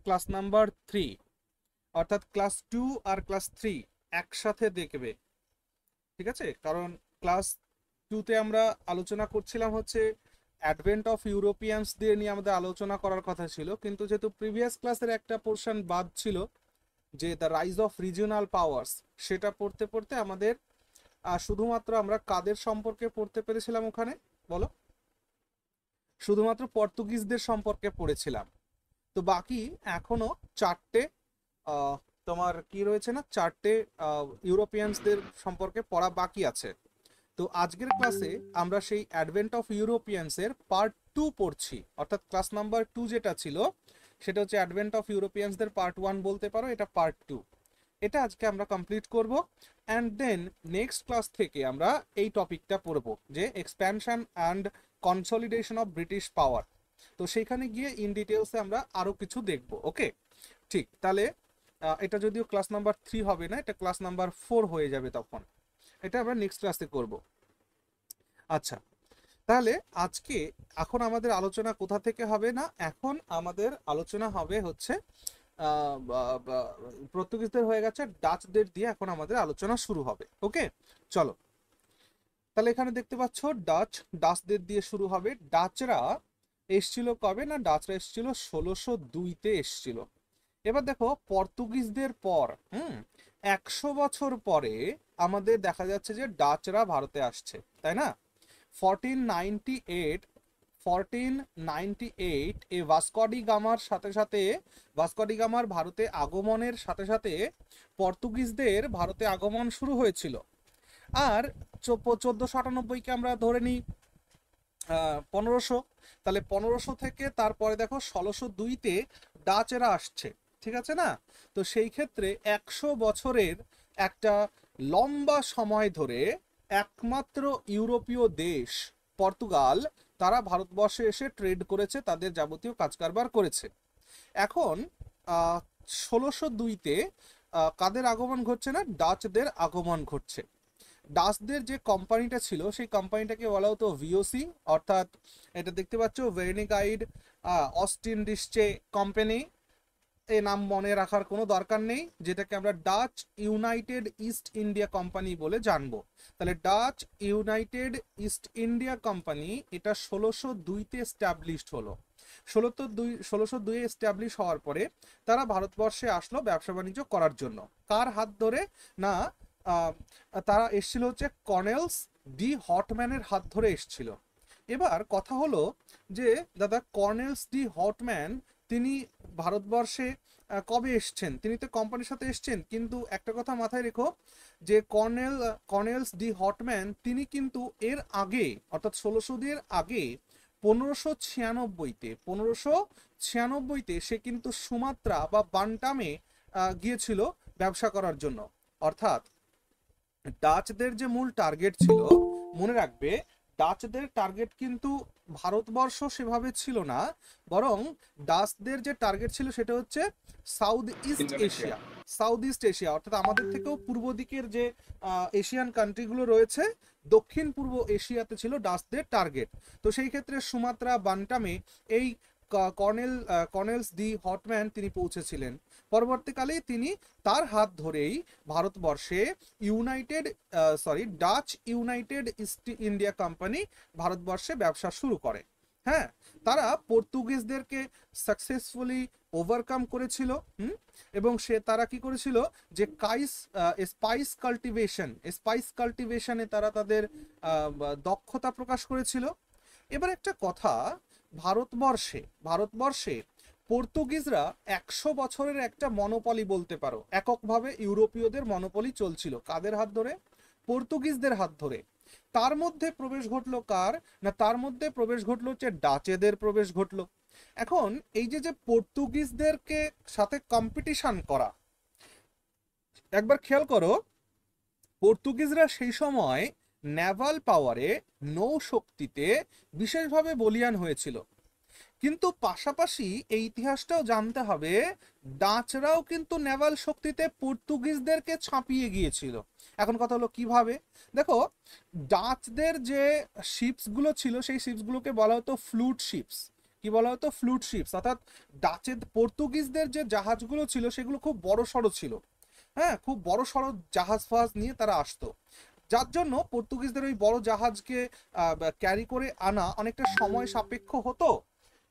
Class number 3 অর্থাৎ class 2 আর class 3 একসাথে দেখবে। ঠিক আছে, কারণ ক্লাস 2তে আমরা আলোচনা করছিলাম হচ্ছে অ্যাডভেন্ট অফ ইউরোপিয়ানসদের নিয়ে আমাদের আলোচনা করার কথা ছিল, কিন্তু যেহেতু প্রিভিয়াস ক্লাসের একটা পোর্শন বাদ ছিল যে the rise of regional powers, সেটা পড়তে পড়তে আমাদের শুধুমাত্র আমরা কাদের সম্পর্কে পড়তে পেরেছিলাম ওখানে বলো? শুধুমাত্র পর্তুগিজদের সম্পর্কে পড়েছিলাম। তো বাকি এখনো চারটে তোমার কি রয়েছে না, চারটে ইউরোপিয়ানসদের সম্পর্কে পড়া বাকি আছে। তো আজকের ক্লাসে আমরা সেই অ্যাডভেন্ট অফ ইউরোপিয়ানসের পার্ট 2 পড়ছি, অর্থাৎ ক্লাস নাম্বার 2 যেটা ছিল সেটা হচ্ছে অ্যাডভেন্ট অফ ইউরোপিয়ানসদের পার্ট 1 বলতে পারো, এটা পার্ট 2। এটা আজকে আমরা কমপ্লিট করব, অ্যান্ড দেন নেক্সট ক্লাস থেকে আমরা এই টপিকটা পড়ব যে expansion and consolidation of British power. তো সেইখানে গিয়ে ইন ডিটেলসে আমরা আরও কিছু দেখব। ওকে, ঠিক, তাহলে এটা যদিও ক্লাস নাম্বার 3 হবে না, এটা ক্লাস নাম্বার 4 হয়ে যাবে তখন। এটা আমরা নেক্সট ক্লাসে করব। আচ্ছা, তাহলে আজকে এখন আমাদের আলোচনা কোথা থেকে হবে না, এখন আমাদের আলোচনা হবে হচ্ছে পর্তুগিজদের হয়ে গেছে, ডাচদের দিয়ে এখন আমাদের আলোচনা শুরু হবে। ওকে, চলো তাহলে এখানে দেখতে পাচ্ছ ডাচদের দিয়ে শুরু হবে। ডাচরা এসছিল কবে না, ডাচরা এসছিল 1602-তে এসছিল। এবার দেখো পর্তুগিজদের পর 100 বছর পরে আমাদের দেখা যাচ্ছে যে ডাচরা ভারতে আসছে, তাই না? 1498 1498 এ ভাস্কোডি গামার সাথে সাথে, ভাস্কোডি গামার ভারতে আগমনের সাথে সাথে পর্তুগিজদের ভারতে আগমন শুরু হয়েছিল। আর 1498-কে আমরা ধরে নিই 1500, তাহলে 1500 থেকে তারপরে দেখো 1602-তে ডাচেরা আসছে, ঠিক আছে না? তো সেই ক্ষেত্রে 100 বছরের একটা লম্বা সময় ধরে একমাত্র ইউরোপীয় দেশ পর্তুগাল, তারা ভারতবর্ষে এসে ট্রেড করেছে, তাদের যাবতীয় কাজকারবার করেছে। এখন 1602-তে কাদের আগমন ঘটছে না, ডাচদের আগমন ঘটছে। ডাচদের যে কোম্পানিটা ছিল সেই কোম্পানিটাকে বলা হতো ভিওসি, অর্থাৎ এটা দেখতে পাচ্ছ ভেরিনিগাইড অস্টিন ডিসচে কোম্পানি। এই নাম মনে রাখার কোনো দরকার নেই, যেটাকে আমরা Dutch United east India company বলে জানবো। তাহলে Dutch United east India company এটা 1602-তে এস্টাবলিশড হলো। 1602-এ এস্টাবলিশ হওয়ার পরে তারা ভারতবর্ষে আসলো ব্যবসা বাণিজ্য করার জন্য। কার হাত ধরে না, তারা এসছিল হচ্ছে কর্নেলস ডি হটম্যানের হাত ধরে এসছিল। এবার কথা হলো যে দাদা কর্নেলস ডি হটম্যান তিনি ভারতবর্ষে কবে এসছেন? তিনি তো কোম্পানির সাথে এসছেন, কিন্তু একটা কথা মাথায় রেখো যে কর্নেলস ডি হটম্যান তিনি কিন্তু এর আগে, অর্থাৎ 1600 এর আগে 1596-তে সে কিন্তু সুমাত্রা বা বান্টামে গিয়েছিল ব্যবসা করার জন্য। অর্থাৎ ডাচদের যে মূল টার্গেট ছিল, মনে রাখবে ডাচদের টার্গেট কিন্তু ভারতবর্ষ সেভাবে ছিল না, বরং ডাচদের যে টার্গেট ছিল সেটা হচ্ছে south east Indonesia. Asia. South east Asia অর্থাৎ আমাদের থেকেও পূর্ব দিকের যে এশিয়ান কান্ট্রিগুলো রয়েছে, দক্ষিণ পূর্ব এশিয়াতে ছিল ডাচদের টার্গেট। তো সেই ক্ষেত্রে সুমাত্রা বান্টামে এই কর্নেলস ডি হটম্যান তিনি পৌঁছেছিলেন। পরবর্তীকালে তিনি তার হাত ধরেই ভারতবর্ষে Dutch United east India company ভারতবর্ষে ব্যবসা শুরু করে। হ্যাঁ, তারা পর্তুগিজদেরকে সাকসেসফুলি ওভারকাম করেছিল। এবং তারা কি করেছিল যে স্পাইস কাল্টিভেশনে তারা তাদের দক্ষতা প্রকাশ করেছিল। এবার একটা কথা, ভারতবর্ষে পর্তুগিজরা 100 বছরের একটা মনোপলি বলতে পারো, এককভাবে ইউরোপীয়দের মনোপলি চলছিল। কাদের হাত ধরে? পর্তুগিজদের হাত ধরে। তার মধ্যে প্রবেশ ঘটলো কার না, তার মধ্যে প্রবেশ ঘটলো হচ্ছে ডাচেদের প্রবেশ ঘটলো। এখন এই যে পর্তুগিজদেরকে সাথে কম্পিটিশন করা, একবার খেয়াল করো, পর্তুগিজরা সেই সময় নেভাল পাওয়ারে, নৌ শক্তিতে বিশেষভাবে বলীয়ান হয়েছিল। কিন্তু পাশাপাশি এই ইতিহাসটাও জানতে হবে, ডাচরাও কিন্তু নেভাল শক্তিতে পর্তুগিজদেরকে ছাপিয়ে গিয়েছিল। এখন কথা হলো কিভাবে? দেখো, ডাচদের যে শিপসগুলো ছিল সেই শিপসগুলোকে বলা হতো ফ্লুট শিপস। কি বলা হতো, ফ্লুট শিপস। অর্থাৎ পর্তুগিজদের যে জাহাজগুলো ছিল সেগুলো খুব বড় সড়ো ছিল, হ্যাঁ, খুব বড় সড়ো জাহাজ ফাহাজ নিয়ে তারা আসতো, যার জন্য পর্তুগিজদের ওই বড় জাহাজকে ক্যারি করে আনা অনেকটা সময় সাপেক্ষ হতো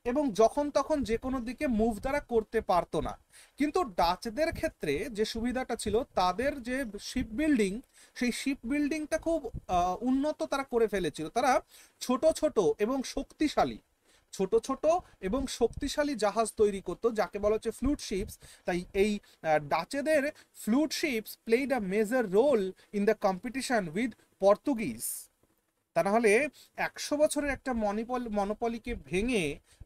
এবং যখন তখন যে কোনো দিকে মুভ তারা করতে পারতো না। কিন্তু ডাচদের ক্ষেত্রে যে সুবিধাটা ছিল, তাদের যে শিপ বিল্ডিং, সেই শিপ বিল্ডিংটা খুব উন্নত তারা করে ফেলেছিল। তারা ছোট ছোট এবং শক্তিশালী ছোট ছোট এবং শক্তিশালী জাহাজ তৈরি করতো, যাকে বলা হচ্ছে ফ্লুট শিপস। তাই এই ডাচেদের fluyt ships played a major role in the competition with Portuguese. তা না হলে 100 বছরের একটা মনোপলিকে ভেঙে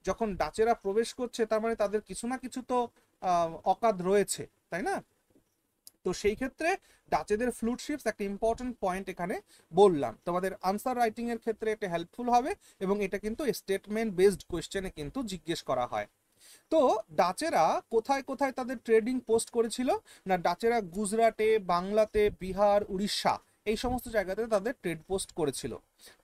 যখন ডাচেরা প্রবেশ করছে, তার মানে তাদের কিছু না কিছু তো অকাদ রয়েছে, তাই না? তো সেই ক্ষেত্রে ডাচেদের ফ্লুট শিপস একটা ইম্পর্টেন্ট পয়েন্ট এখানে বললাম। তোমাদের আনসার রাইটিং এর ক্ষেত্রে এটা হেল্পফুল হবে এবং এটা কিন্তু স্টেটমেন্ট বেসড কোয়েশ্চেনে কিন্তু জিজ্ঞেস করা হয়। তো ডাচেরা কোথায় কোথায় তাদের ট্রেডিং পোস্ট করেছিল না, ডাচেরা গুজরাটে, বাংলাতে, বিহার, উড়িষ্যা, এই সমস্ত জায়গাতে তাদের ট্রেড পোস্ট করেছিল,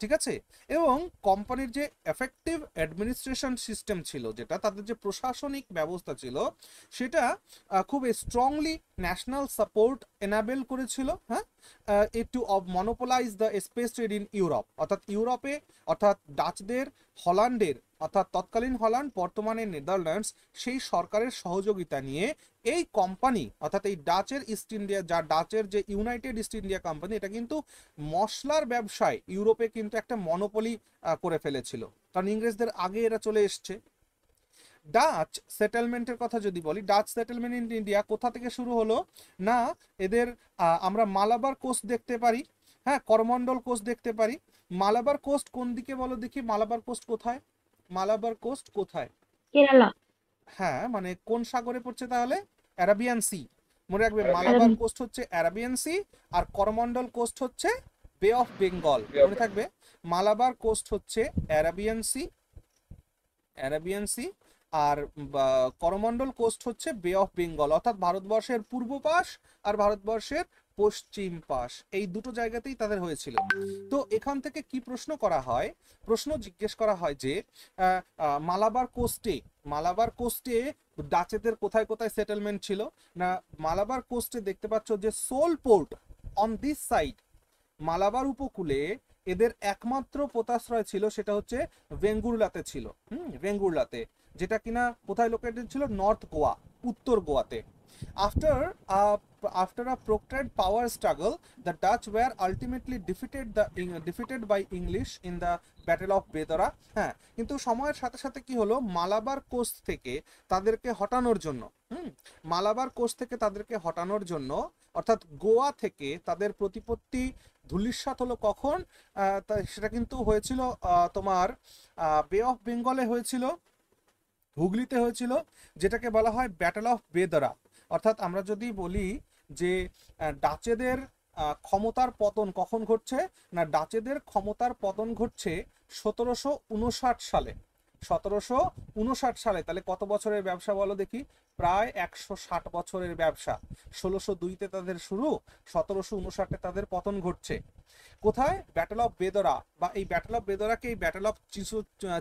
ঠিক আছে। এবং কোম্পানির যে এফেক্টিভ অ্যাডমিনিস্ট্রেশন সিস্টেম ছিল, যেটা তাদের যে প্রশাসনিক ব্যবস্থা ছিল, সেটা খুব স্ট্রংলি ন্যাশনাল সাপোর্ট এনাবেল করেছিল, হ্যাঁ, to monopolise the spice trade in Europe. অর্থাৎ ইউরোপে, অর্থাৎ ডাচদের, হল্যান্ডের, অর্থাৎ তৎকালীন হল্যান্ড বর্তমানে নেদারল্যান্ডস, সেই সরকারের সহযোগিতা নিয়ে এই কোম্পানি, অর্থাৎ এই ডাচের ইস্ট ইন্ডিয়া, যা ডাচের যে ইউনাইটেড ইস্ট ইন্ডিয়া কোম্পানি, এটা কিন্তু মশলার ব্যবসায় ইউরোপে কিন্তু একটা মনোপলি করে ফেলেছিল, কারণ ইংরেজদের আগে এরা চলে এসছে। ডাচ সেটেলমেন্টের কথা যদি বলি, ডাচ সেটেলমেন্ট ইন ইন্ডিয়া কোথা থেকে শুরু হলো না, এদের আমরা মালাবার কোস্ট দেখতে পারি, হ্যাঁ, করমন্ডল কোস্ট দেখতে পারি। মালাবার কোস্ট কোন দিকে বলো দেখি, মালাবার কোস্ট কোথায়? মালাবার কোস্ট কোথায়? কেরালা। হ্যাঁ, মানে কোন সাগরে পড়ছে তাহলে? Arabian sea. মনে রাখবে, মালাবার কোস্ট হচ্ছে অ্যারাবিয়ান সি, আর করমন্ডল কোস্ট হচ্ছে বে অফ বেঙ্গল। মনে থাকবে, মালাবার কোস্ট হচ্ছে অ্যারাবিয়ান সি, অ্যারাবিয়ান সি, আর করমন্ডল কোস্ট হচ্ছে বে অফ বেঙ্গল। অর্থাৎ ভারতবর্ষের পূর্ব পাশ আর ভারতবর্ষের পশ্চিম পাশ, এই দুটো জায়গাতেই তাদের হয়েছিল। তো এখান থেকে কি প্রশ্ন করা হয়? প্রশ্ন জিজ্ঞেস করা হয় যে মালাবার কোস্টে ডাচেদের কোথায় কোথায় সেটেলমেন্ট ছিল না, মালাবার কোস্টে দেখতে পাচ্ছ যে sole port on this side, Malabar উপকূলে এদের একমাত্র পোতাশ্রয় ছিল, সেটা হচ্ছে ভেঙ্গুরলাতে ছিল। ভেঙ্গুরলাতে, যেটা কিনা কোথায় লোকেটেড ছিল? নর্থ গোয়া, উত্তর গোয়াতে। After after a protracted power struggle, the Dutch were ultimately defeated by English in the Battle of Bedora. হ্যাঁ, কিন্তু সময়ের সাথে সাথে কি হলো, মালাবার কোস্ট থেকে তাদেরকে হটানোর জন্য, মালাবার কোস্ট থেকে তাদেরকে হটানোর জন্য, অর্থাৎ গোয়া থেকে তাদের প্রতিপত্তি ধূলিসাৎ হলো কখন? সেটা কিন্তু হয়েছিল তোমার বে অফ বেঙ্গলে হয়েছিল, হুগলিতে হয়েছিল, যেটাকে বলা হয় ব্যাটল অফ বেদরা। অর্থাৎ আমরা যদি বলি যে ডাচেদের ক্ষমতার পতন কখন ঘটছে না, ডাচেদের ক্ষমতার পতন ঘটছে 1759 সালে। 1759 সালে, তাহলে কত বছরের ব্যবসা বলো দেখি? প্রায় 160 বছরের ব্যবসা। 1602-তে তাদের শুরু, 1759-এ তাদের পতন ঘটছে। কোথায়? ব্যাটল অফ বেদরা, বা এই ব্যাটল অফ বেদরাকে এই ব্যাটল অফ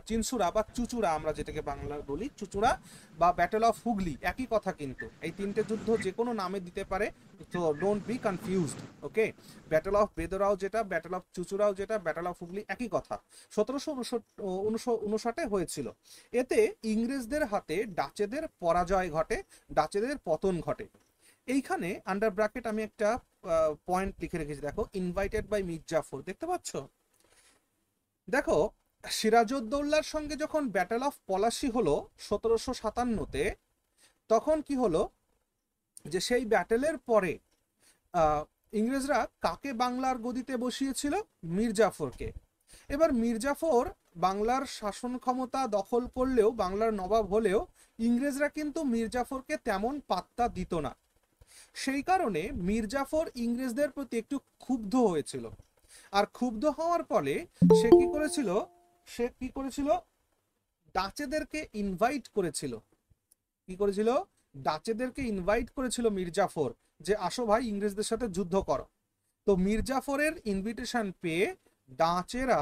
চিনসুরা বা চুচুড়া, আমরা যেটাকে বাংলা বলি চুচুড়া, বা ব্যাটল অফ হুগলি, একই কথা কিন্তু। এই তিনটে যুদ্ধ যে কোনো নামে দিতে পারে, তো don't be confused, okay. Battle of Bedara যেটা, ব্যাটল অফ চুচুড়াও যেটা, ব্যাটল অফ হুগলি একই কথা, 1759-এ হয়েছিল। এতে ইংরেজদের হাতে ডাচেদের পরাজয় ঘটে, ডাচেদের পতন ঘটে। এইখানে আন্ডার ব্র্যাকেট আমি একটা পয়েন্ট লিখে রেখেছি, দেখো, ইনভাইটেড বাই মির্জাফর, দেখতে পাচ্ছ? দেখো, সিরাজউদ্দৌলার সঙ্গে যখন ব্যাটল অফ পলাশি হলো 1757-তে, তখন কি হলো যে সেই ব্যাটেলের পরে ইংরেজরা কাকে বাংলার গদিতে বসিয়েছিল? মির্জাফরকে। এবার মির্জাফর বাংলার শাসন ক্ষমতা দখল করলেও, বাংলার নবাব হলেও, ইংরেজরা কিন্তু মির্জাফরকে তেমন পাত্তা দিত না। সেই কারণে মির্জাফর ইংরেজদের প্রতি একটু ক্ষুব্ধ হয়েছিল, আর ক্ষুব্ধ হওয়ার ফলে সে কি করেছিল, ডাচেদেরকে ইনভাইট করেছিল। কি করেছিল? ডাচেদেরকে ইনভাইট করেছিল মির্জাফর, যে আসো ভাই, ইংরেজদের সাথে যুদ্ধ করো। তো মির্জাফরের ইনভিটেশন পেয়ে ডাচেরা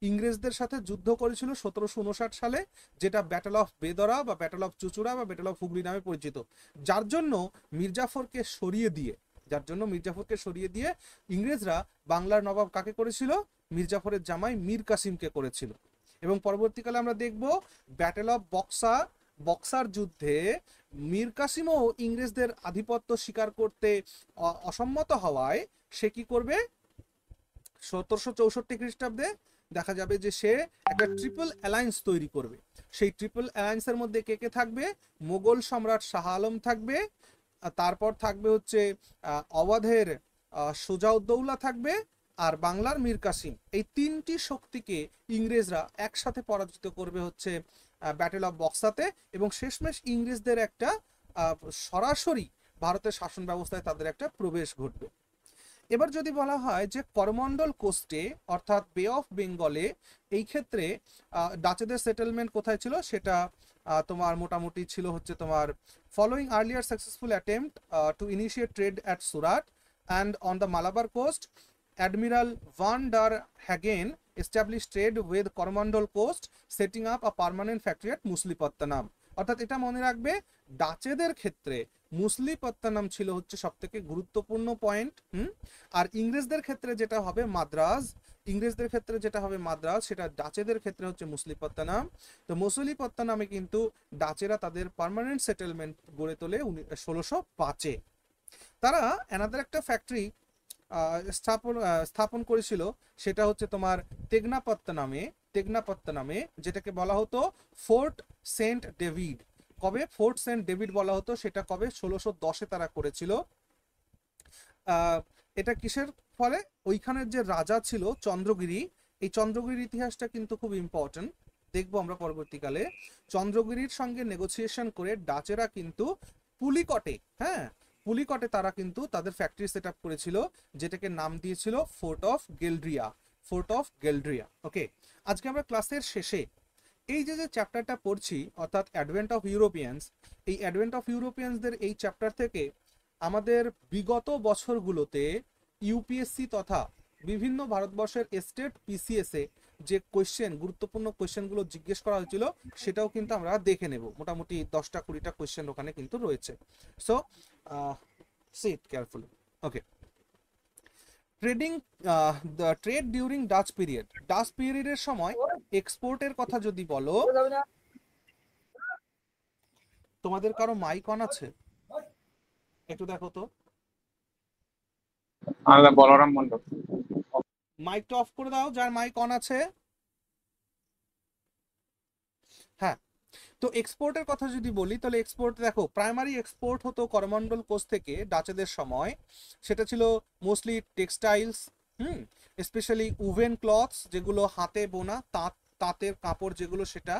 ইংরেজদের সাথে যুদ্ধ করেছিল 1759 সালে, যেটা ব্যাটল অফ বেদরা বা ব্যাটল অফ চুচুড়া বা ব্যাটল অফ হুগলি নামে পরিচিত। যার জন্য মির্জাফরকে সরিয়ে দিয়ে ইংরেজরা বাংলার নবাব কাকে করেছিল? মির্জাফরের জামাই মীর কাসিমকে করেছিল। এবং পরবর্তীকালে আমরা দেখব ব্যাটল অফ বক্সার যুদ্ধে মীর কাসিমও ইংরেজদের আধিপত্য স্বীকার করতে অসম্মত হওয়ায় সে কি করবে? 1764 খ্রিস্টাব্দে দেখা যাবে যে সে একটা ট্রিপল অ্যালায়েন্স তৈরি করবে। সেই ট্রিপল অ্যালায়েন্সের মধ্যে কে কে থাকবে? মোগল সম্রাট শাহ আলম থাকবে, তারপর থাকবে হচ্ছে অওয়াধের সুজাউদ্দৌলা থাকবে, আর বাংলার মীর কাসিম। এই তিনটি শক্তিকে ইংরেজরা একসাথে পরাজিত করবে হচ্ছে ব্যাটেল অফ বক্সাতে, এবং শেষমেশ ইংরেজদের একটা সরাসরি ভারতের শাসন ব্যবস্থায় তাদের একটা প্রবেশ ঘটবে। এবার যদি বলা হয় যে করমন্ডল কোস্টে অর্থাৎ বে অফ বেঙ্গলে এই ক্ষেত্রে ডাচেদের সেটেলমেন্ট কোথায় ছিল, সেটা তোমার মোটামুটি ছিল হচ্ছে তোমার following earlier successful attempt to initiate trade at Surat and on the Malabar coast, admiral van der Hagen established trade with Coromandel coast, setting up a permanent factory at Masulipatnam. অর্থাৎ এটা মনে রাখবে, ডাচেদের ক্ষেত্রে মুসলিপত্তনম ছিল হচ্ছে সব থেকে গুরুত্বপূর্ণ পয়েন্ট। আর ইংরেজদের ক্ষেত্রে যেটা হবে মাদ্রাজ, সেটা ডাচেদের ক্ষেত্রে হচ্ছে মুসলিপত্তনম। তো মুসলিপত্তনমে কিন্তু ডাচেরা তাদের পার্মানেন্ট সেটেলমেন্ট গড়ে তোলে 1605-এ। তারা অ্যানাদার একটা ফ্যাক্টরি স্থাপন করেছিল, সেটা হচ্ছে তোমার তেগনাপত্তনমে, যেটাকে বলা হতো ফোর্ট সেন্ট ডেভিড। কবে ফোর্ট সেন্ট ডেভিড বলা হতো? সেটা কবে? 1610-এ তারা করেছিল। এটা কিসের ফলে? ওইখানের যে রাজা ছিল চন্দ্রগিরি, এই চন্দ্রগিরির ইতিহাসটা কিন্তু খুব ইম্পর্টেন্ট, দেখবো আমরা পরবর্তীকালে। চন্দ্রগিরির সঙ্গে নেগোসিয়েশন করে ডাচেরা কিন্তু পুলিকটে তারা কিন্তু তাদের ফ্যাক্টরি সেট আপ করেছিল, যেটাকে নাম দিয়েছিল ফোর্ট অফ গেলড্রিয়া। ওকে, আজকে আমরা ক্লাসের শেষে এই যে চ্যাপ্টারটা পড়ছি, অর্থাৎ অ্যাডভেন্ট অফ ইউরোপিয়ান্স, এই অ্যাডভেন্ট অফ ইউরোপিয়ান্সদের এই চ্যাপ্টার থেকে আমাদের বিগত বছরগুলোতে ইউপিএসসি তথা বিভিন্ন ভারতবর্ষের স্টেট পিসিএসে যে গুরুত্বপূর্ণ কোয়েশ্চেনগুলো জিজ্ঞেস করা হয়েছিল, সেটাও কিন্তু আমরা দেখে নেব। মোটামুটি 10-20টা কোয়েশ্চেন ওখানে কিন্তু রয়েছে। So see it carefully. Okay, the trade during Dutch পিরিয়ডের সময় এক্সপোর্টের কথা যদি বলো, তোমাদের কারো মাইক অন আছে? একটু দেখো তো, বলরাম মন্ডল, মাইকটা অফ করে দাও যার মাইক অন আছে। হ্যাঁ, তো এক্সপোর্টের কথা যদি বলি, তাহলে এক্সপোর্ট দেখো, প্রাইমারি এক্সপোর্ট হতো করমন্ডল কোস্ট থেকে ডাচেদের সময়, সেটা ছিল mostly textiles, specially woven clothes, যেগুলো হাতে বোনা তাঁতের কাপড় যেগুলো, সেটা,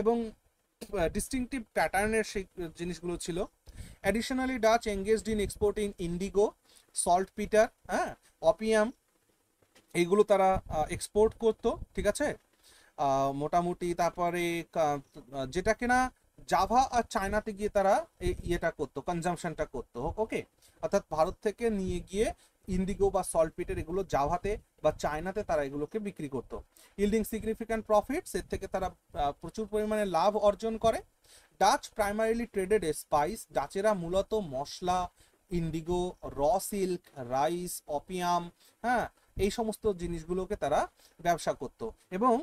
এবং ডিস্টিংটিভ প্যাটার্নের সেই জিনিসগুলো ছিল। Additionally Dutch engaged in exporting Indigo, salt Peter, opium, এইগুলো তারা এক্সপোর্ট করতো, ঠিক আছে। মোটামুটি তারপরে যেটা কিনা জাভা আর চায়নাতে গিয়ে তারা ইয়েটা করতো, কনজামশনটা করতো। ওকে, অর্থাৎ ভারত থেকে নিয়ে গিয়ে ইন্ডিগো বা সল্টপিটের এগুলো জাভাতে বা চায়নাতে তারা এগুলোকে বিক্রি করতো, ইল্ডিং সিগনিফিক্যান্ট প্রফিটস, এর থেকে তারা প্রচুর পরিমাণে লাভ অর্জন করে। ডাচ প্রাইমারিলি ট্রেডেড স্পাইস, ডাচেরা মূলত মশলা, indigo, raw silk, rice, opium, এই সমস্ত জিনিসগুলোকে তারা ব্যবসা করত। এবং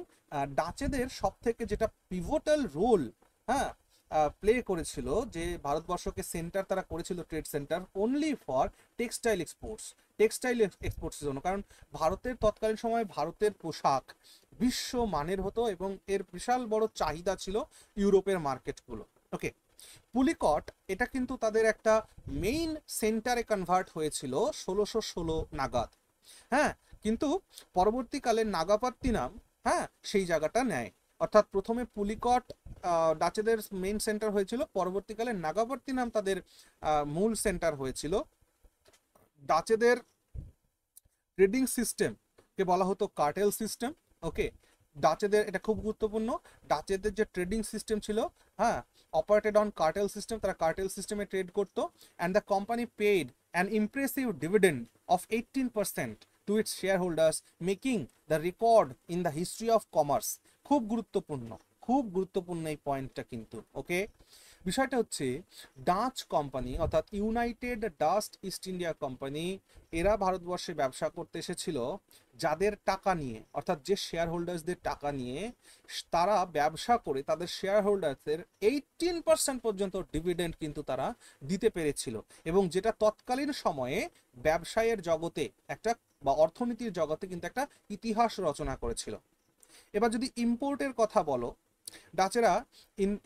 ডাচেদের সব থেকে যেটা পিভোটাল রোল প্লে করেছিল, যে ভারতবর্ষকে সেন্টার তারা করেছিল, trade centre only for textile এক্সপোর্টসের জন্য। কারণ ভারতের তৎকালীন সময় ভারতের পোশাক বিশ্ব মানের হতো এবং এর বিশাল বড় চাহিদা ছিল ইউরোপের মার্কেটগুলো। ওকে, পুলিকট এটা কিন্তু তাদের একটা মেইন সেন্টারে কনভার্ট হয়েছিল 1616 নাগাদ। কিন্তু পরবর্তীকালে নাগাপত্তিনাম সেই জায়গাটা নেয়। অর্থাৎ প্রথমে পুলিকট ডাচেদের মেইন সেন্টার হয়েছিল, পরবর্তীকালে নাগাপত্তিনাম তাদের মূল সেন্টার হয়েছিল। ডাচেদের ট্রেডিং সিস্টেম কে বলা হতো কার্টেল সিস্টেম। ওকে, ডাচেদের এটা খুব গুরুত্বপূর্ণ, ডাচেদের যে ট্রেডিং সিস্টেম ছিল, অপারেটেড অন কার্টেল সিস্টেম, তারা কার্টেল সিস্টেমে ট্রেড করতো। And the company paid an impressive dividend of 18% to its shareholders, making the record in the history of commerce. খুব গুরুত্বপূর্ণ, খুব গুরুত্বপূর্ণ এই পয়েন্টটা কিন্তু। ওকে, বিষয়টা হচ্ছে ডাচ কোম্পানি অর্থাৎ United dust east India company, এরা ভারতবর্ষে ব্যবসা করতে এসেছিল যাদের টাকা নিয়ে, অর্থাৎ যে শেয়ার হোল্ডার্সদের টাকা নিয়ে তারা ব্যবসা করে তাদের শেয়ার হোল্ডার্সদের 18% পর্যন্ত ডিভিডেন্ড কিন্তু তারা দিতে পেরেছিল, এবং যেটা তৎকালীন সময়ে ব্যবসায়ের জগতে একটা বা অর্থনীতির জগতে কিন্তু একটা ইতিহাস রচনা করেছিল। এবার যদি ইম্পোর্টের কথা বলো, ডাচেরা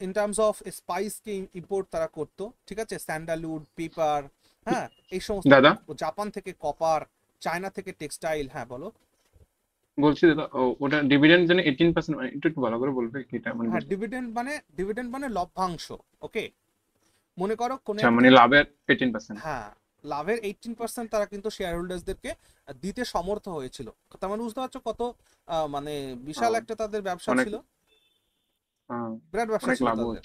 ইন টার্মস অফ স্পাইসকে ইম্পোর্ট তারা করতো, ঠিক আছে, স্যান্ডালউড, পেপার, হ্যাঁ, এই সমস্ত, দাদা জাপান থেকে কপার, চায়না থেকে টেক্সটাইল। হ্যাঁ বলো। বলছি দাদা, ওটা ডিভিডেন্ড জন্য 18%, মানে একটু একটু ভালো করে বলবে কি এটা, মানে হ্যাঁ, ডিভিডেন্ড মানে লভ্যাংশ। ওকে, মনে করো কোন আচ্ছা, মানে লাভের 18%। হ্যাঁ, লাভের 18% তারা কিন্তু শেয়ার হোল্ডার্সদেরকে দিতে সমর্থ হয়েছিল। তার মানে বুঝতে পারছো কত মানে বিশাল একটা তাদের ব্যবসা অনেক ছিল, বিরাট ব্যবসা অনেক ছিল লাভ তাদের।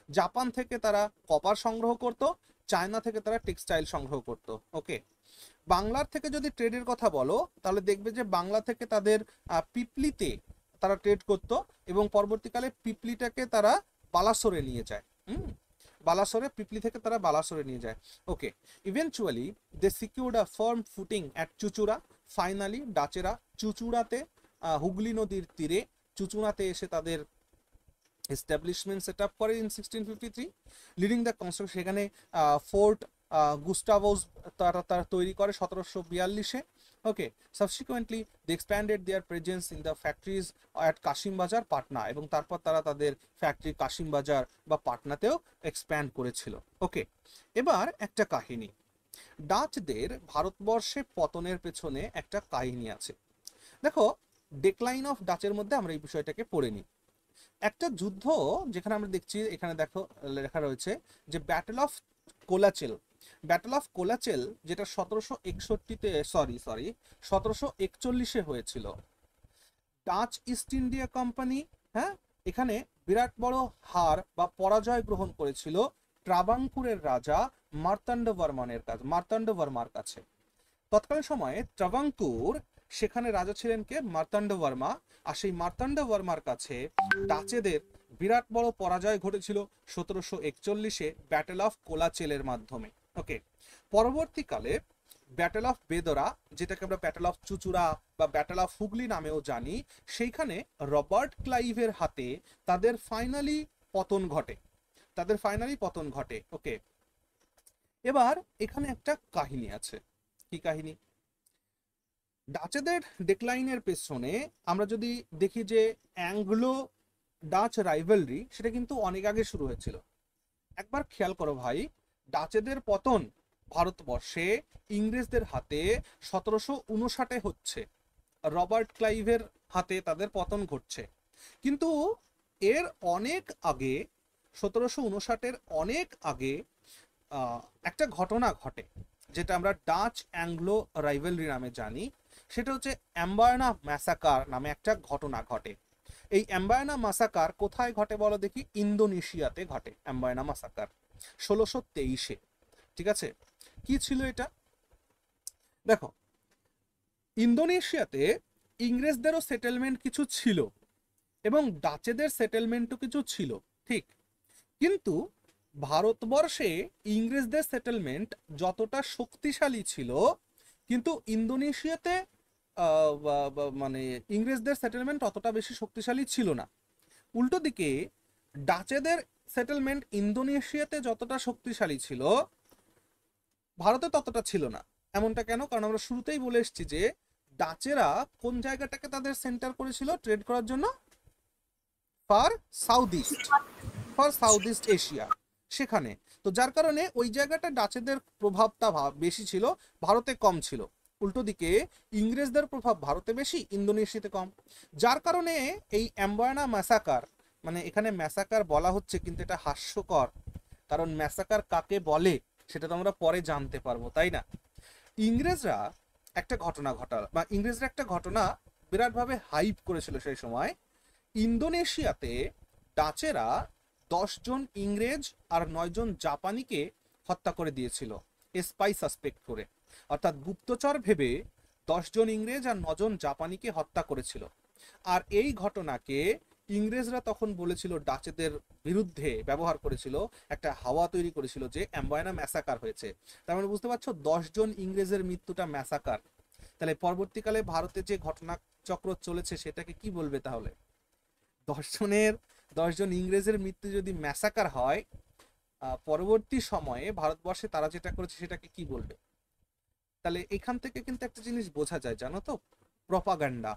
জাপান থেকে তারা কপার সংগ্রহ করত, চায়না থেকে তারা টেক্সটাইল সংগ্রহ করত। ওকে, বাংলার থেকে যদি ট্রেডের কথা বলো তাহলে দেখবে যে বাংলা থেকে তাদের পিপলিতে তারা ট্রেড করত, এবং পরবর্তীকালে পিপলিটাকে তারা বালাসোরে নিয়ে যায়। বালাসোরে, পিপলি থেকে তারা বালাসোরে নিয়ে যায়। Okay, eventually they secured a firm footing at Chuchura. Finally ডাচেরা চুচুড়াতে, হুগলি নদীর তীরে চুচুড়াতে এসে তাদের এস্টাবলিশমেন্ট সেট আপ করে ইন 1653, লিডিং দ্য কনস্ট্রাকশন। সেখানে ফোর্ট গুস্টাভোস তারা তৈরি করে 1742-এ। Okay, subsequently they expanded their presence in the factories at Kasimbazar, Patna, এবং তারপর তারা তাদের ফ্যাক্টরি কাশিম বাজার বা পাটনাতেও এক্সপ্যান্ড করেছিল। ওকে, এবার একটা কাহিনী, ডাচদের ভারতবর্ষে পতনের পেছনে একটা কাহিনী আছে। দেখো, ডেক্লাইন অফ ডাচের মধ্যে আমরা এই বিষয়টাকে পড়ে নিই। একটা যুদ্ধ যেখানে আমরা দেখছি, এখানে দেখো লেখা রয়েছে যে ব্যাটল অফ কোলাচেল। ব্যাটল অফ কোলাচেল যেটা 1761-তে, সরি 1741-এ হয়েছিল। ডাচ ইস্ট ইন্ডিয়া কোম্পানি, হ্যাঁ, এখানে বিরাট বড় হার বা পরাজয় গ্রহণ করেছিল ট্রাভাঙ্কুরের রাজা মার্তান্ডবর্মার কাছে। তৎকালীন সময়ে ট্রাভাঙ্কুর, সেখানে রাজা ছিলেন কে? মার্তান্ডবর্মা। আর সেই মার্তান্ডবর্মার কাছে ডাচেদের বিরাট বড় পরাজয় ঘটেছিল 1741-এ ব্যাটেল অফ কোলাচেলের মাধ্যমে। ওকে, পরবর্তীকালে ব্যাটেল অফ বেদরা, যেটাকে আমরা ব্যাটেল অফ চুচুড়া বা ব্যাটেল অফ হুগলি নামেও জানি, সেইখানে রবার্ট ক্লাইভের হাতে তাদের ফাইনালি পতন ঘটে। ওকে, এবার এখানে একটা কাহিনী আছে। কি কাহিনী? ডাচেদের ডেক্লাইনের পেছনে আমরা যদি দেখি যে অ্যাংলো ডাচ রাইভালরি, সেটা কিন্তু অনেক আগে শুরু হয়েছিল। একবার খেয়াল করো ভাই, ডাচেদের পতন ভারতবর্ষে ইংরেজদের হাতে 1759-এ হচ্ছে, রবার্ট ক্লাইভের হাতে তাদের পতন ঘটছে। কিন্তু এর অনেক আগে, 1759-এর অনেক আগে একটা ঘটনা ঘটে, যেটা আমরা ডাচ অ্যাংলো রাইভালরি নামে জানি। সেটা হচ্ছে অ্যাম্বায়না ম্যাসাকার নামে একটা ঘটনা ঘটে। এই অ্যাম্বায়না মাসাকার কোথায় ঘটে বলো দেখি? ইন্দোনেশিয়াতে ঘটে অ্যাম্বায়না মাসাকার, 1623-এ। ঠিক আছে, কি ছিল এটা? দেখো, ইন্দোনেশিয়াতে ইংরেজদেরও সেটেলমেন্ট কিছু ছিল এবং ডাচেদের সেটেলমেন্টও কিছু ছিল, ঠিক। কিন্তু ভারতবর্ষে ইংরেজদের সেটেলমেন্ট যতটা শক্তিশালী ছিল, কিন্তু ইন্দোনেশিয়াতে মানে ইংরেজদের সেটেলমেন্ট অতটা বেশি শক্তিশালী ছিল না। উল্টো দিকে ডাচেদের সেটেলমেন্ট ইন্দোনেশিয়াতে যতটা শক্তিশালী ছিল, ভারতে ততটা ছিল না। এমনটা কেন? কারণ আমরা শুরুতেই বলে এসেছি যে ডাচেরা কোন জায়গাটাকে তাদের সেন্টার করেছিল ট্রেড করার জন্য? ফর সাউথ ইস্ট এশিয়া, সেখানে। তো যার কারণে ওই জায়গাটা ডাচেদের প্রভাবটা বেশি ছিল, ভারতে কম ছিল। উল্টো দিকে ইংরেজদের প্রভাব ভারতে বেশি, ইন্দোনেশিয়াতে কম। যার কারণে এই অ্যাম্বায়না ম্যাসাকার, মানে এখানে ম্যাসাকার বলা হচ্ছে কিন্তু এটা হাস্যকর, কারণ ম্যাসাকার কাকে বলে সেটা তো আমরা পরে জানতে পারবো, তাই না? ইংরেজরা একটা ঘটনা বিরাটভাবে হাইপ করেছিল সেই সময়। ইন্দোনেশিয়াতে ডাচেরা 10 জন ইংরেজ আর 9 জন জাপানিকে হত্যা করে দিয়েছিল স্পাই সাসপেক্ট করে, অর্থাৎ গুপ্তচর ভেবে 10 জন ইংরেজ আর 9 জন জাপানিকে হত্যা করেছিল। আর এই ঘটনাকে ইংরেজরা তখন বলেছিল, ডাচেদের বিরুদ্ধে ব্যবহার করেছিল, একটা হাওয়া তৈরি করেছিল যে অ্যাম্বয়ানা ম্যাসাকার হয়েছে। তার মানে বুঝতে পারছো, 10 জন ইংরেজের মৃত্যুটা ম্যাসাকার। তাহলে পরবর্তীকালে ভারতে যে ঘটনাচক্র চলেছে সেটাকে কি বলবে তাহলে? 10 জনের 10 জন ইংরেজের মৃত্যু যদি ম্যাসাকার হয়, পরবর্তী সময়ে ভারতবর্ষে তারা যেটা করেছে সেটাকে কি বলবে? তাহলে এখান থেকে কিন্তু একটা জিনিস বোঝা যায়, জানো তো, প্রপাগান্ডা।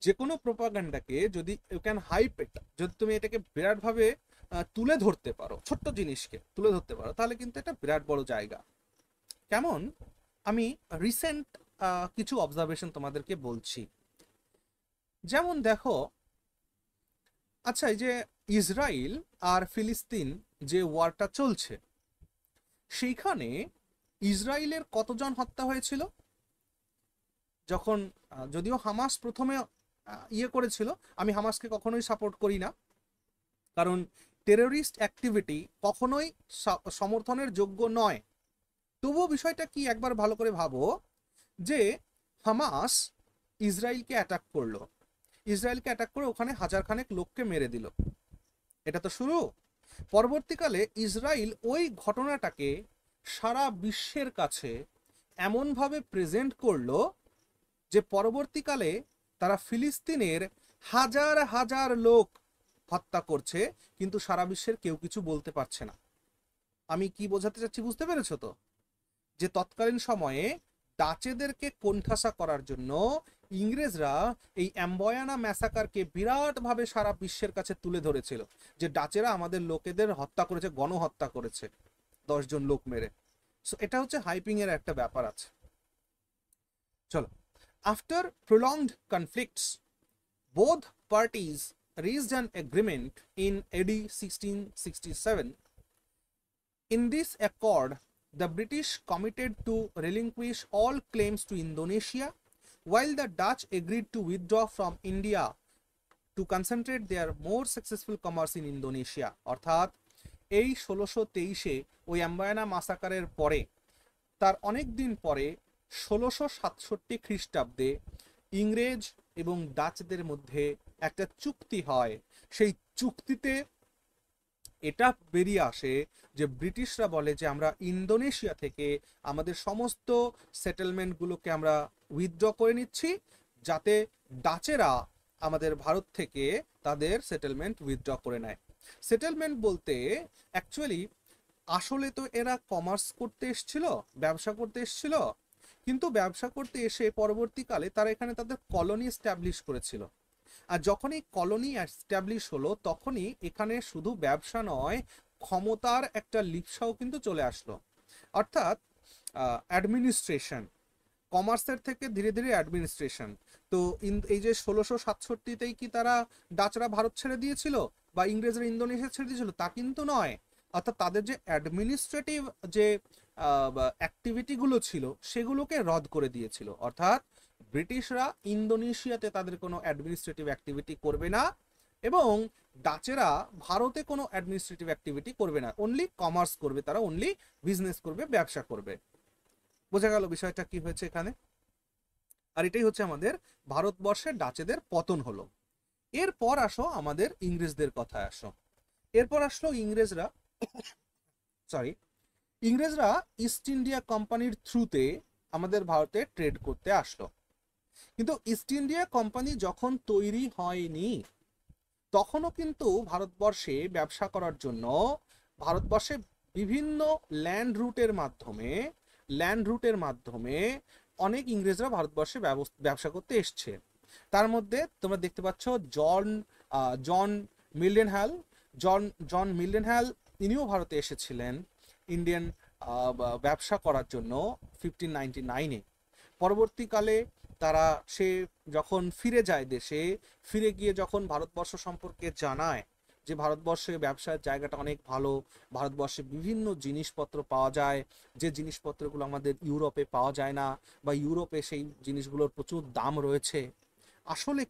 যে কোনো প্রপাগান্ডাকে যদি ইউ ক্যান হাইপ ইট, যদি তুমি এটাকে বিরাট ভাবে তুলে ধরতে পারো, ছোট্ট জিনিসকে তুলে ধরতে পারো, তাহলে কিন্তু এটা বিরাট বড় জায়গা। কেমন? আমি রিসেন্ট কিছু অবজারভেশন তোমাদেরকে বলছি। যেমন দেখো, আচ্ছা, এই যে ইসরায়েল আর ফিলিস্তিন যে ওয়ারটা চলছে, সেইখানে ইসরায়েলের কতজন হত্যা হয়েছিল? যখন যদিও হামাস প্রথমে ইয়ে করেছিল, আমি হামাসকে কখনোই সাপোর্ট করি না, কারণ টেররিস্ট অ্যাক্টিভিটি কখনোই সমর্থনের যোগ্য নয়। তবুও বিষয়টা কি একবার ভালো করে ভাবো, যে হামাস ইসরায়েলকে অ্যাটাক করলো, ইসরায়েলকে অ্যাটাক করে ওখানে হাজারখানেক লোককে মেরে দিল। এটা তো শুরু। পরবর্তীকালে ইসরায়েল ওই ঘটনাটাকে সারা বিশ্বের কাছে এমনভাবে প্রেজেন্ট করলো যে পরবর্তীকালে তারা ফিলিস্তিনের হাজার হাজার লোক হত্যা করছে, কিন্তু সারা বিশ্বের কেউ কিছু বলতে পারছে না। আমি কি বোঝাতে চাচ্ছি বুঝতে পেরেছো তো? যে তৎকালীন সময়ে ডাচেদেরকে কোণঠাসা করার জন্য ইংরেজরা এই অ্যাম্বয়ানা ম্যাসাকারকে বিরাট ভাবে সারা বিশ্বের কাছে তুলে ধরেছিল, যে ডাচেরা আমাদের লোকেদের হত্যা করেছে, গণহত্যা করেছে 10 জন লোক মেরে। সো এটা হচ্ছে হাইপিং এর একটা ব্যাপার আছে। চলো, after prolonged conflicts both parties reached an agreement in AD 1667. In this accord, the British committed to relinquish all claims to Indonesia, while the Dutch agreed to withdraw from India to concentrate their more successful commerce in Indonesia. অর্থাৎ এই 1623-এ ওই অ্যাম্বয়ানা মাসাকারের পরে, তার অনেক দিন পরে 1667 খ্রিস্টাব্দে ইংরেজ এবং ডাচদের মধ্যে একটা চুক্তি হয়। সেই চুক্তিতে এটা বেরিয়ে আসে যে ব্রিটিশরা বলে যে আমরা ইন্দোনেশিয়া থেকে আমাদের সমস্ত সেটেলমেন্টগুলোকে আমরা উইথড্র করে নিচ্ছি, যাতে ডাচেরা আমাদের ভারত থেকে তাদের সেটেলমেন্ট উইথড্র করে নেয়। সেটেলমেন্ট বলতে অ্যাকচুয়ালি আসলে তো এরা কমার্স করতে এসেছিল, ব্যবসা করতে এসেছিল, কিন্তু ব্যবসা করতে এসে পরবর্তীকালে তারা এখানে তাদের কলোনি এস্টাবলিশ করেছিল। আর যখন এই কলোনি এস্টাবলিশ হলো, তখনই এখানে শুধু ব্যবসা নয়, ক্ষমতার একটা লিপ্সাও কিন্তু চলে আসলো। অর্থাৎ অ্যাডমিনিস্ট্রেশন, কমার্সের থেকে ধীরে ধীরে অ্যাডমিনিস্ট্রেশন। তো এই যে 1667-তেই কি তারা ডাচরা ভারত ছেড়ে দিয়েছিল বা ইংরেজরা ইন্দোনেশিয়া ছেড়ে দিয়েছিল, তা কিন্তু নয়। অর্থাৎ তাদের যে অ্যাডমিনিস্ট্রেটিভ যে অ্যাক্টিভিটিগুলো ছিল সেগুলোকে রদ করে দিয়েছিল। অর্থাৎ ব্রিটিশরা ইন্দোনেশিয়াতে তাদের কোনো অ্যাডমিনিস্ট্রেটিভ অ্যাক্টিভিটি করবে না, এবং ডাচেরা ভারতে কোনো অ্যাডমিনিস্ট্রেটিভ অ্যাক্টিভিটি করবে না, অনলি কমার্স করবে, তারা অনলি বিজনেস করবে, ব্যবসা করবে। বোঝা গেল বিষয়টা কি হয়েছে এখানে? আর এটাই হচ্ছে আমাদের ভারতবর্ষে ডাচেদের পতন হলো। এরপর আসো আমাদের ইংরেজদের কথায় আসো। এরপর আসলো ইংরেজরা, সরি, ইংরেজরা ইস্ট ইন্ডিয়া কোম্পানির থ্রুতে আমাদের ভারতে ট্রেড করতে আসলো। কিন্তু ইস্ট ইন্ডিয়া কোম্পানি যখন তৈরি হয়নি, তখনও কিন্তু ভারতবর্ষে ব্যবসা করার জন্য ভারতবর্ষে বিভিন্ন ল্যান্ড রুটের মাধ্যমে অনেক ইংরেজরা ভারতবর্ষে ব্যবসা করতে এসছে। তার মধ্যে তোমরা দেখতে পাচ্ছ জন মিল্ডেনহ্যাল, ইনিও ভারতে এসেছিলেন ইন্ডিয়ান ব্যবসা করার জন্য 1599-এ। পরবর্তীকালে তারা সে যখন ফিরে যায় দেশে, ফিরে গিয়ে যখন ভারতবর্ষ সম্পর্কে জানায় যে ভারতবর্ষে ব্যবসার জায়গাটা অনেক ভালো, ভারতবর্ষে বিভিন্ন জিনিসপত্র পাওয়া যায়, যে জিনিসপত্রগুলো আমাদের ইউরোপে পাওয়া যায় না, বা ইউরোপে সেই জিনিসগুলোর প্রচুর দাম রয়েছে। আসলে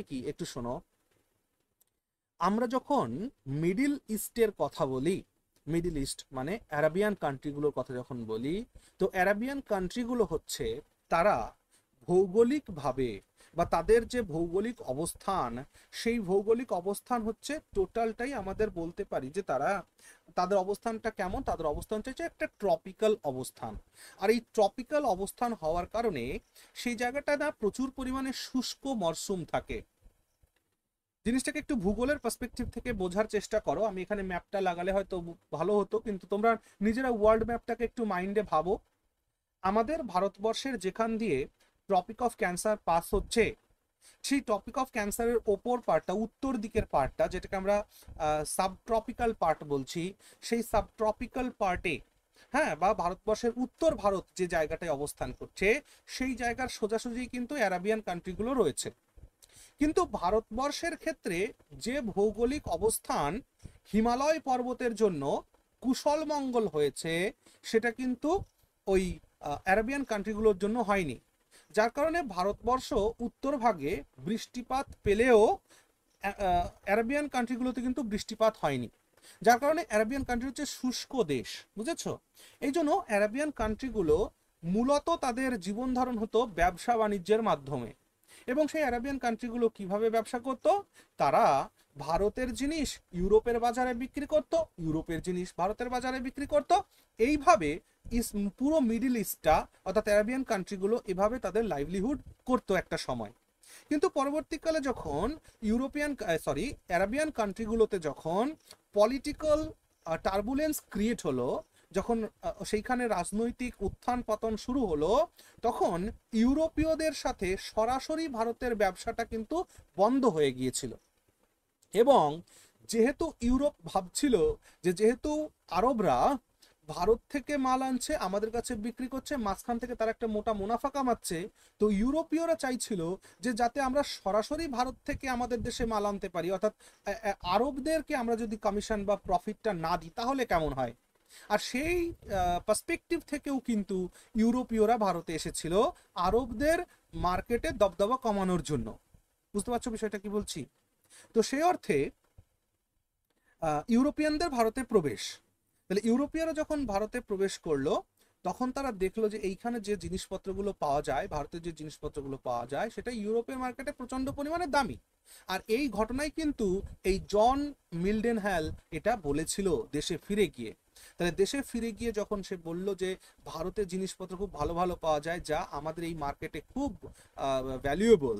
কি একটু শোনো। আমরা যখন মিডিল ইস্টের কথা বলি, মিডিল ইস্ট মানে অ্যারাবিয়ান কান্ট্রিগুলোর কথা যখন বলি, তো অ্যারাবিয়ান কান্ট্রিগুলো হচ্ছে তারা ভৌগোলিকভাবে বা তাদের যে ভৌগোলিক অবস্থান, সেই ভৌগোলিক অবস্থান হচ্ছে টোটালটাই আমাদের বলতে পারি যে তারা, তাদের অবস্থানটা কেমন, তাদের অবস্থানটা হচ্ছে একটা ট্রপিক্যাল অবস্থান। আর এই ট্রপিক্যাল অবস্থান হওয়ার কারণে সেই জায়গাটা না প্রচুর পরিমাণে শুষ্ক মরশুম থাকে। জিনিসটাকে একটু ভূগোলের পার্সপেক্টিভ থেকে বোঝার চেষ্টা করো। আমি এখানে ম্যাপটা লাগালে হয়তো ভালো হতো, কিন্তু তোমরা নিজেরা ওয়ার্ল্ড ম্যাপটাকে একটু মাইন্ডে ভাবো। আমাদের ভারতবর্ষের যেখান দিয়ে ট্রপিক অফ ক্যান্সার পাস হচ্ছে, সেই টপিক অফ ক্যান্সারের ওপর পার্টটা, উত্তর দিকের পার্টটা, যেটাকে আমরা সাবট্রপিক্যাল পার্ট বলছি, সেই সাবট্রপিক্যাল পার্টে, হ্যাঁ, বা ভারতবর্ষের উত্তর ভারত যে জায়গাটায় অবস্থান করছে, সেই জায়গার সোজাসুজি কিন্তু অ্যারাবিয়ান কান্ট্রিগুলো রয়েছে। কিন্তু ভারতবর্ষের ক্ষেত্রে যে ভৌগোলিক অবস্থান হিমালয় পর্বতের জন্য কুশলমঙ্গল হয়েছে, সেটা কিন্তু ওই অ্যারাবিয়ান কান্ট্রিগুলোর জন্য হয়নি। যার কারণে ভারতবর্ষ উত্তর ভাগে বৃষ্টিপাত পেলেও অ্যারাবিয়ান কান্ট্রিগুলোতে কিন্তু বৃষ্টিপাত হয়নি। যার কারণে অ্যারাবিয়ান কান্ট্রি হচ্ছে শুষ্ক দেশ, বুঝেছো? এই জন্য অ্যারাবিয়ান কান্ট্রিগুলো মূলত তাদের জীবন ধারণ হতো ব্যবসা বাণিজ্যের মাধ্যমে। এবং সেই অ্যারাবিয়ান কান্ট্রিগুলো কিভাবে ব্যবসা করত? তারা ভারতের জিনিস ইউরোপের বাজারে বিক্রি করত, ইউরোপের জিনিস ভারতের বাজারে বিক্রি করত। এইভাবে পুরো মিডিল ইস্টটা, অর্থাৎ অ্যারাবিয়ান কান্ট্রিগুলো এভাবে তাদের লাইভলিহুড করতো একটা সময়। কিন্তু পরবর্তীকালে যখন অ্যারাবিয়ান কান্ট্রিগুলোতে যখন পলিটিক্যাল টার্বুলেন্স ক্রিয়েট হলো, যখন সেইখানে রাজনৈতিক উত্থান পতন শুরু হলো, তখন ইউরোপীয়দের সাথে সরাসরি ভারতের ব্যবসাটা কিন্তু বন্ধ হয়ে গিয়েছিল। এবং যেহেতু ইউরোপ ভাবছিল যে যেহেতু আরবরা ভারত থেকে মাল আনছে, আমাদের কাছে বিক্রি করছে, মাঝখান থেকে তারা একটা মোটা মুনাফা কামাচ্ছে, তো ইউরোপীয়রা চাইছিল যে যাতে আমরা সরাসরি ভারত থেকে আমাদের দেশে মাল আনতে পারি, অর্থাৎ আরবদেরকে আমরা যদি কমিশন বা প্রফিটটা না দিই তাহলে কেমন হয়। আর সেই পার্সপেক্টিভ থেকেও কিন্তু ইউরোপীয়রা ভারতে এসেছিল আরবদের মার্কেটে দবদবা কমানোর জন্য। বুঝতে পারছো বিষয়টা কি বলছি? তো সেই অর্থে ইউরোপিয়ানদের ভারতে প্রবেশ, তাহলে ইউরোপীয়রা যখন ভারতে প্রবেশ করলো, তখন তারা দেখলো যে এইখানে যে জিনিসপত্রগুলো পাওয়া যায়, ভারতের যে জিনিসপত্রগুলো পাওয়া যায়, সেটা ইউরোপের মার্কেটে প্রচন্ড পরিমাণে দামি। আর এই ঘটনায় কিন্তু এই জন মিলডেনহ্যাল এটা বলেছিল দেশে ফিরে গিয়ে। তাহলে দেশে ফিরে গিয়ে যখন সে বলল যে ভারতের জিনিসপত্র খুব ভালো ভালো পাওয়া যায়, যা আমাদের এই মার্কেটে খুব ভ্যালুয়েবল,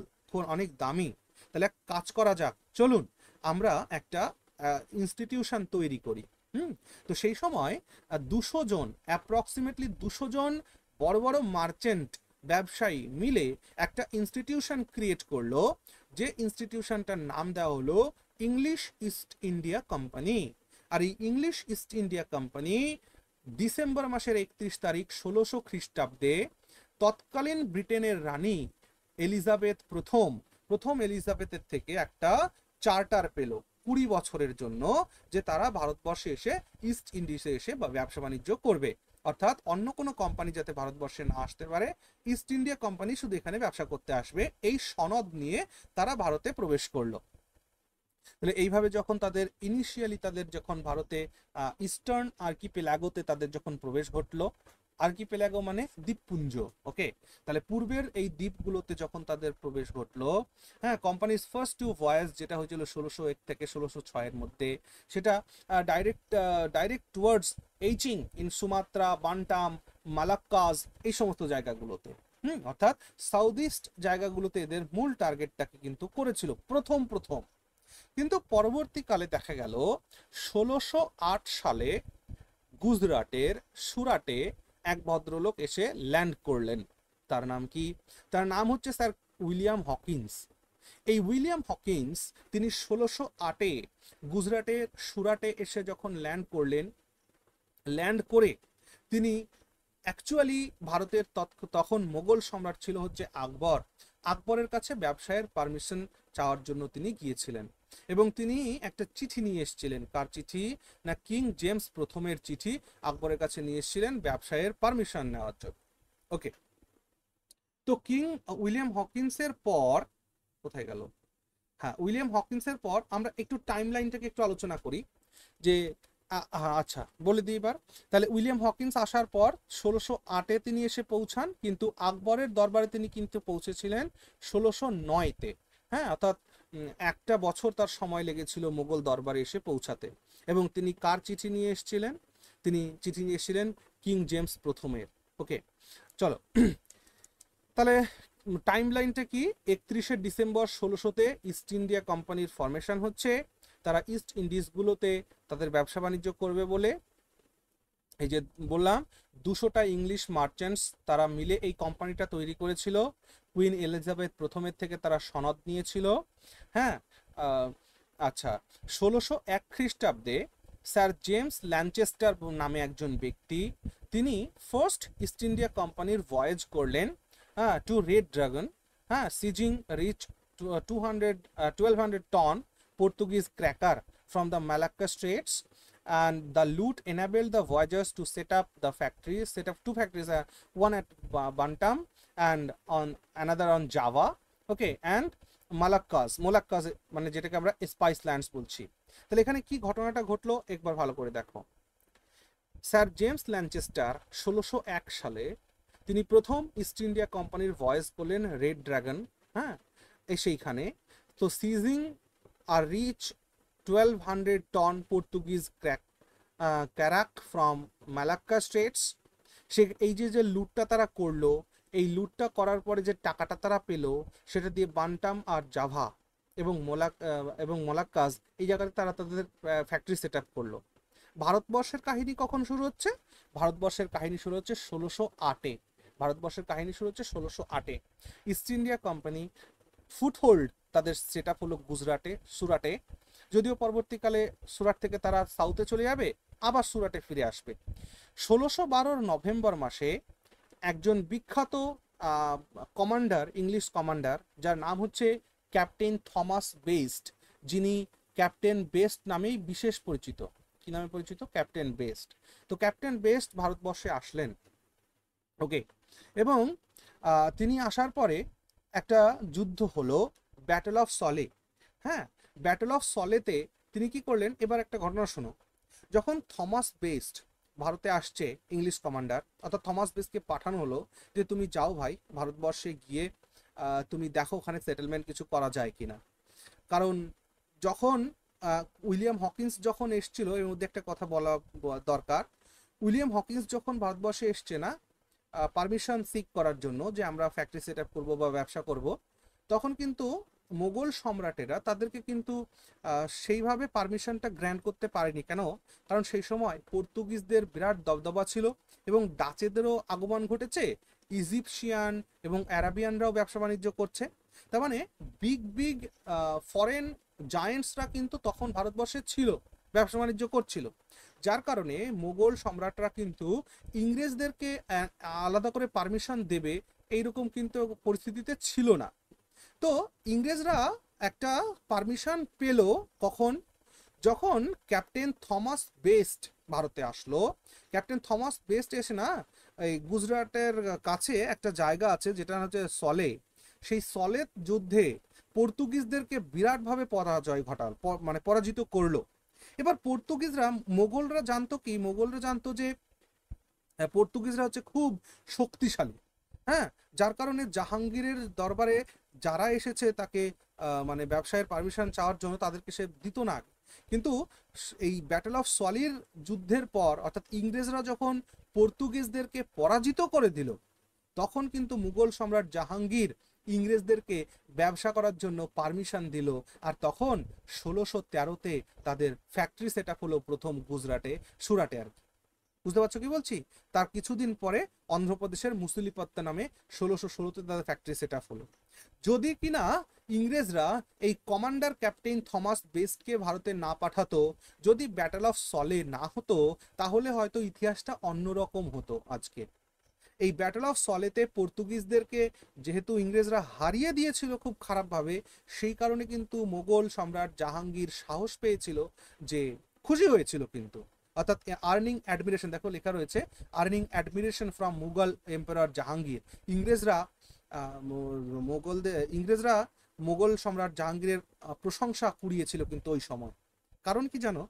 অনেক দামি, তাহলে এক কাজ করা যাক, চলুন আমরা একটা ইনস্টিটিউশন তৈরি করি। তো সেই সময় 200 জন, অ্যাপ্রক্সিমেটলি 200 জন বড় বড় মার্চেন্ট ব্যবসায়ী মিলে একটা ইনস্টিটিউশন ক্রিয়েট করলো, যে ইনস্টিটিউশনটার নাম দেওয়া হলো ইংলিশ ইস্ট ইন্ডিয়া কোম্পানি। আর এই English East India company December মাসের 31 তারিখ 1600 খ্রিস্টাব্দে তৎকালীন ব্রিটেনের রানী এলিজাবেথ প্রথম এলিজাবেথের থেকে একটা চার্টার পেল 20 বছরের জন্য, যে তারা ভারতবর্ষে এসে ইস্ট ইন্ডিজে এসে বা ব্যবসা বাণিজ্য করবে, অর্থাৎ অন্য কোনো কোম্পানি যাতে ভারতবর্ষে না আসতে পারে, ইস্ট ইন্ডিয়া কোম্পানি শুধু এখানে ব্যবসা করতে আসবে, এই সনদ নিয়ে তারা ভারতে প্রবেশ করলো। তাহলে এইভাবে যখন তাদের ইনিশিয়ালি তাদের যখন ভারতে ইস্টার্ন আর্কিপেলাগোতে তাদের যখন প্রবেশ ঘটলো, আর্কিপেলাগো মানে দ্বীপপুঞ্জ, ওকে, তাহলে পূর্বের এই দ্বীপগুলোতে যখন তাদের প্রবেশ ঘটলো, হ্যাঁ, কোম্পানিজ ফার্স্ট টু ভয়েস যেটা হয়েছিল 1601 থেকে 1606 এর মধ্যে, সেটা direct towards etching in Sumatra, বান্টাম, মালাক্কাজ, এই সমস্ত জায়গাগুলোতে, অর্থাৎ সাউথ ইস্ট জায়গাগুলোতে এদের মূল টার্গেটটাকে কিন্তু করেছিল প্রথম। কিন্তু পরবর্তীকালে দেখা গেল 1608 সালে গুজরাটের সুরাটে এক ভদ্রলোক এসে ল্যান্ড করলেন। তার নাম কি? তার নাম হচ্ছে স্যার উইলিয়াম হকিন্স। এই উইলিয়াম হকিন্স তিনি 1608-এ গুজরাটের সুরাটে এসে যখন ল্যান্ড করলেন, ল্যান্ড করে তিনি অ্যাকচুয়ালি ভারতের তখন মোগল সম্রাট ছিল হচ্ছে আকবর, আকবরের কাছে ব্যবসায়ের পারমিশন চাওয়ার জন্য তিনি গিয়েছিলেন। এবং তিনি একটা চিঠি নিয়ে এসেছিলেন। কার চিঠি? না, কিং জেমস প্রথমের চিঠি আকবরের কাছে নিয়ে এসেছিলেন ব্যবসায়ের পারমিশন নেওয়ার জন্য। ওকে, তো কিং উইলিয়াম হকিন্সের পর কোথায় গেল? হ্যাঁ, উইলিয়াম হকিন্সের পর আমরা একটু টাইম লাইনটাকে একটু আলোচনা করি, যে আচ্ছা বলে দিই এবার। তাহলে উইলিয়াম হকিন্স আসার পর 1608-এ তিনি এসে পৌঁছান, কিন্তু আকবরের দরবারে তিনি কিন্তু পৌঁছেছিলেন 1609-তে। হ্যাঁ, অর্থাৎ একটা বছর তার সময় লেগেছিল মোগল দরবারে এসে পৌঁছাতে। এবং তিনি কার চিঠি নিয়ে এসেছিলেন? তিনি চিঠি নিয়ে এসেছিলেন কিং জেমস প্রথমের। ওকে, চলো তাহলে টাইম লাইনটা কি? 31শে ডিসেম্বর 1600-তে ইস্ট ইন্ডিয়া কোম্পানির ফরমেশন হচ্ছে। তারা ইস্ট ইন্ডিজগুলোতে তাদের ব্যবসা বাণিজ্য করবে বলে, এই যে বললাম 200টা ইংলিশ মার্চেন্টস তারা মিলে এই কোম্পানিটা তৈরি করেছিল। কুইন এলিজাবেথ প্রথমের থেকে তারা সনদ নিয়েছিল। হ্যাঁ, আচ্ছা, 1601 খ্রিস্টাব্দে স্যার জেমস ল্যানচেস্টার নামে একজন ব্যক্তি, তিনি ফার্স্ট ইস্ট ইন্ডিয়া কোম্পানির ভয়েজ করলেন, হ্যাঁ, টু রেড ড্রাগন, হ্যাঁ, seizing rich 1200 ton Portuguese carrack from the Malacca Straits, and the loot enabled the voyagers to set up two factories, one at Bantam and on another on Java, okay, and Malacca's মানে যেটাকে আমরা spice lands বলছি। তাহলে এখানে কি ঘটনাটা ঘটলো একবার ভালো করে দেখো। স্যার জেমস ল্যানচেস্টার 1601 সালে তিনি প্রথম ইস্ট ইন্ডিয়া কোম্পানির ভয়েস করলেন রেড ড্রাগন, হ্যাঁ, সেইখানে তো সিজিং আর rich 1200 ton Portuguese carrack from Malacca Straits. সে এই যে লুটটা তারা করলো, এই লুটটা করার পরে যে টাকাটা তারা পেলো সেটা দিয়ে বান্টাম আর জাভা এবং মোলাক্কাস এই জায়গাতে তারা তাদের ফ্যাক্টরি সেট আপ করলো। ভারতবর্ষের কাহিনী কখন শুরু হচ্ছে? ভারতবর্ষের কাহিনী শুরু হচ্ছে 1608-এ। ভারতবর্ষের কাহিনী শুরু হচ্ছে 1608-এ। ইস্ট ইন্ডিয়া কোম্পানি ফুটহোল্ড তাদের সেট আপ হলো সুরাটে। যদিও পরবর্তীকালে সুরাট থেকে তারা সাউথে চলে যাবে, আবার সুরাটে ফিরে আসবে। 1612 নভেম্বর মাসে একজন বিখ্যাত কমান্ডার, ইংলিশ কমান্ডার, যার নাম হচ্ছে ক্যাপ্টেন থমাস বেস্ট, যিনি ক্যাপ্টেন বেস্ট নামেই বিশেষ পরিচিত। কি নামে পরিচিত? Captain best. তো ক্যাপ্টেন বেস্ট ভারতবর্ষে আসলেন, ওকে, এবং তিনি আসার পরে একটা যুদ্ধ হলো, ব্যাটল অফ সলে। হ্যাঁ, ব্যাটল অফ সলেতে তিনি কি করলেন, এবার একটা ঘটনা শোনো। যখন থমাস বেস্ট ভারতে আসছে, ইংলিশ কমান্ডার, অর্থাৎ থমাস বেস্টকে পাঠানো হলো যে তুমি যাও ভাই ভারতবর্ষে গিয়ে তুমি দেখো ওখানে সেটেলমেন্ট কিছু করা যায় কিনা। কারণ যখন উইলিয়াম হকিন্স যখন এসছিল, এর মধ্যে একটা কথা বলা দরকার। উইলিয়াম হকিন্স যখন ভারতবর্ষে এসছে না পারমিশন সিক করার জন্য যে আমরা ফ্যাক্টরি সেট আপ করবো বা ব্যবসা করব, তখন কিন্তু মোগল সম্রাটেরা তাদেরকে কিন্তু সেইভাবে পারমিশনটা গ্র্যান্ট করতে পারেনি। কেন? কারণ সেই সময় পর্তুগিজদের বিরাট দবদবা ছিল এবং ডাচেদেরও আগমন ঘটেছে, ইজিপশিয়ান এবং অ্যারাবিয়ানরাও ব্যবসা বাণিজ্য করছে। তার মানে বিগ বিগ ফরেন জায়েন্টসরা কিন্তু তখন ভারতবর্ষে ছিল, ব্যবসা বাণিজ্য করছিল। যার কারণে মোগল সম্রাটরা কিন্তু ইংরেজদেরকে আলাদা করে পারমিশন দেবে এইরকম কিন্তু পরিস্থিতিতে ছিল না। তো ইংরেজরা একটা পারমিশন পেল কখন? যখন ক্যাপ্টেন থমাস বেস্ট ভারতে আসলো। ক্যাপ্টেন থমাস বেস্ট এসে না এই গুজরাটের কাছে একটা জায়গা আছে যেটা হচ্ছে সলে, সেই সলেত যুদ্ধে পর্তুগিজদেরকে বিরাটভাবে মানে পরাজিত করলো। এবার পর্তুগিজরা, মোগলরা জানতো কি, মোগলরা জানতো যে পর্তুগিজরা হচ্ছে খুব শক্তিশালী, হ্যাঁ, যার কারণে জাহাঙ্গীরের দরবারে যারা এসেছে তাকে মানে ব্যবসায়ের পারমিশন চাওয়ার জন্য তাদেরকে সে দিত না। কিন্তু এই ব্যাটল অফ সলির যুদ্ধের পর, অর্থাৎ ইংরেজরা যখন পর্তুগিজদেরকে পরাজিত করে দিল, তখন কিন্তু মুঘল সম্রাট জাহাঙ্গীর ইংরেজদেরকে ব্যবসা করার জন্য পারমিশন দিল। আর তখন 1613-তে তাদের ফ্যাক্টরি সেট আপ হলো প্রথম গুজরাটে, সুরাটে আর কি। বুঝতে পারছো কি বলছি? তার কিছুদিন পরে অন্ধ্রপ্রদেশের মুসুলিপত্তা নামে 1616-তে তাদের ফ্যাক্টরি সেট আপ হলো। যদি কিনা ইংরেজরা এই কমান্ডার ক্যাপ্টেন থমাস বেস্টকে ভারতে না পাঠাতো, যদি ব্যাটল অফ সলে না হতো, তাহলে হয়তো ইতিহাসটা অন্যরকম হতো আজকে। এই ব্যাটল অফ সলেতে পর্তুগিজদেরকে যেহেতু ইংরেজরা হারিয়ে দিয়েছিল খুব খারাপভাবে, সেই কারণে কিন্তু মোগল সম্রাট জাহাঙ্গীর সাহস পেয়েছিল, যে খুশি হয়েছিল কিন্তু, অর্থাৎ আর্নিং অ্যাডমিরেশন, দেখো লেখা রয়েছে earning admiration from Mughal emperor Jahangir. ইংরেজরা মোগল সম্রাট জাহাঙ্গীরের প্রশংসা কুড়িয়েছিল কিন্তু ওই সময়। কারণ কি জানো?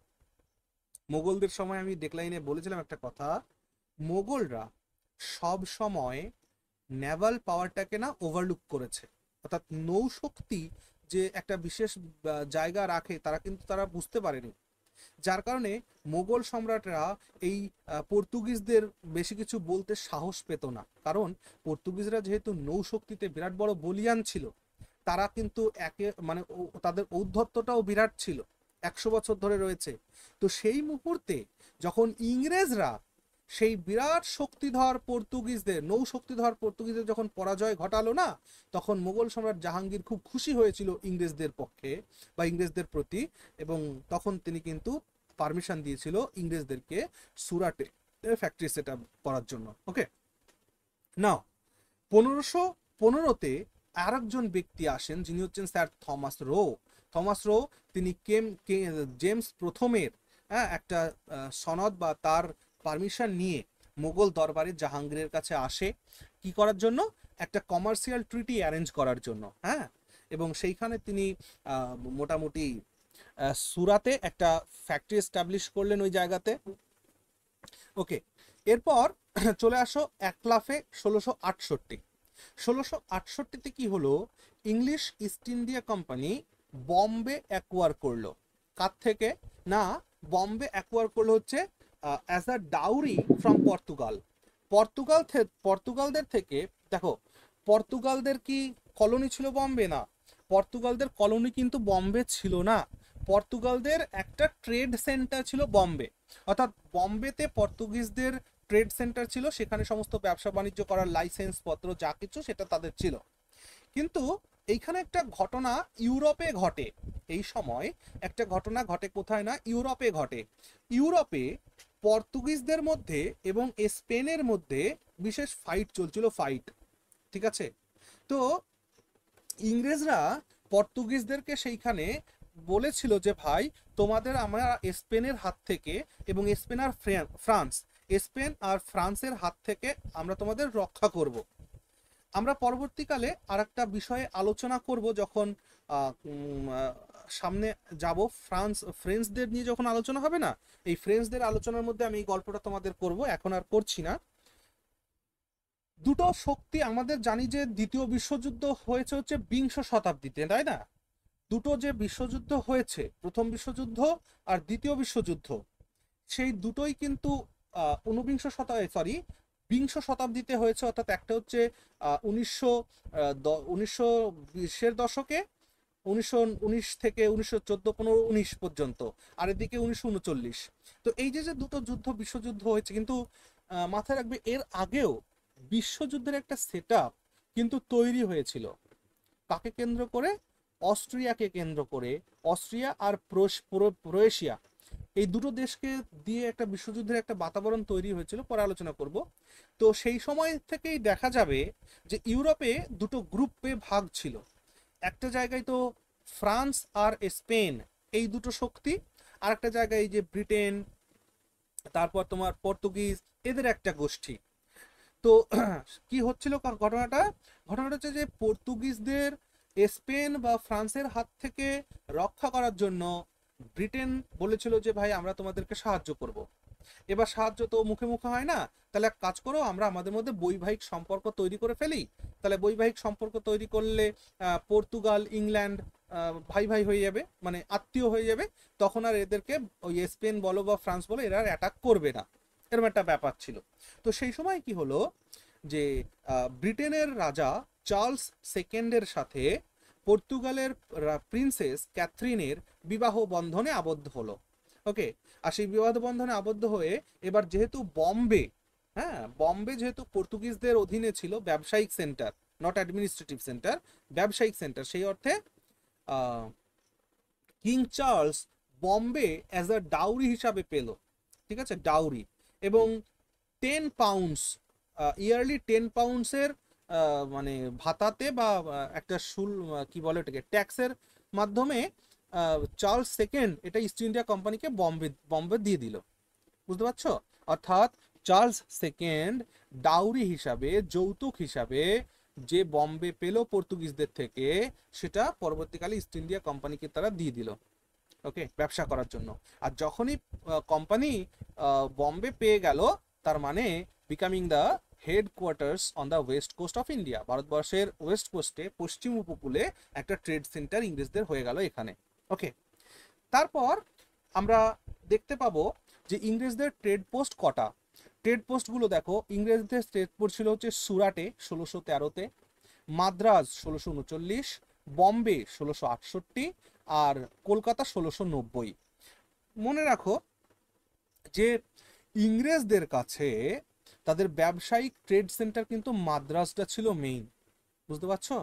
মোগলদের সময় আমি ডেকলাইনে বলেছিলাম একটা কথা, মোগলরা সব সময় নেভাল পাওয়ারটাকে না ওভারলুক করেছে, অর্থাৎ নৌশক্তি যে একটা বিশেষ জায়গা রাখে তারা কিন্তু তারা বুঝতে পারেনি, যার কারণে মোগল সম্রাটরা এই পর্তুগিজদের বেশি কিছু বলতে সাহস পেত না, কারণ পর্তুগিজরা যেহেতু নৌশক্তিতে বিরাট বড় বলিয়ান ছিল, তারা কিন্তু একে মানে তাদের ঔদ্ধত্যটাও বিরাট ছিল, 100 বছর ধরে রয়েছে। তো সেই মুহূর্তে যখন ইংরেজরা সেই বিরাট শক্তিধর পর্তুগিজদের, নৌ শক্তিধর পর্তুগিজদের যখন পরাজয় ঘটালো না, তখন মোগল সম্রাট জাহাঙ্গীর খুব খুশি হয়েছিল ইংরেজদের পক্ষে বা ইংরেজদের প্রতি, এবং তখন তিনি কিন্তু পারমিশন দিয়েছিল ইংরেজদেরকে সুরাটে ফ্যাক্টরি সেট আপ করার জন্য। ওকে, নাও 1515-তে আরেকজন ব্যক্তি আসেন যিনি হচ্ছেন sir Thomas rho. Thomas rho তিনি জেমস প্রথমের একটা সনদ বা তার পারমিশন নিয়ে মোগল দরবারে জাহাঙ্গীরের কাছে আসে, কি করার জন্য, একটা কমার্শিয়াল ট্রিটি অ্যারেঞ্জ করার জন্য। হ্যাঁ, এবং সেইখানে তিনি মোটামুটি সুরাতে একটা ফ্যাক্টরি এস্টাবলিশ করলেন ওই জায়গাতে। ওকে, এরপর চলে আসো একলাফে 1668। 1668তে কি হলো, English East India company Bombay acquire করলো। কার থেকে না, বম্বে অ্যাকোয়ার করলো হচ্ছে as a dowry from Portugal. পর্তুগালদের থেকে, দেখো পর্তুগালদের কি কলোনি ছিল বম্বে? না, পর্তুগালদের কলোনি কিন্তু বম্বে ছিল না, পর্তুগালদের একটা ট্রেড সেন্টার ছিল বম্বে, অর্থাৎ বম্বেতে পর্তুগিজদের ট্রেড সেন্টার ছিল, সেখানে সমস্ত ব্যবসা বাণিজ্য করার লাইসেন্স পত্র যা কিছু সেটা তাদের ছিল। কিন্তু এইখানে একটা ঘটনা ইউরোপে ঘটে, এই সময় একটা ঘটনা ঘটে কোথায় না, ইউরোপে ঘটে। ইউরোপে পর্তুগিজদের মধ্যে এবং স্পেনের মধ্যে বিশেষ ফাইট চলছিল, ফাইট, ঠিক আছে। তো ইংরেজরা পর্তুগিজদেরকে সেইখানে বলেছিল যে ভাই, তোমাদের আমরা স্পেনের হাত থেকে এবং স্পেন আর ফ্রান্স, স্পেন আর ফ্রান্সের হাত থেকে আমরা তোমাদের রক্ষা করব। আমরা পরবর্তীকালে আর একটা বিষয়ে আলোচনা করব যখন সামনে যাব, ফ্রেঞ্চদের নিয়ে যখন আলোচনা হবে না, এই ফ্রেঞ্চদের আলোচনার মধ্যে আমি এই গল্পটা তোমাদের করব, এখন আর করছি না। দুটো শক্তি আমাদের জানি যে দ্বিতীয় বিশ্বযুদ্ধ হয়েছে হচ্ছে বিংশ শতাব্দীতে, তাই না? দুটো যে বিশ্বযুদ্ধ হয়েছে, প্রথম বিশ্বযুদ্ধ আর দ্বিতীয় বিশ্বযুদ্ধ, সেই দুটোই কিন্তু বিংশ শতাব্দীতে হয়েছে, অর্থাৎ একটা হচ্ছে 1920-এর দশকে, 1919 থেকে 1914-15-19 পর্যন্ত, আর এদিকে 1939। তো এই যে যে দুটো বিশ্বযুদ্ধ হয়েছে, কিন্তু মাথায় রাখবে এর আগেও বিশ্বযুদ্ধের একটা সেট কিন্তু তৈরি হয়েছিল, কাকে কেন্দ্র করে, অস্ট্রিয়াকে কেন্দ্র করে। অস্ট্রিয়া আর ক্রোয়েশিয়া, এই দুটো দেশকে দিয়ে একটা বিশ্বযুদ্ধের একটা বাতাবরণ তৈরি হয়েছিল, পরে আলোচনা করব। তো সেই সময় থেকেই দেখা যাবে যে ইউরোপে দুটো গ্রুপে ভাগ ছিল, একটা জায়গায় তো ফ্রান্স আর স্পেন এই দুটো শক্তি, আর একটা জায়গায় এই যে ব্রিটেন, তারপর তোমার পর্তুগিজ, এদের একটা গোষ্ঠী। তো কি হচ্ছিল ঘটনাটা, হচ্ছে যে পর্তুগিজদের স্পেন বা ফ্রান্সের হাত থেকে রক্ষা করার জন্য ব্রিটেন বলেছিল যে ভাই আমরা তোমাদেরকে সাহায্য করব। এবার সাহায্য তো মুখে মুখে হয় না, তাহলে এক কাজ করো, আমরা আমাদের মধ্যে বৈবাহিক সম্পর্ক তৈরি করে ফেলি। তাহলে বৈবাহিক সম্পর্ক তৈরি করলে পর্তুগাল ইংল্যান্ড ভাই ভাই হয়ে যাবে, মানে আত্মীয় হয়ে যাবে, তখন আর এদেরকে ওই স্পেন বলো বা ফ্রান্স বলো এরা অ্যাটাক করবে না, এরকম একটা ব্যাপার ছিল। তো সেই সময় কি হলো যে ব্রিটেনের রাজা চার্লস সেকেন্ডের সাথে পর্তুগালের প্রিন্সেস ক্যাথরিনের বিবাহ বন্ধনে আবদ্ধ হলো। ওকে, আর সেই বিবাহ বন্ধনে আবদ্ধ হয়ে এবার যেহেতু বম্বে, হ্যাঁ বম্বে যেহেতু পর্তুগিজদের অধীনে ছিল, ব্যবসায়িক সেন্টার, নট অ্যাডমিনিস্ট্রেটিভ সেন্টার, ব্যবসায়িক সেন্টার, সেই অর্থে king Charles Bombay as a dowry হিসাবে পেল, ঠিক আছে, ডাউরি, এবং 10 পাউন্ডস, ইয়ারলি 10 পাউন্ডসের মানে ভাতাতে বা একটা কি বলে ওটাকে, ট্যাক্সের মাধ্যমে চার্লস সেকেন্ড এটা ইস্ট ইন্ডিয়া কোম্পানিকে বম্বে দিয়ে দিল, বুঝতে পারছো? অর্থাৎ চার্লস সেকেন্ড ডাউরি হিসাবে, যৌতুক হিসাবে যে বম্বে পেল পর্তুগিজদের থেকে, সেটা পরবর্তীকালে ইস্ট ইন্ডিয়া কোম্পানিকে তারা দিয়ে দিল। ওকে, ব্যবসা করার জন্য। আর যখনই কোম্পানি বম্বে পেয়ে গেল, তার মানে becoming the headquarters on the west coast of India, ভারতবর্ষের ওয়েস্ট কোস্টে পশ্চিম উপকূলে একটা ট্রেড সেন্টার ইংরেজদের হয়ে গেল এখানে। ওকে, তারপর আমরা দেখতে পাবো যে ইংরেজদের ট্রেড পোস্ট কটা। ট্রেড পোস্টগুলো দেখো, ইংরেজদের ট্রেড পোস্ট ছিল হচ্ছে সুরাটে 1613-তে, মাদ্রাজ 1639, বম্বে 1668, আর কলকাতা 1690। মনে রাখো যে ইংরেজদের কাছে তাদের ব্যবসায়িক ট্রেড সেন্টার কিন্তু মাদ্রাজটা ছিল মেইন। বুঝতে পারছো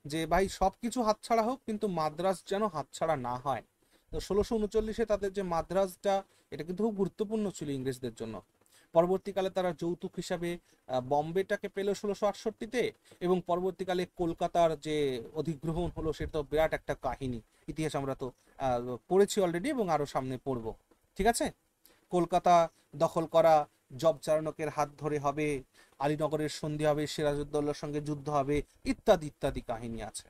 যে ভাই সব কিছু হাতছাড়া হোক, কিন্তু মাদ্রাজ যেন হাতছাড়া না হয়। তো 1639-এ তাদের যে মাদ্রাজটা, এটা কিন্তু খুব গুরুত্বপূর্ণ ছিল ইংরেজদের জন্য। পরবর্তীকালে তারা যৌতুক হিসাবে বম্বেটাকে পেল 1668-তে, এবং পরবর্তীকালে কলকাতার যে অধিগ্রহণ হলো সেটা তো বিরাট একটা কাহিনী, ইতিহাস আমরা তো পড়েছি অলরেডি এবং আরো সামনে পড়বো। ঠিক আছে, কলকাতা দখল করা জব চারণকের হাত ধরে হবে, আলীনগরের সন্ধি হবে, সিরাজউদ্দৌলার সঙ্গে যুদ্ধ হবে, ইত্যাদি ইত্যাদি কাহিনী আছে।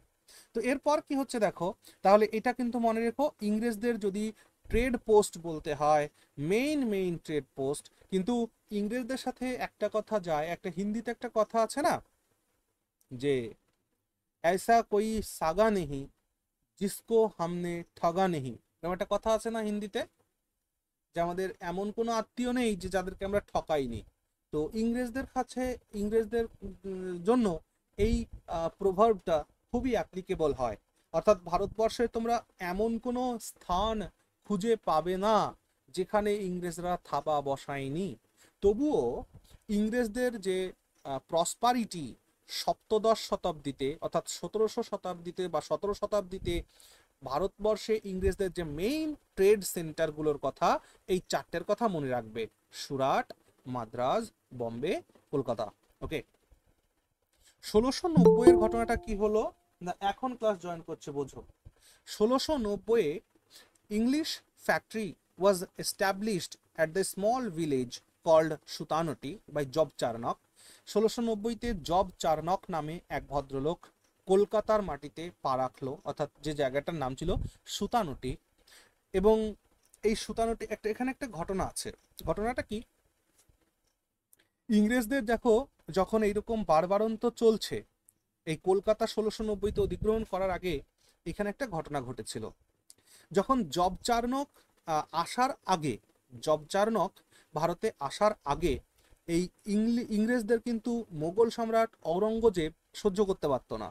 তো এরপর কি হচ্ছে দেখো, তাহলে এটা কিন্তু মনে রেখো, ইংরেজদের যদি ট্রেড পোস্ট বলতে হয়, মেইন ট্রেড পোস্ট, কিন্তু ইংরেজদের সাথে একটা কথা যায়, একটা হিন্দিতে একটা কথা আছে না, যে ऐसा कोई सागा नहीं जिसको हमने ठगा नहीं। এরকম একটা কথা আছে না হিন্দিতে, যে আমাদের এমন কোনো আত্মীয় নেই যে যাদেরকে আমরা ঠকাইনি। তো ইংরেজদের কাছে, ইংরেজদের জন্য এই প্রভাবটা খুবই অ্যাপ্লিকেবল হয়। অর্থাৎ ভারতবর্ষে তোমরা এমন কোনো স্থান খুঁজে পাবে না যেখানে ইংরেজরা থাবা বসায়নি। তবুও ইংরেজদের যে প্রসপারিটি সপ্তদশ শতাব্দীতে, অর্থাৎ 1700 শতাব্দীতে বা 17 শতাব্দীতে ভারতবর্ষে ইংরেজদের যে মেইন ট্রেড সেন্টারগুলোর কথা, এই চারটের কথা মনে রাখবে: সুরাট, মাদ্রাজ, বম্বে, কলকাতা। ওকে, 1690-এর ঘটনাটা কি হলো না, এখন ক্লাস জয়েন করছে বোঝো। 1690-এ English factory was established at the small village called Sutanuti by Job Charnock. 1690-তে জব চার্নক নামে এক ভদ্রলোক কলকাতার মাটিতে পা রাখলো, অর্থাৎ যে জায়গাটার নাম ছিল সুতানটি। এবং এই সুতানটি একটা, এখানে একটা ঘটনা আছে। ঘটনাটা কি, ইংরেজদের দেখো যখন এইরকম বারবারন্ত চলছে, এই কলকাতা 1690-তে অধিগ্রহণ করার আগে এখানে একটা ঘটনা ঘটেছিল। যখন জব চার্নক আসার আগে, জব চার্নক ভারতে আসার আগে, এই ইংরেজদের কিন্তু মোগল সম্রাট ঔরঙ্গজেব সহ্য করতে পারতো না।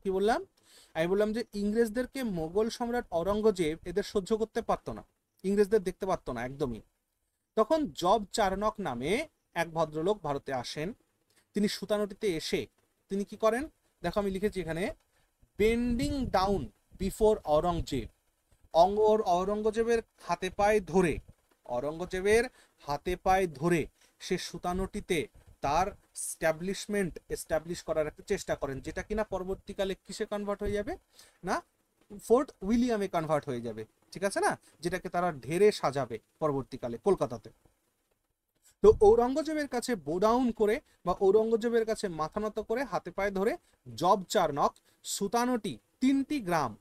কি বললাম, আমি বললাম যে ইংরেজদেরকে মোগল সম্রাট ঔরঙ্গজেব এদের সহ্য করতে পারতো না, ইংরেজদের দেখতে পারতো না একদমই। তখন জব চার্নক নামে এক ভদ্রলোক ভারতে আসেন। তিনি সুতানটিতে এসে তিনি কি করেন দেখো, আমি লিখেছি এখানে, বেন্ডিং ডাউন বিফোর ঔরঙ্গজেব, ঔরঙ্গজেবের হাতে পায়ে ধরে, ঔরঙ্গজেবের হাতে পায়ে ধরে সে সুতানটিতে তার এস্টাবলিশ করার একটা চেষ্টা করেন, যেটা কিনা পরবর্তীকালে কিসে কনভার্ট হয়ে যাবে না, ফোর্ট উইলিয়ামে কনভার্ট হয়ে যাবে। ঠিক আছে না, যেটাকে তারা ঢেরে সাজাবে পরবর্তীকালে কলকাতাতে। তো ঔরঙ্গজেবের কাছে বোডাউন করে বা ঔরঙ্গজেবের কাছে মাথা নত করে হাতে পায়ে ধরে জব চার্নক সুতানটি, 3টি গ্রাম,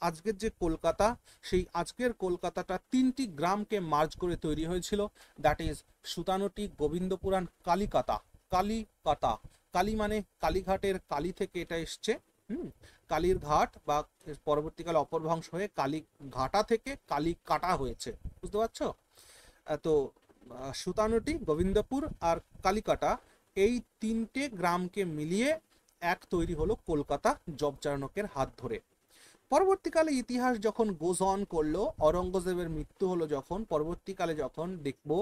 আজকের যে কলকাতা, সেই আজকের কলকাতাটা 3টি গ্রামকে মার্জ করে তৈরি হয়েছিল। That is Sutanuti, Gobindapur, Kalikata. কালিকাতা, কালী মানে কালীঘাটের কালী থেকে এটা এসছে, কালীর ঘাট, বা পরবর্তীকালে অপভ্রংশ হয়ে কালীঘাটা থেকে কালিকাটা হয়েছে। বুঝতে পারছো? তো সুতানটি, গোবিন্দপুর আর কালিকাটা, এই 3টে গ্রামকে মিলিয়ে এক তৈরি হলো কলকাতা জব চার্নকের হাত ধরে। পরবর্তীকালে ইতিহাস যখন গোজ অন করলো, ঔরঙ্গজেবের মৃত্যু হলো যখন, পরবর্তীকালে যখন দেখবো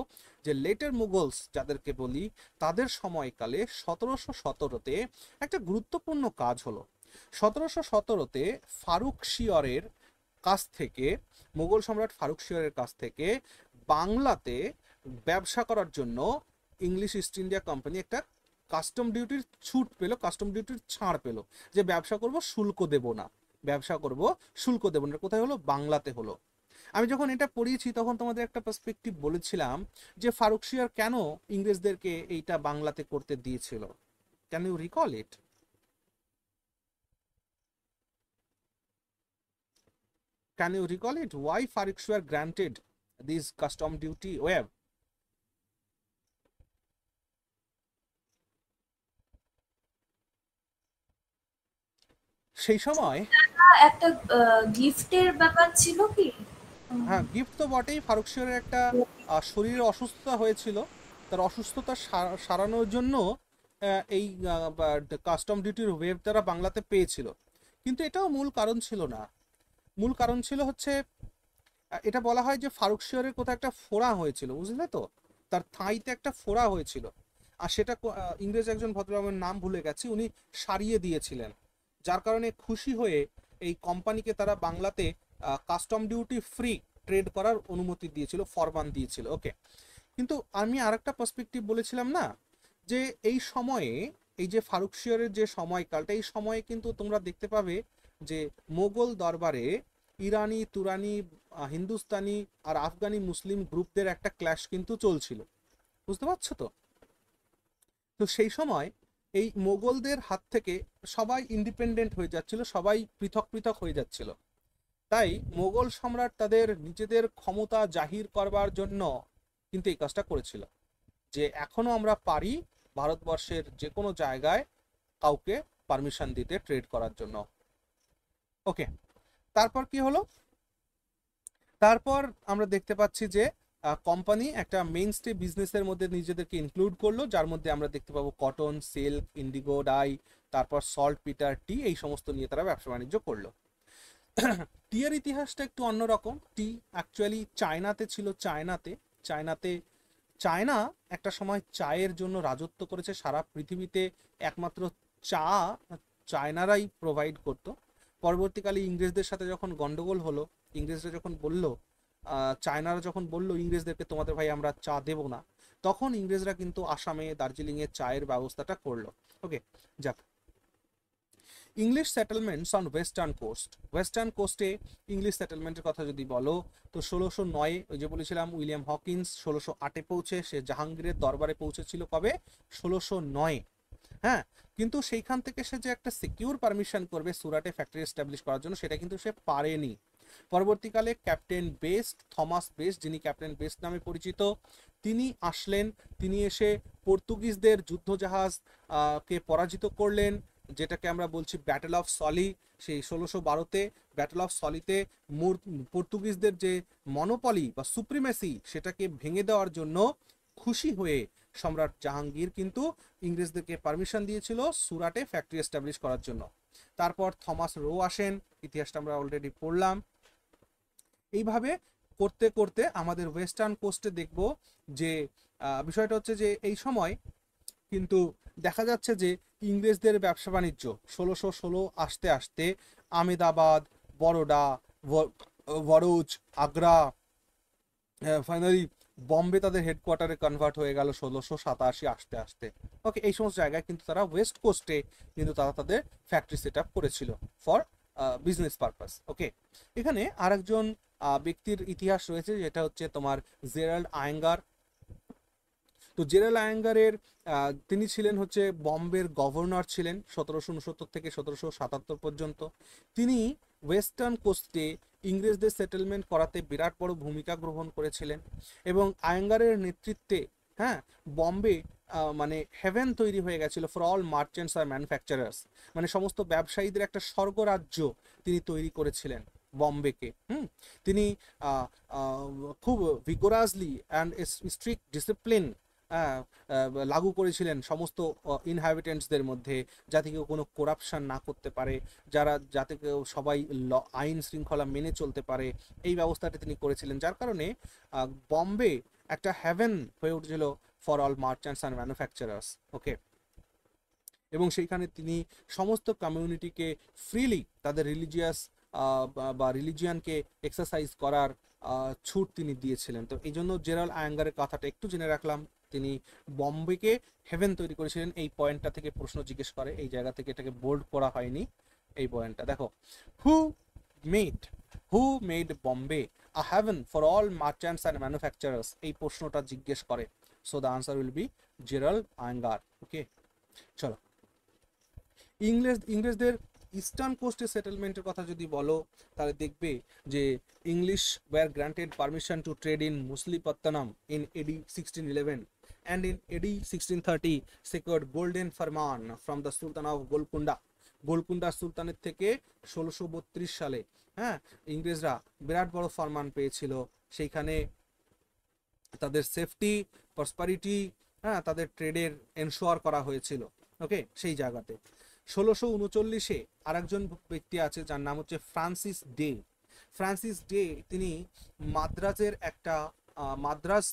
যে লেটার মুঘলস যাদেরকে বলি, তাদের সময়কালে 1717-তে একটা গুরুত্বপূর্ণ কাজ হলো। 1717-তে ফারুক শিয়রের কাছ থেকে, মুঘল সম্রাট ফারুক শিয়রের কাছ থেকে বাংলাতে ব্যবসা করার জন্য ইংলিশ ইস্ট ইন্ডিয়া কোম্পানি একটা কাস্টম ডিউটির ছুট পেলো, কাস্টম ডিউটির ছাড় পেলো, যে ব্যবসা করব শুল্ক দেব না, ব্যবসা করব শুল্ক দেব না। কোথায় হলো? বাংলাতে হলো। আমি যখন এটা পড়িয়েছি তখন তোমাদের একটা পার্সপেক্টিভ বলেছিলাম যে ফারুক শিয়ার কেন ইংরেজদেরকে এইটা বাংলাতে করতে দিয়েছিল। Can you recall it? Can you recall it? Why Faruk Share granted this custom duty waiver? সেই সময় একটা গিফটের ব্যাপার ছিল কি? হ্যাঁ, গিফট তো বটেই। ফারুক শিওরের একটা শরীরে অসুস্থতা হয়েছিল, তার অসুস্থতা সারানোর জন্য এই কাস্টম ডিউটির ওয়েব তারা বাংলাতে পেয়েছিল। কিন্তু এটাও মূল কারণ ছিল না। মূল কারণ ছিল হচ্ছে এটা বলা হয় যে ফারুক শিওরের কোথাও একটা ফোড়া হয়েছিল, বুঝলে তো, তার থাইতে একটা ফোড়া হয়েছিল, আর সেটা ইংরেজ একজন ভদ্রলোকের নাম ভুলে গেছি, উনি সারিয়ে দিয়েছিলেন, যার কারণে খুশি হয়ে এই কোম্পানিকে তারা বাংলাতে কাস্টম ডিউটি ফ্রি ট্রেড করার অনুমতি দিয়েছিল, ফরমান দিয়েছিল। ওকে, কিন্তু আমি আরেকটা পার্সপেক্টিভ বলেছিলাম না, যে এই সময়ে এই যে ফারুক শিয়রের যে সময়কালটা, এই সময়ে কিন্তু তোমরা দেখতে পাবে যে মোগল দরবারে ইরানি, তুরানি, হিন্দুস্তানি আর আফগানি মুসলিম গ্রুপদের একটা ক্ল্যাশ কিন্তু চলছিল, বুঝতে পারছো তো? তো সেই সময় এই মোগলদের হাত থেকে সবাই ইন্ডিপেন্ডেন্ট হয়ে যাচ্ছিল, সবাই পৃথক পৃথক হয়ে যাচ্ছিল। তাই মোগল সম্রাট তাদের নিজেদের ক্ষমতা জাহির করবার জন্য কিন্তু এই কাজটা করেছিল, যে এখনো আমরা পারি ভারতবর্ষের যে কোনো জায়গায় কাউকে পারমিশন দিতে ট্রেড করার জন্য। ওকে, তারপর কি হলো? তারপর আমরা দেখতে পাচ্ছি যে কোম্পানি একটা মেইন স্ট্রিম বিজনেসের মধ্যে নিজেদেরকে ইনক্লুড করলো, যার মধ্যে আমরা দেখতে পাবো কটন, সিল্ক, ইন্ডিগো ডাই, তারপর সল্ট পিটার টি, এই সমস্ত নিয়ে তারা ব্যবসা বাণিজ্য করলো। টিয়ের ইতিহাসটা একটু অন্যরকম। টি অ্যাকচুয়ালি চায়নাতে ছিল। চায়না একটা সময় চায়ের জন্য রাজত্ব করেছে সারা পৃথিবীতে, একমাত্র চা চায়নারাই প্রোভাইড করত। পরবর্তীকালে ইংরেজদের সাথে যখন গন্ডগোল হলো, ইংরেজরা যখন বলল, চায়নারা যখন বলল ইংরেজদেরকে তোমাদের ভাই আমরা চা দেব না, তখন ইংরেজরা কিন্তু আসামে, দার্জিলিংয়ে চায়ের ব্যবস্থাটা করলো। ওকে, যাক, ইংলিশ সেটেলমেন্টস অন ওয়েস্টার্ন কোস্টে ইংলিশ সেটেলমেন্টের কথা যদি বলো, তো 1609, ওই যে বলেছিলাম উইলিয়াম হকিন্স 1608 পৌঁছে সে জাহাঙ্গীরের দরবারে পৌঁছেছিল। কবে? 1609। হ্যাঁ, কিন্তু সেইখান থেকে সে যে একটা সিকিউর পারমিশন করবে সুরাটে ফ্যাক্টরি এস্টাবলিশ করার জন্য, সেটা কিন্তু সে পারেনি। পরবর্তীকালে ক্যাপ্টেন বেস্ট, থমাস বেস্ট, যিনি ক্যাপ্টেন বেস্ট নামে পরিচিত, তিনি আসলেন। তিনি এসে পর্তুগিজদের যুদ্ধজাহাজ কে পরাজিত করলেন, যেটাকে আমরা বলছি ব্যাটেল অফ সলি। সেই 1612-তে ব্যাটেল অফ সলিতে পর্তুগিজদের যে মনোপলি বা সুপ্রিমেসি, সেটাকে ভেঙে দেওয়ার জন্য খুশি হয়ে সম্রাট জাহাঙ্গীর কিন্তু ইংরেজদেরকে পারমিশন দিয়েছিল সুরাটে ফ্যাক্টরি এস্টাবলিশ করার জন্য। তারপর থমাস রো আসেন, ইতিহাসটা আমরা অলরেডি পড়লাম। এইভাবে করতে করতে আমাদের ওয়েস্টার্ন কোস্টে দেখব যে বিষয়টা হচ্ছে যে এই সময় কিন্তু দেখা যাচ্ছে যে ইংরেজদের ব্যবসা বাণিজ্য 1616 আসতে আসতে আমেদাবাদ, বরোডা, ভরুচ, আগ্রা, ফাইনালি বম্বে তাদের হেডকোয়ার্টারে কনভার্ট হয়ে গেল 1687 আসতে আসতে। ওকে, এই সমস্ত জায়গায় কিন্তু তারা ওয়েস্ট কোস্টে কিন্তু তারা তাদের ফ্যাক্টরি সেট আপ করেছিল ফর বিজনেস পারপাস। ওকে, এখানে আরেকজন ব্যক্তির ইতিহাস রয়েছে, যেটা হচ্ছে তোমার জেরাল্ড আয়েঙ্গার। তো জেরাল্ড আয়েঙ্গারের তিনি ছিলেন হচ্ছে বম্বের গভর্নর ছিলেন 1769 থেকে 1777 পর্যন্ত। তিনি ওয়েস্টার্ন কোস্টে ইংরেজদের সেটেলমেন্ট করাতে বিরাট বড় ভূমিকা গ্রহণ করেছিলেন, এবং আয়েঙ্গারের নেতৃত্বে হ্যাঁ বম্বে মানে হেভেন তৈরি হয়ে গেছিল ফর অল মার্চেন্টস আর ম্যানুফ্যাকচারার্স, মানে সমস্ত ব্যবসায়ীদের একটা স্বর্গরাজ্য তিনি তৈরি করেছিলেন বম্বেকে। তিনি খুব ভিগোরাসলি অ্যান্ড স্ট্রিক্ট ডিসিপ্লিন লাগু করেছিলেন সমস্ত ইনহ্যাবিটেন্টসদের মধ্যে, যাতে কেউ কোনো করাপশন না করতে পারে, যাতে কেউ সবাই আইন শৃঙ্খলা মেনে চলতে পারে, এই ব্যবস্থাটা তিনি করেছিলেন, যার কারণে বম্বে একটা হ্যাভেন হয়ে উঠেছিল for all merchants and manufacturers. Okay, এবং সেইখানে তিনি সমস্ত কমিউনিটিকে ফ্রিলি তাদের রিলিজিয়াস বা রিলিজিয়ানকে এক্সারসাইজ করার ছুট তিনি দিয়েছিলেন। তো এই জন্য জেরাল্ড আয়েঙ্গারের কথাটা একটু জেনে রাখলাম। তিনি বম্বেকে হেভেন তৈরি করেছিলেন। এই পয়েন্টটা থেকে প্রশ্ন জিজ্ঞেস করে, এই জায়গা থেকে এটাকে বোল্ড করা হয়নি। এই পয়েন্টটা দেখো, who made Bombay a haven for all merchants and manufacturers, এই প্রশ্নটা জিজ্ঞেস করে। So the answer will be Gerald Aungier. Okay, চলো, ইংরেজদের ইস্টার্ন কোস্টে সেটেলমেন্টের কথা যদি বলো তাহলে দেখবে যে English were granted permission to trade in Masulipatnam in AD 1611 and in AD 1630 secured golden farman from the Sultan of Golconda সুলতানের থেকে 1632 সালে, হ্যাঁ, ইংরেজরা বিরাট বড় ফরমান পেয়েছিল। সেইখানে তাদের সেফটি, প্রসপারিটি, হ্যাঁ, তাদের ট্রেডের এনশোয়ার করা হয়েছিল। ওকে, সেই জায়গাতে 1639-এ আরেকজন ব্যক্তি আছে যার নাম হচ্ছে ফ্রান্সিস ডে। তিনি মাদ্রাজের একটা মাদ্রাজ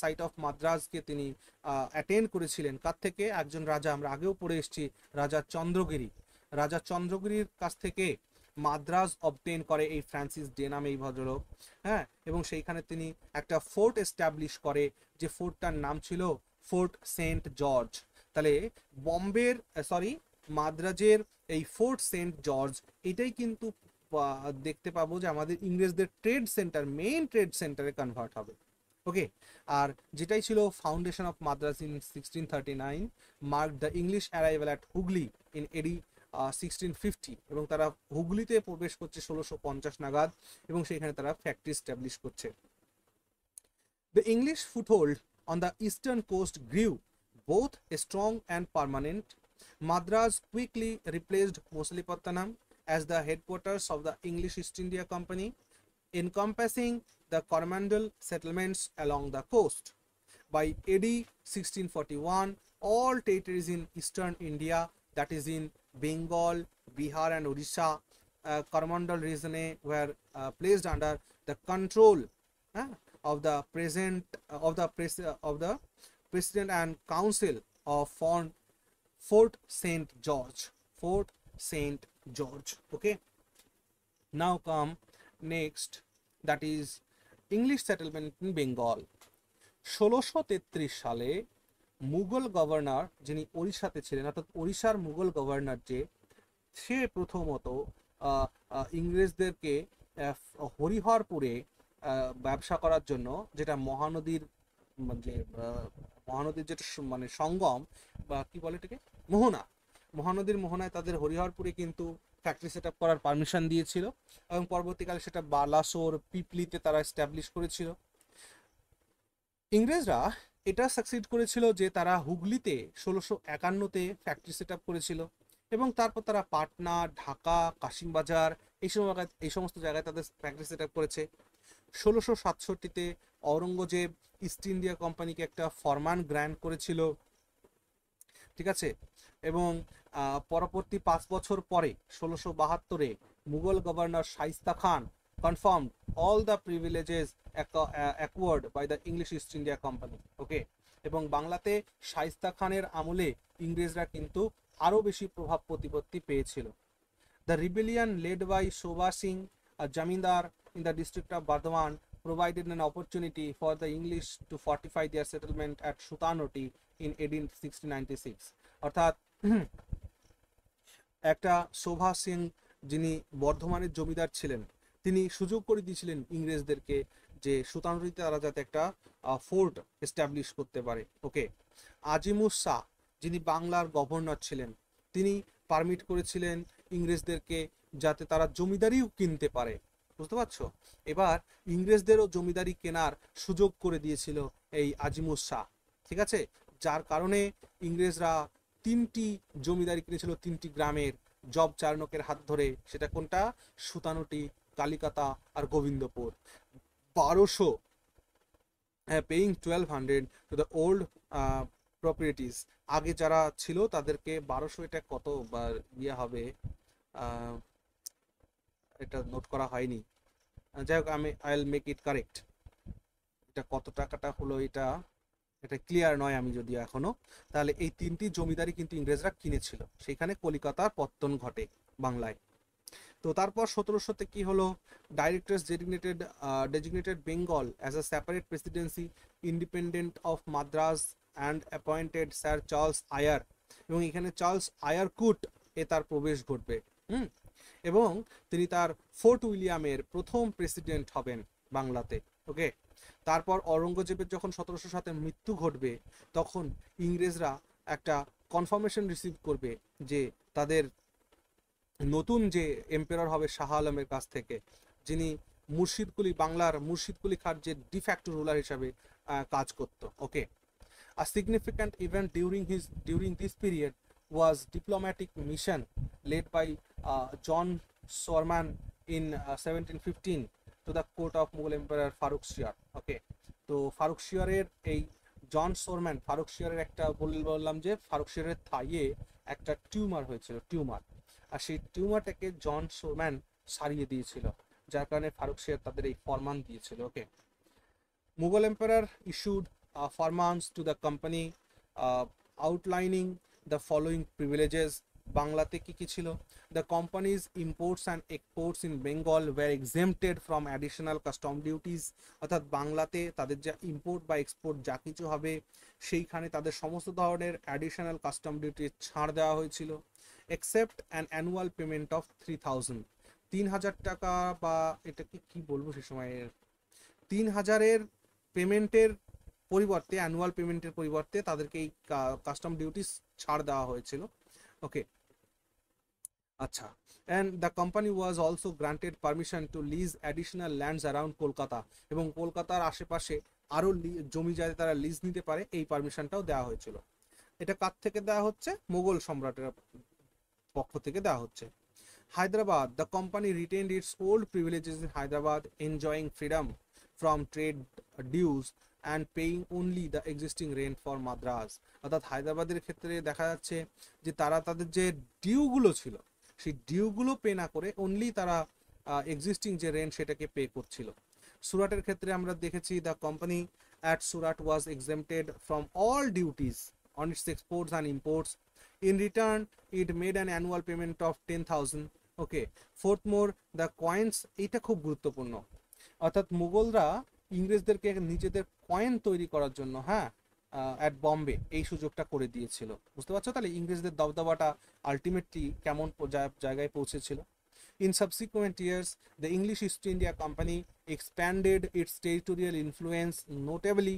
সাইট অফ মাদ্রাজকে তিনি অ্যাটেন্ড করেছিলেন। কার থেকে? একজন রাজা, আমরা আগেও পড়ে এসেছি, রাজা চন্দ্রগিরির কাছ থেকে মাদ্রাজ অবটেন করে এই ফ্রান্সিস ডে নামে এই ভদ্রলোক, হ্যাঁ। এবং সেইখানে তিনি একটা ফোর্ট এস্টাবলিশ করে, যে ফোর্টটার নাম ছিল ফোর্ট সেন্ট জর্জ। তাহলে মাদ্রাজের এই ফোর্ট সেন্ট জর্জ, এটাই কিন্তু দেখতে পাবো যে আমাদের ইংরেজদের মেইন ট্রেড সেন্টারে কনভার্ট হবে। ওকে, আর যেটাই ছিল foundation of Madras in 1639 mark the English arrival at Hooghly in AD 1650, এবং তারা হুগলিতে প্রবেশ করছে 1650 নাগাদ, এবং সেখানে তারা ফ্যাক্টরি এস্টাবলিশ করছে। The English foothold on the eastern coast grew both strong and permanent. Madras quickly replaced Mosalipattanam as the headquarters of the English East India Company, encompassing the Coromandel settlements along the coast. By AD 1641, all territories in eastern India, that is in Bengal, Bihar and Odisha, Coromandel region were placed under the control of the President and Council of Fort St. George. Okay, now come next, that is English settlement in Bengal. 1633 সালে Mughal governor, যিনি ওড়িশাতে ছিলেন, অর্থাৎ ওড়িশার Mughal governor সে প্রথমত ইংরেজদেরকে হরিহরপুরে ব্যবসা করার জন্য, যেটা মহানদীর যেটা মানে সঙ্গম, বা কি বলে এটাকে, মহানদীর মোহনায় তাদের হরিহরপুরে কিন্তু ফ্যাক্টরি সেট আপ করার পারমিশন দিয়েছিল, এবং পরবর্তীকালে সেটা বালাসোর, পিপলিতে তারা এস্টাবলিশ করেছিল। ইংরেজরা এটা সাকসিড করেছিল যে তারা হুগলিতে 1651-তে ফ্যাক্টরি সেট আপ করেছিল, এবং তারপর তারা পাটনা, ঢাকা, কাশিমবাজার এই সমস্ত জায়গায় তাদের ফ্যাক্টরি সেট আপ করেছে। 1667-তে ঔরঙ্গজেব ইস্ট ইন্ডিয়া কোম্পানিকে একটা ফরমান গ্র্যান্ট করেছিল, ঠিক আছে। এবং পরবর্তী 5 বছর পরে 1672-এ Mughal governor Shaista Khan confirmed all the privileges acquired by the English East India Company. ওকে, এবং বাংলাতে শাইস্তা খানের আমলে ইংরেজরা কিন্তু আরো বেশি প্রভাব প্রতিপত্তি পেয়েছিল। The rebellion led by Shobha Singh, a jamindar in the district of Bardhaman, provided an opportunity for the English to fortify their settlement at Sutanoti in 1696. অর্থাৎ একটা শোভা সিং, যিনি বর্ধমানের জমিদার ছিলেন, তিনি সুযোগ করে দিয়েছিলেন ইংরেজদেরকে যে সুতানুটিতে তারা যাতে একটা ফোর্ট এস্টাবলিশ করতে পারে। ওকে, আজিমুস শাহ, যিনি বাংলার গভর্নর ছিলেন, তিনি পারমিট করেছিলেন ইংরেজদেরকে যাতে তারা জমিদারিও কিনতে পারে। বুঝতে পারছো? এবার ইংরেজদেরও জমিদারি কেনার সুযোগ করে দিয়েছিল এই আজিমুস শাহ, ঠিক আছে। যার কারণে ইংরেজরা 3টি জমিদারি কিনেছিল 3টি গ্রামের জব চারণকের হাত ধরে। সেটা কোনটা? সুতানুটি, কালিকাতা আর Gobindapur. 1200 paying 1200 to the old properties. আগে যারা ছিল তাদেরকে 1200, এটা কত ইয়ে হবে এটা নোট করা হয়নি, যাই হোক I will make it correct. এটা কত টাকাটা হলো এটা ক্লিয়ার নয় আমি যদি এখনো। তাহলে এই 3টি জমিদারি কিন্তু ইংরেজরা কিনেছিল, সেখানে কলিকাতার পত্তন ঘটে বাংলায়। তো তারপর 1700-তে কি হলো? Directors designated Bengal as a separate presidency independent of Madras and appointed sir Charles Eyre, এবং এখানে চার্লস আয়ার কুট তার প্রবেশ ঘটবে। এবং তিনি তার ফোর্ট উইলিয়ামের প্রথম প্রেসিডেন্ট হবেন বাংলাতে। ওকে, তারপর ঔরঙ্গজেবের যখন 1707-এ মৃত্যু ঘটবে, তখন ইংরেজরা একটা কনফার্মেশন রিসিভ করবে যে তাদের নতুন যে এম্পেরর হবে শাহ আলমের কাছ থেকে, যিনি বাংলার মুর্শিদকুলি খার যে ডিফ্যাক্টো রুলার হিসাবে কাজ করত। ওকে, a significant event during this period was diplomatic mission led by John Sorman in 1715 to the court of Mughal Emperor Faruk Shah. Okay, তো ফারুক শিয়ারের এই ফারুক শিয়ারের একটা বললাম যে ফারুক শিয়ারের থাইয়ে একটা টিউমার হয়েছিল, আর সেই টিউমারটাকে জন সোরম্যান সারিয়ে দিয়েছিল, যার কারণে ফারুক শিয়ার তাদের এই ফরমান দিয়েছিল। ওকে, Mughal Emperor issued farmans to the company outlining the following privileges. বাংলাতে কি কি ছিল? The company's imports and exports in Bengal were exempted from additional custom duties. অর্থাৎ বাংলাতে তাদের যা ইম্পোর্ট বা এক্সপোর্ট যা কিছু হবে সেইখানে তাদের সমস্ত ধরনের অ্যাডিশনাল কাস্টম ডিউটি ছাড় দেওয়া হয়েছিল, except an annual payment of 3000, 3000 টাকা, বা এটাকে কি বলবো সে সময়ের 3000-এর পেমেন্টের পরিবর্তে, অ্যানুয়াল পেমেন্টের পরিবর্তে তাদেরকে এই কাস্টম ডিউটি ছাড় দেওয়া হয়েছিল। ওকে, আচ্ছা, and the company was also granted permission to lease additional lands around Kolkata, এবং কলকাতার আশেপাশে আরও জমি যাতে তারা লিজ নিতে পারে এই পারমিশনটাও দেওয়া হয়েছিল। এটা কার থেকে দেওয়া হচ্ছে? মোগল সম্রাটের পক্ষ থেকে দেওয়া হচ্ছে। Hyderabad, the company retained its old privileges in Hyderabad, enjoying freedom from trade dues and paying only the existing rent for Madras. অর্থাৎ হায়দ্রাবাদের ক্ষেত্রে দেখা যাচ্ছে যে তারা তাদের যে ডিউগুলো ছিল সেই ডিউগুলো পে না করে অনলি তারা এক্সিস্টিং যে রেন্ট সেটাকে পে করছিল। সুরাটের ক্ষেত্রে আমরা দেখেছি the company at Surat was exempted from all duties on its exports and imports. In return, it made an annual payment of 10,000. Okay, fourth more the coins, এইটা খুব গুরুত্বপূর্ণ। অর্থাৎ মুঘলরা ইংরেজদেরকে নিজেদের কয়েন তৈরি করার জন্য অ্যাট বম্বে এই সুযোগটা করে দিয়েছিল। বুঝতে পারছো তাহলে ইংরেজদের দবদবাটা আলটিমেটলি কেমন জায়গায় পৌঁছেছিল। In subsequent years, the English East India Company expanded its territorial influence. Notably,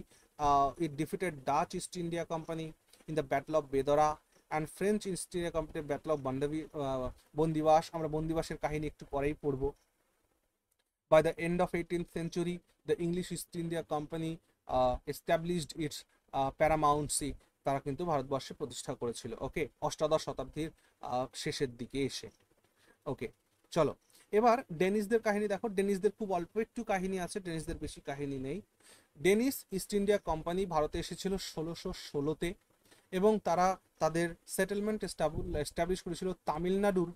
it defeated Dutch East India Company in the Battle of Bedora and French East India Company Battle of বন্দিবাস। আমরা বন্দিবাসের কাহিনী একটু পরেই পড়ব। By the end of 18th century, the English East India Company established its paramountcy. তারা কিন্তু ভারতবর্ষে প্রতিষ্ঠা করেছিল। ওকে, অষ্টাদশ শতাব্দীর শেষের দিকে এসে। ওকে, চলো এবার ডেনিসদের কাহিনী দেখো। ডেনিসদের খুব অল্প একটু কাহিনী আছে, ডেনিসদের বেশি কাহিনী নেই। ডেনিস ইস্ট ইন্ডিয়া কোম্পানি ভারতে এসেছিল 1616-তে, এবং তারা তাদের সেটেলমেন্ট এস্টাবলিশ করেছিল তামিলনাড়ুর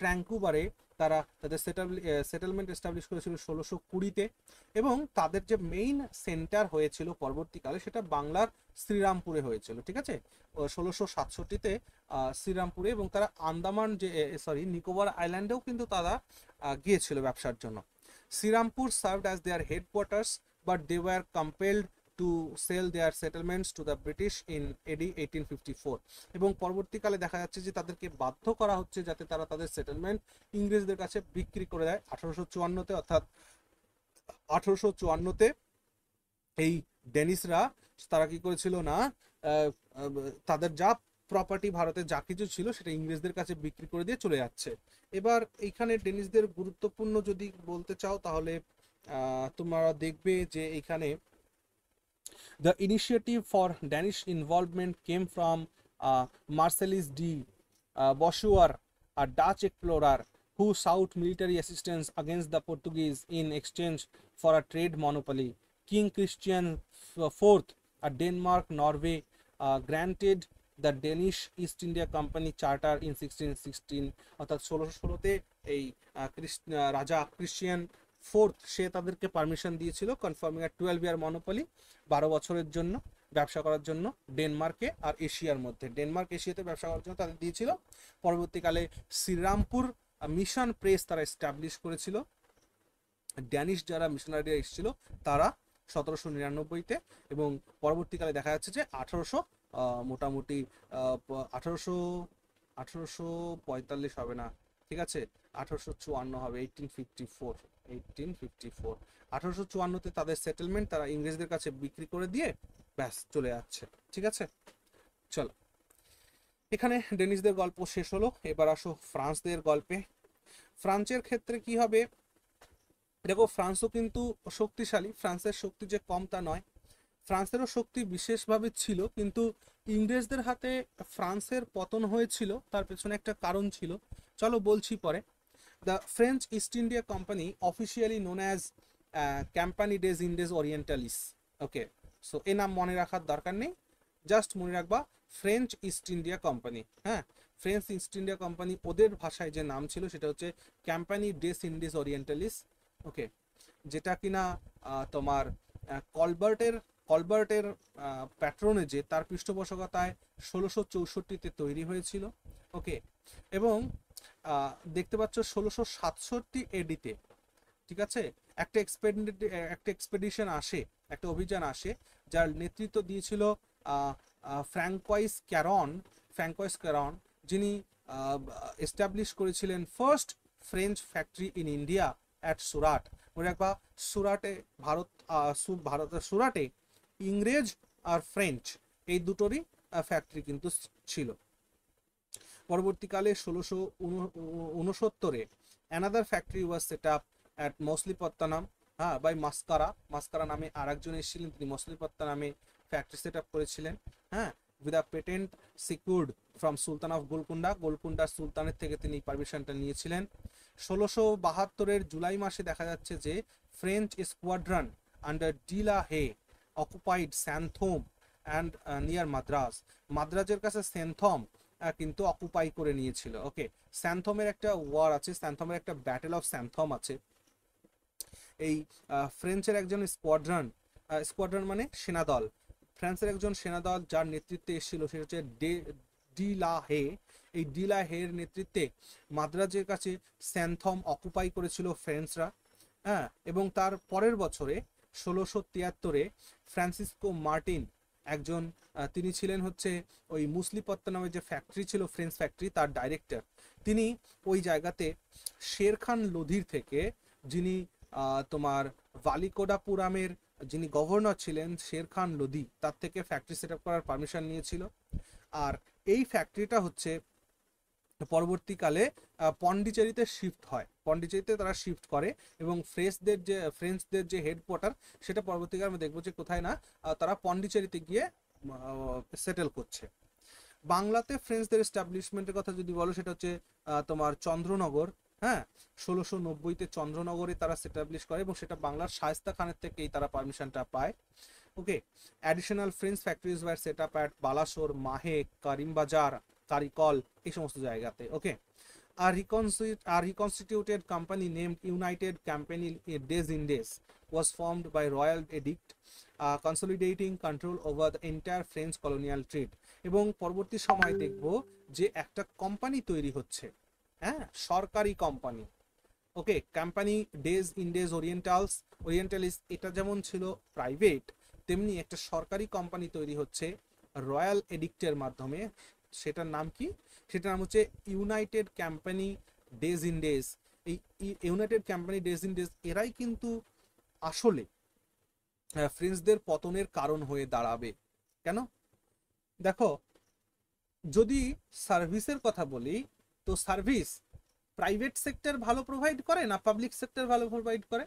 ট্র্যাঙ্কুবারে তারা তাদের সেটেলমেন্ট এস্টাবলিশ করেছিল 1620-তে, এবং তাদের যে মেইন সেন্টার হয়েছিল পরবর্তীকালে সেটা বাংলার শ্রীরামপুরে হয়েছিল। ঠিক আছে, 1667-তে শ্রীরামপুরে, এবং তারা আন্দামান নিকোবর আইল্যান্ডেও কিন্তু তারা গিয়েছিল ব্যবসার জন্য। Serampore served as their headquarters, but they were compelled to sell their settlements to the British in AD 1854, এবং পরবর্তীকালে দেখা যাচ্ছে যে তাদেরকে বাধ্য করা হচ্ছে যাতে তারা তাদের সেটেলমেন্ট ইংরেজদের কাছে বিক্রি করে দেয় 1854-তে। অর্থাৎ 1854-তে এই ডেনিসরা তারা কি করেছিল না, তাদের যা প্রপার্টি ভারতে যা কিছু ছিল সেটা ইংরেজদের কাছে বিক্রি করে দিয়ে চলে যাচ্ছে। এবার এইখানে ডেনিসদের গুরুত্বপূর্ণ যদি বলতে চাও তাহলে তোমরা দেখবে যে এইখানে the initiative for Danish involvement came from Marcellus de Beauvoir, a Dutch explorer who sought military assistance against the Portuguese in exchange for a trade monopoly. King Christian IV, a Denmark Norway, granted the Danish East India Company charter in 1616. অর্থাৎ 1616-তে এই রাজা Christian fourth সে তাদেরকে permission দিয়েছিল confirming আ 12-year monopoly, 12 বছরের জন্য ব্যবসা করার জন্য ডেনমার্কে আর এশিয়ার মধ্যে। ডেনমার্ক এশিয়াতে ব্যবসা করার জন্য তাদের দিয়েছিল। পরবর্তীকালে শ্রীরামপুর মিশন প্রেস তারা এস্টাবলিশ করেছিল। ড্যানিশ যারা মিশনারি এসেছিল তারা 1799-তে, এবং পরবর্তীকালে দেখা যাচ্ছে যে মোটামুটি 1845 হবে না, ঠিক আছে, 1854 হবে, 1854 1854-তে তাদের সেটেলমেন্ট তারা ইংরেজদের কাছে বিক্রি করে দিয়ে ব্যাস চলে যাচ্ছে। ঠিক আছে, চলো এখানে ডেনিশদের গল্প শেষ হলো, এবার আসো ফ্রান্সদের গল্পে। ফ্রান্সের ক্ষেত্রে কি হবে, দেখো ফ্রান্সও কিন্তু শক্তিশালী, ফ্রান্সের শক্তি যে কম তা নয়, ফ্রান্সেরও শক্তি বিশেষভাবে ছিল, কিন্তু ইংরেজদের হাতে ফ্রান্সের পতন হয়েছিল, তার পেছনে একটা কারণ ছিল, চলো বলছি পরে। The French East India company officially known as Compagnie des Indes Orientales. Okay, so এ নাম মনে রাখার দরকার নেই, জাস্ট মনে রাখবা ফ্রেঞ্চ ইস্ট ইন্ডিয়া কোম্পানি। হ্যাঁ, ফ্রেঞ্চ ইস্ট ইন্ডিয়া কোম্পানি ওদের ভাষায় যে নাম ছিল সেটা হচ্ছে Compagnie des Indes Orientales. Okay, যেটা কিনা তোমার কলবার্টের প্যাট্রোনেজে, তার পৃষ্ঠপোষকতায় 1664-তে তৈরি হয়েছিল। ওকে, এবং দেখতে পাচ্ছ 1667 এডিতে, ঠিক আছে, একটা এক্সপেডিশন আসে, একটা অভিযান আসে, যার নেতৃত্ব দিয়েছিল ফ্র্যাঙ্কোয়েস ক্যারন, যিনি এস্টাবলিশ করেছিলেন first French factory in India at Surat. মনে রাখবা ভারতের সুরাটে ইংরেজ আর ফ্রেঞ্চ এই দুটোরই ফ্যাক্টরি কিন্তু ছিল। পরবর্তীকালে 1669-এ another factory was set up at Machilipatnam, হ্যাঁ, বাই মাস্কারা নামে আর একজন এসেছিলেন, তিনি মছলিপত্তনমে ফ্যাক্টরি সেট আপ করেছিলেন। হ্যাঁ, with a patent secured from sultan of গোলকুন্ডার সুলতানের থেকে তিনি পারমিশনটা নিয়েছিলেন। 1672-এর জুলাই মাসে দেখা যাচ্ছে যে French squadron under de la Haye occupied Santhome and near মাদ্রাজের কাছে সেন্থম কিন্তু অকুপাই করে নিয়েছিল। ওকে, স্যান্থমের একটা ওয়ার আছে, স্যান্থমের একটা ব্যাটেল অফ স্যান্থম আছে। এই ফ্রেঞ্চের একজন স্কোয়াড্রন মানে সেনাদল, ফ্রান্সের একজন সেনাদল যার নেতৃত্বে এসেছিল সেটা হচ্ছে ডিলা হে। এই ডিলা হের নেতৃত্বে মাদ্রাজের কাছে স্যান্থম অকুপাই করেছিল ফ্রেঞ্চরা। হ্যাঁ, এবং তার পরের বছরে 1673-এ ফ্রান্সিসকো মার্টিন একজন, তিনি ছিলেন হচ্ছে ওই মুসলিপত্তনমে যে ফ্যাক্টরি ছিল ফ্রেঞ্চ ফ্যাক্টরি, তার ডাইরেক্টর। তিনি ওই জায়গাতে শের খান লোধির থেকে, যিনি তোমার ভালিকোডাপুরামের যিনি গভর্নর ছিলেন শের খান লোধি, তার থেকে ফ্যাক্টরি সেট আপ করার পারমিশন নিয়েছিল। আর এই ফ্যাক্টরিটা হচ্ছে পরবর্তীকালে পন্ডিচেরিতে শিফট হয়, পন্ডিচেরিতে তারা শিফট করে, এবং ফ্রেঞ্চদের যে হেডকোয়ার্টার সেটা পরবর্তীকালে আমরা দেখবো যে কোথায় না, তারা পন্ডিচেরিতে গিয়ে সেটেল করছে। বাংলাতে ফ্রেঞ্চদের এস্টাবলিশমেন্টের কথা যদি বলো, সেটা হচ্ছে তোমার চন্দ্রনগর। হ্যাঁ, 1690-তে চন্দ্রনগরে তারা সেটাবলিশ করে, এবং সেটা বাংলার শায়েস্তা খানের থেকেই তারা পারমিশনটা পায়। Okay, additional French factories were set up at Balasore, Mahe, Kasimbazar, কারিকল, এই সমস্ত জায়গাতে। ওকে, আর reconstituted company named United Company des Indes was formed by royal edict consolidating control over the entire French colonial trade। এবং পরবর্তী সময় দেখব যে একটা কোম্পানি তৈরি হচ্ছে, হ্যাঁ, সরকারি কোম্পানি। ওকে, কোম্পানি ডেজ ইন্ডেজ ওরিয়েন্টালিস, এটা যেমন ছিল প্রাইভেট, তেমনি একটা সরকারি কোম্পানি তৈরি হচ্ছে রয়্যাল এডিক্টের মাধ্যমে। সেটার নাম কি? সেটার নাম হচ্ছে ইউনাইটেড কোম্পানি ডেজ ইন্ডেজ। এই ইউনাইটেড কোম্পানি ডেজ ইন্ডেজ এরাই কিন্তু আসলে ফ্রেঞ্চদের পতনের কারণ হয়ে দাঁড়াবে। কেন? দেখো, যদি সার্ভিসের কথা বলি, তো সার্ভিস প্রাইভেট সেক্টর ভালো প্রোভাইড করে না পাবলিক সেক্টর ভালো প্রোভাইড করে?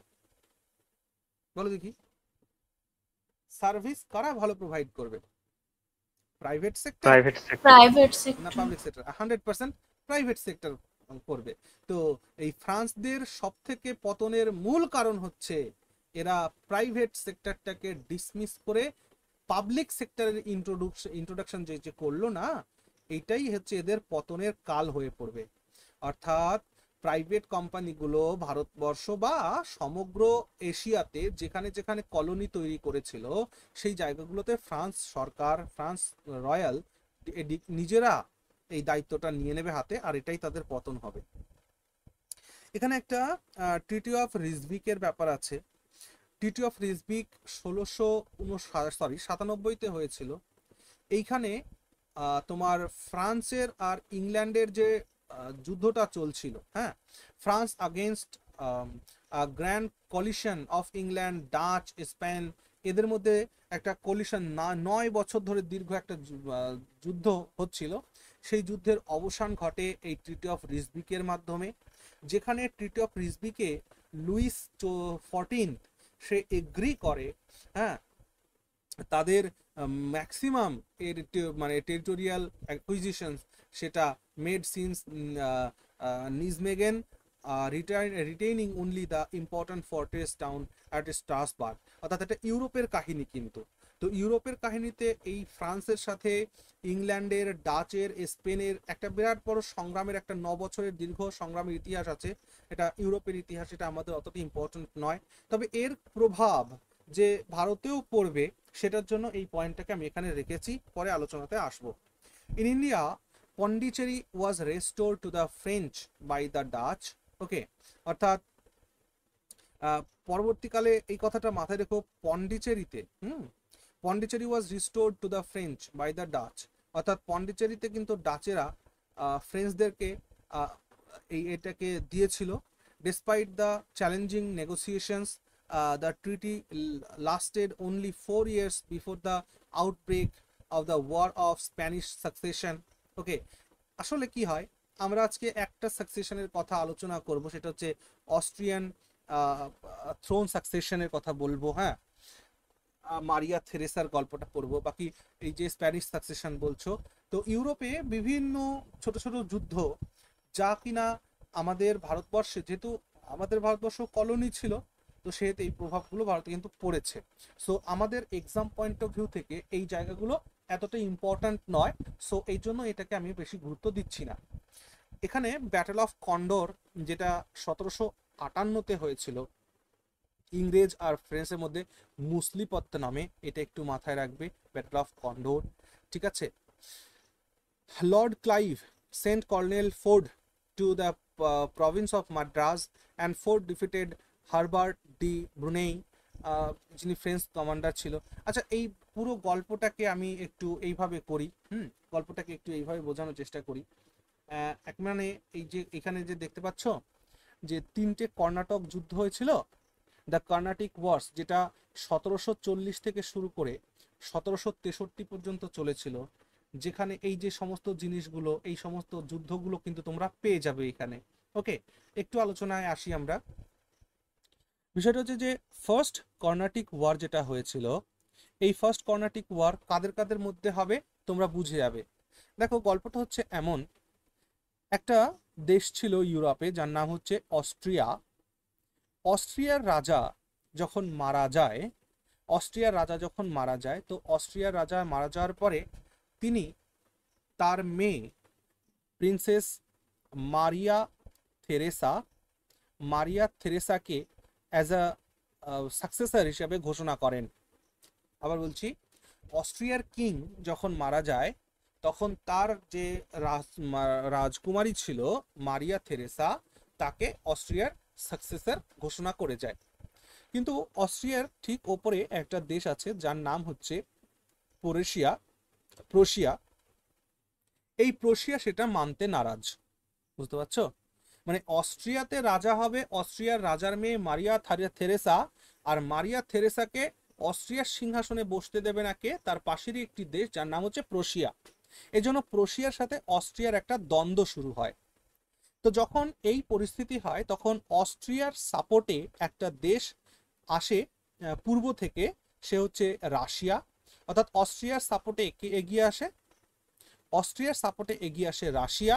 বলো দেখি, সার্ভিস কারা ভালো প্রোভাইড করবে? প্রাইভেট সেক্টর না পাবলিক সেক্টর? 100% প্রাইভেট সেক্টর করবে। তো এই ফ্রান্সদের সব থেকে পতনের মূল কারণ হচ্ছে এরা প্রাইভেট সেক্টরটাকে ডিসমিস করে পাবলিক সেক্টরের ইন্ট্রোডাকশন যে করলো না, এইটাই হচ্ছে এদের পতনের কাল হয়ে পড়বে। অর্থাৎ প্রাইভেট কোম্পানিগুলো ভারতবর্ষ বা সমগ্র এশিয়াতে যেখানে যেখানে কলোনি তৈরি করেছিল, সেই জায়গাগুলোতে ফ্রান্স সরকার, ফ্রান্স রয়্যাল নিজেরা এই দায়িত্বটা নিয়ে নেবে হাতে, আর এটাই তাদের পতন হবে। এখানে একটা ট্রিটি অফ রিজভিকের ব্যাপার আছে। ট্রিটি অফ রিজভিক 1697-তে হয়েছিল। এইখানে তোমার ফ্রান্সের আর ইংল্যান্ডের যে যুদ্ধটা চলছিল, হ্যাঁ, France against grand collision of England, Dutch, Spain, এদের মধ্যে একটা কলিশন 9 বছর ধরে দীর্ঘ একটা যুদ্ধ হচ্ছিল। সেই যুদ্ধের অবসান ঘটে এই ট্রিটি অফ রিসবিকের মাধ্যমে, যেখানে ট্রিটি অফ রিসবিকে লুইস 14 সে এগ্রি করে, হ্যাঁ, তাদের ম্যাক্সিমাম এর মানে টেরিটোরিয়াল অ্যাকুইজিশনস সেটা made since Nijmegen retaining only the important fortress town at Strasbourg. অর্থাৎ এটা ইউরোপের কাহিনী, কিন্তু তো ইউরোপের কাহিনীতে এই ফ্রান্সের সাথে ইংল্যান্ডের, ডাচের, স্পেনের একটা বিরাট বড় সংগ্রামের, একটা 9 বছরের দীর্ঘ সংগ্রামের ইতিহাস আছে। এটা ইউরোপের ইতিহাস, এটা আমাদের অতটা ইম্পর্ট্যান্ট নয়, তবে এর প্রভাব যে ভারতেও পড়বে সেটার জন্য এই পয়েন্টটাকে আমি এখানে রেখেছি, পরে আলোচনাতে আসবো। In India, Pondicherry was restored to the French by the Dutch. Okay, অর্থাৎ পরবর্তীকালে এই কথাটা মাথায় রেখো, পন্ডিচেরিতে Pondicherry was restored to the French by the Dutch, অর্থাৎ পন্ডিচেরিতে কিন্তু ডাচেরা ফ্রেঞ্চদেরকে এটাকে দিয়েছিল। Despite the challenging negotiations, the treaty lasted only 4 years before the outbreak of the War of Spanish Succession. ওকে, আসলে কি হয়, আমরা আজকে একটা সাকসেশনের কথা আলোচনা করব, সেটা হচ্ছে অস্ট্রিয়ান থ্রোন সাকসেশনের কথা বলবো, হ্যাঁ, মারিয়া থেরেসার গল্পটা পড়বো, বাকি এই যে স্প্যানিশ সাকসেশন বলছো। তো ইউরোপে বিভিন্ন ছোট ছোট যুদ্ধ, যা কিনা আমাদের ভারতবর্ষে, যেহেতু আমাদের ভারতবর্ষ কলোনি ছিল, তো সেহেতু এই প্রভাবগুলো ভারতে কিন্তু পড়েছে। সো আমাদের এক্সাম পয়েন্ট অফ ভিউ থেকে এই জায়গাগুলো এতটা ইম্পর্ট্যান্ট নয়, সো এই জন্য এটাকে আমি বেশি গুরুত্ব দিচ্ছি না। এখানে ব্যাটেল অফ কন্ডোর, যেটা 1758-তে হয়েছিল ইংরেজ আর ফ্রেঞ্চের মধ্যে মুসলিপত্ত নামে, এটা একটু মাথায় রাখবে, ব্যাটেল অফ কন্ডোর, ঠিক আছে। Lord Clive sent Colonel Forde to the province of Madras and Forde defeated Herbert de Brunei, যিনি ফ্রেঞ্চ কমান্ডার ছিল। আচ্ছা, এই পুরো গল্পটাকে আমি একটু এইভাবে করি, গল্পটাকে একটু এইভাবে বোঝানোর চেষ্টা করি। এক মানে এই যে এখানে যে দেখতে পাচ্ছ যে 3টে কর্ণাটক যুদ্ধ হয়েছিল, দ্য কর্ণাটিক ওয়ার্স, যেটা 1740 থেকে শুরু করে 1763 পর্যন্ত চলেছিল, যেখানে এই যে সমস্ত জিনিসগুলো, এই সমস্ত যুদ্ধগুলো কিন্তু তোমরা পেয়ে যাবে এখানে। ওকে, একটু আলোচনায় আসি আমরা। বিষয়টা হচ্ছে যে ফার্স্ট কর্ণাটিক ওয়ার যেটা হয়েছিল, এই ফার্স্ট কর্ণাটিক ওয়ার কাদের কাদের মধ্যে হবে তোমরা বুঝে যাবে। দেখো, গল্পটা হচ্ছে এমন, একটা দেশ ছিল ইউরোপে যার নাম হচ্ছে অস্ট্রিয়া। অস্ট্রিয়ার রাজা যখন মারা যায়, তো অস্ট্রিয়ার রাজা মারা যাওয়ার পরে তিনি তার মেয়ে প্রিন্সেস মারিয়া থেরেসাকে অ্যাজ আ সাকসেসর হিসেবে ঘোষণা করেন। আবার বলছি, অস্ট্রিয়ার কিং যখন মারা যায়, তখন তার যে রাজকুমারী ছিল মারিয়া থেরেসা, তাকে অস্ট্রিয়ার সাকসেসর ঘোষণা করে যায়। কিন্তু অস্ট্রিয়ার ঠিক ওপরে একটা দেশ আছে যার নাম হচ্ছে প্রুশিয়া। এই প্রুশিয়া সেটা মানতে নারাজ, বুঝতে পারছো? মানে অস্ট্রিয়াতে রাজা হবে অস্ট্রিয়ার রাজার মেয়ে মারিয়া থেরেসা, আর মারিয়া থেরেসাকে অস্ট্রিয়ার সিংহাসনে বসতে দেবে না কে? তার পাশেরই একটি দেশ যার নাম হচ্ছে প্রুশিয়া। এজন্য প্রুশিয়ার সাথে অস্ট্রিয়ার একটা দ্বন্দ্ব শুরু হয়। তো যখন এই পরিস্থিতি হয়, তখন অস্ট্রিয়ার সাপোর্টে একটা দেশ আসে পূর্ব থেকে, সে হচ্ছে রাশিয়া। অর্থাৎ অস্ট্রিয়ার সাপোর্টে এগিয়ে আসে রাশিয়া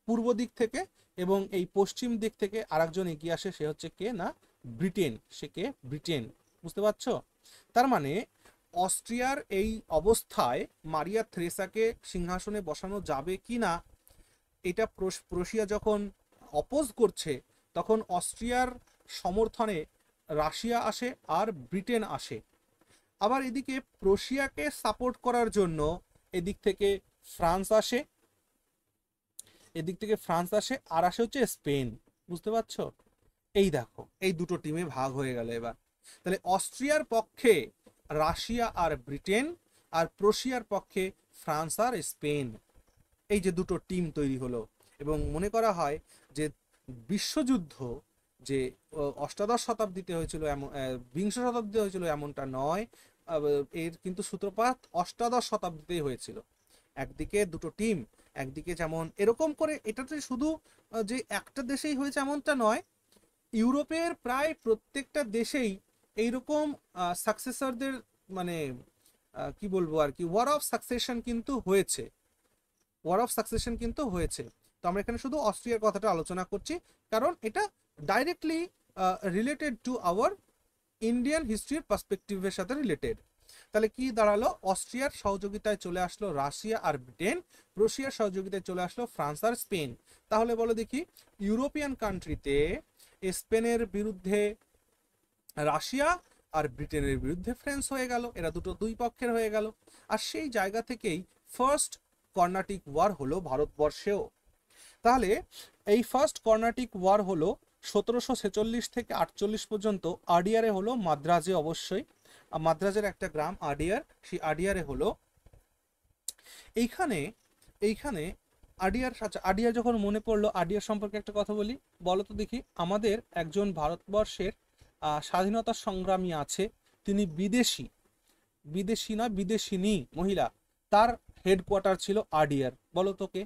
পূর্ব দিক থেকে, এবং এই পশ্চিম দিক থেকে আরেকজন এগিয়ে আসে, সে হচ্ছে কে না ব্রিটেন। বুঝতে পারছো? তার মানে অস্ট্রিয়ার এই অবস্থায় মারিয়া থেরেসাকে সিংহাসনে বসানো যাবে কি না, এটা প্রুশিয়া যখন অপোজ করছে, তখন অস্ট্রিয়ার সমর্থনে রাশিয়া আসে আর ব্রিটেন আসে। আবার এদিকে প্রুশিয়াকে সাপোর্ট করার জন্য এদিক থেকে ফ্রান্স আসে, আর আসে হচ্ছে স্পেন। বুঝতে পারছো? এই দেখো, এই দুটো টিমে ভাগ হয়ে গেল এবার। তাহলে অস্ট্রিয়ার পক্ষে রাশিয়া আর ব্রিটেন, আর প্রুশিয়ার পক্ষে ফ্রান্স আর স্পেন, এই যে দুটো টিম তৈরি হলো। এবং মনে করা হয় যে বিশ্বযুদ্ধ যে অষ্টাদশ শতাব্দীতে হয়েছিল, বিংশ শতাব্দীতে হয়েছিল এমনটা নয়, এর কিন্তু সূত্রপাত অষ্টাদশ শতাব্দীতেই হয়েছিল। একদিকে দুটো টিম, একদিকে যেমন এরকম করে, এটাতে শুধু যে একটা দেশেই হয়েছে এমনটা নয়, ইউরোপের প্রায় প্রত্যেকটা দেশেই এইরকম সাকসেসরদের মানে কি বলবো আর কি, ওয়ার অফ সাকসেশন কিন্তু হয়েছে, ওয়ার অফ সাকসেশন কিন্তু হয়েছে। তো আমরা এখানে শুধু অস্ট্রিয়ার কথাটা আলোচনা করছি, কারণ এটা directly related to our Indian হিস্ট্রির পার্সপেক্টিভের সাথে রিলেটেড। তাহলে কি দাঁড়ালো, অস্ট্রিয়ার সহযোগিতায় চলে আসলো রাশিয়া আর ব্রিটেন, রাশিয়ার সহযোগিতায় চলে আসলো ফ্রান্স আর স্পেন। তাহলে বলো দেখি, ইউরোপিয়ান কান্ট্রিতে স্পেনের বিরুদ্ধে রাশিয়া আর ব্রিটেনের বিরুদ্ধে ফ্রান্স হয়ে গেল, এরা দুটো দুই পক্ষের হয়ে গেল। আর সেই জায়গা থেকেই ফার্স্ট কর্নাটিক ওয়ার হলো ভারতবর্ষেও। তাহলে এই ফার্স্ট কর্নাটিক ওয়ার হলো 1746 থেকে 48 পর্যন্ত। আডিয়ারে হলো, মাদ্রাজে অবশ্যই, মাদ্রাজের একটা গ্রাম আডিয়ার, সেই আডিয়ারে হলো। এইখানে এইখানে আডিয়ার, আচ্ছা আডিয়ার যখন মনে পড়লো, আডিয়ার সম্পর্কে একটা কথা বলি, বলো তো দেখি। আমাদের একজন ভারতবর্ষের স্বাধীনতা সংগ্রামী আছে, তিনি বিদেশি, বিদেশি না বিদেশিনী মহিলা, তার হেডকোয়ার্টার ছিল আডিয়ার, বলো তো কে?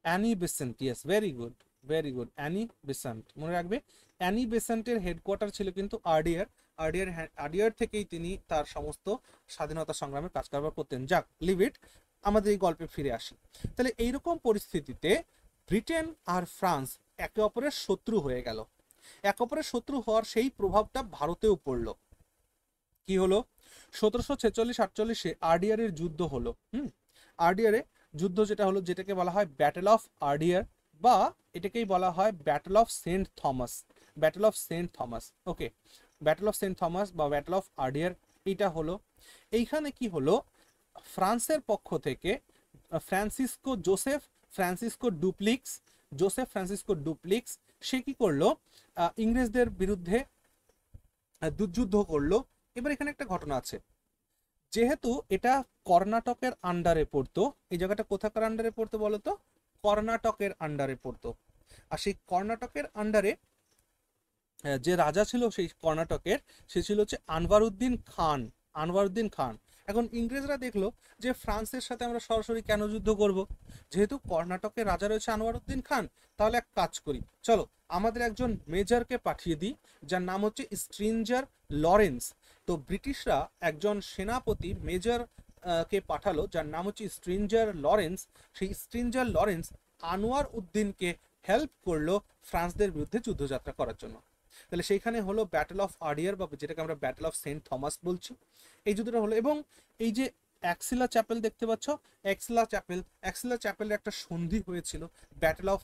Annie Besant, yes, very good, very good, Annie Besant, মনে রাখবে। অ্যানি বেসেন্টের হেডকোয়ার্টার ছিল কিন্তু আডিয়ার। আডিয়ার থেকেই তিনি তার সমস্ত স্বাধীনতা সংগ্রামের কাজ কারবার করতেন। যাক, লিভ ইট, আমাদের এই গল্পে ফিরে আসি। তাহলে এইরকম পরিস্থিতিতে ব্রিটেন আর ফ্রান্স একে অপরের শত্রু হয়ে গেল। এক অপরের শত্রু হওয়ার সেই প্রভাবটা ভারতেও পড়লো। কি হলো, 1746-48 আর্ডিয়ারের যুদ্ধ হলো। আর্ডিয়ারে যুদ্ধ যেটা হলো, যেটাকে বলা হয় ব্যাটেল অফ আর্ডিয়ার, বা এটাকেই বলা হয় battle of Saint Thomas, battle of Saint Thomas. Okay, battle of Saint Thomas বা ব্যাটেল অফ আর্ডিয়ার, এইটা হলো। এইখানে কি হলো, ফ্রান্সের পক্ষ থেকে জোসেফ ফ্রান্সিসকো ডুপ্লিক্স, সে কি করলো, ইংরেজদের বিরুদ্ধে যুদ্ধ করলো। এবার এখানে একটা ঘটনা আছে, যেহেতু এটা কর্ণাটকের আন্ডারে পড়তো, এই জায়গাটা কোথাকার আন্ডারে পড়তো বলো তো? কর্ণাটকের আন্ডারে পড়তো। আর সেই কর্ণাটকের আন্ডারে যে রাজা ছিল সেই কর্ণাটকের, সে ছিল হচ্ছে আনওয়ারউদ্দিন খান, আনওয়ারউদ্দিন খান। এখন ইংরেজরা দেখলো যে ফ্রান্সের সাথে আমরা সরাসরি কেন যুদ্ধ করব, যেহেতু কর্ণাটকের রাজা রয়েছে আনওয়ারউদ্দিন খান, তাহলে এক কাজ করি, চলো আমাদের একজন মেজরকে পাঠিয়ে দিই, যার নাম হচ্ছে স্ট্রেঞ্জার লরেন্স। তো ব্রিটিশরা একজন সেনাপতি মেজর কে পাঠালো, যার নাম হচ্ছে স্ট্রেঞ্জার লরেন্স। সেই স্ট্রেঞ্জার লরেন্স আনোয়ার উদ্দিনকে হেল্প করলো ফ্রান্সদের বিরুদ্ধে যুদ্ধযাত্রা করার জন্য। তাহলে সেইখানে হলো ব্যাটেল অফ আর্ডিয়ার, বা যেটাকে আমরা ব্যাটেল অফ সেন্ট থমাস বলছি, এই যুদ্ধটা হলো। এবং এই যে অ্যাক্সিলা চ্যাপেল দেখতে পাচ্ছ, অ্যাক্সিলা চ্যাপেলের একটা সন্ধি হয়েছিল ব্যাটেল অফ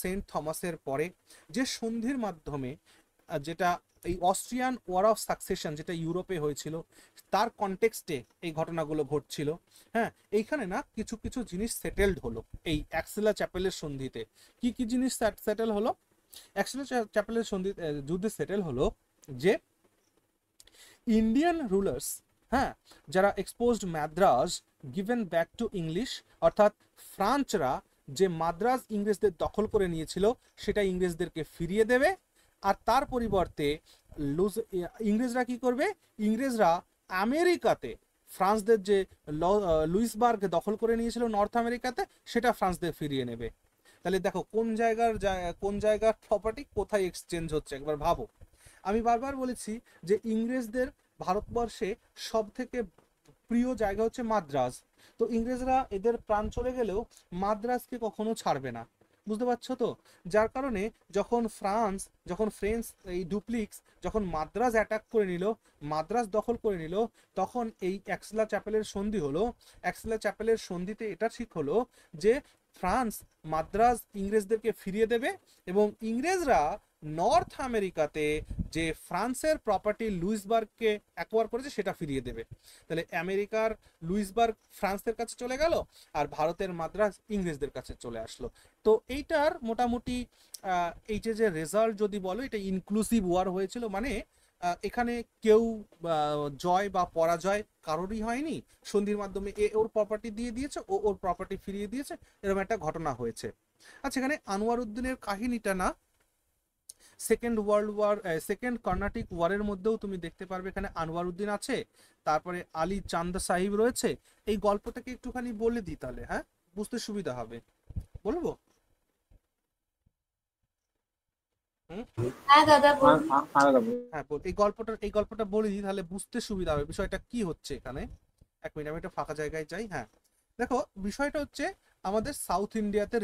সেন্ট থমাসের পরে, যে সন্ধির মাধ্যমে যেটা এই অস্ট্রিয়ান ওয়ার অফ সাকসেশন যেটা ইউরোপে হয়েছিল, তার কনটেক্সটে এই ঘটনাগুলো ঘটছিল। হ্যাঁ, এইখানে না কিছু কিছু জিনিস সেটেলড হলো এই অ্যাক্সিলা চ্যাপেলের সন্ধিতে। কি কি জিনিস সেটেল হলো? অ্যাক্সিলা চ্যাপেলের যুদ্ধে সেটেল হলো যে ইন্ডিয়ান রুলার্স, হ্যাঁ, যারা exposed Madras given back to English, অর্থাৎ ফ্রান্সরা যে মাদ্রাজ ইংরেজদের দখল করে নিয়েছিল সেটা ইংরেজদেরকে ফিরিয়ে দেবে। আর তার পরিবর্তে ইংরেজরা কি করবে, ইংরেজরা আমেরিকাতে ফ্রান্সদের যে লুইসবার্গ দখল করে নিয়েছিল নর্থ আমেরিকাতে, সেটা ফ্রান্সদের ফিরিয়ে নেবে। তাহলে দেখো কোন জায়গার প্রপার্টি কোথায় এক্সচেঞ্জ হচ্ছে, একবার ভাবো। আমি বারবার বলেছি যে ইংরেজদের ভারতবর্ষে সব থেকে প্রিয় জায়গা হচ্ছে মাদ্রাজ। তো ইংরেজরা এদের প্রাণ চলে গেলেও মাদ্রাজকে কখনো ছাড়বে না, বুঝতে পারছো তো? যার কারণে যখন ফ্রেঞ্চ এই ডুপ্লিক্স যখন মাদ্রাজ অ্যাটাক করে নিল, মাদ্রাজ দখল করে নিল, তখন এই অ্যাক্সিলা চ্যাপেলের সন্ধি হলো। অ্যাক্সিলা চ্যাপেলের সন্ধিতে এটা ঠিক হলো যে ফ্রান্স মাদ্রাজ ইংরেজদেরকে ফিরিয়ে দেবে, এবং ইংরেজরা নর্থ আমেরিকাতে যে ফ্রান্সের প্রপার্টি লুইসবার্গকে অ্যাকোয়ার করেছে সেটা ফিরিয়ে দেবে। তাহলে আমেরিকার লুইসবার্গ ফ্রান্সের কাছে চলে গেল, আর ভারতের মাদ্রাজ ইংরেজদের কাছে চলে আসলো। তো এইটার মোটামুটি এই যে রেজাল্ট যদি বলো, এটা ইনক্লুসিভ ওয়ার হয়েছিল, মানে এখানে কেউ জয় বা পরাজয় কারোরই হয়নি। সন্ধির মাধ্যমে এ ওর প্রপার্টি দিয়ে দিয়েছে, ও ওর প্রপার্টি ফিরিয়ে দিয়েছে, এরকম একটা ঘটনা হয়েছে। আচ্ছা, এখানে আনোয়ার উদ্দিনের কাহিনীটা না সেকেন্ড কর্ণাটিক ওয়ারের মধ্যেও তুমি দেখতে পারবে এখানে আনোয়ারউদ্দিন আছে, তারপরে আলী চান্দ সাহিব রয়েছে। এই গল্পটাকে একটুখানি বলে দিই তাহলে, হ্যাঁ, বুঝতে সুবিধা হবে। বলবো? হ্যাঁ দাদা বলুন। হ্যাঁ, এই গল্পটা বলে দিই তাহলে বুঝতে সুবিধা হবে বিষয়টা কি হচ্ছে এখানে। এক মিনিট, আমি একটা ফাঁকা জায়গায় যাই। হ্যাঁ, দেখো বিষয়টা হচ্ছে আমাদের সাউথ ইন্ডিয়াতে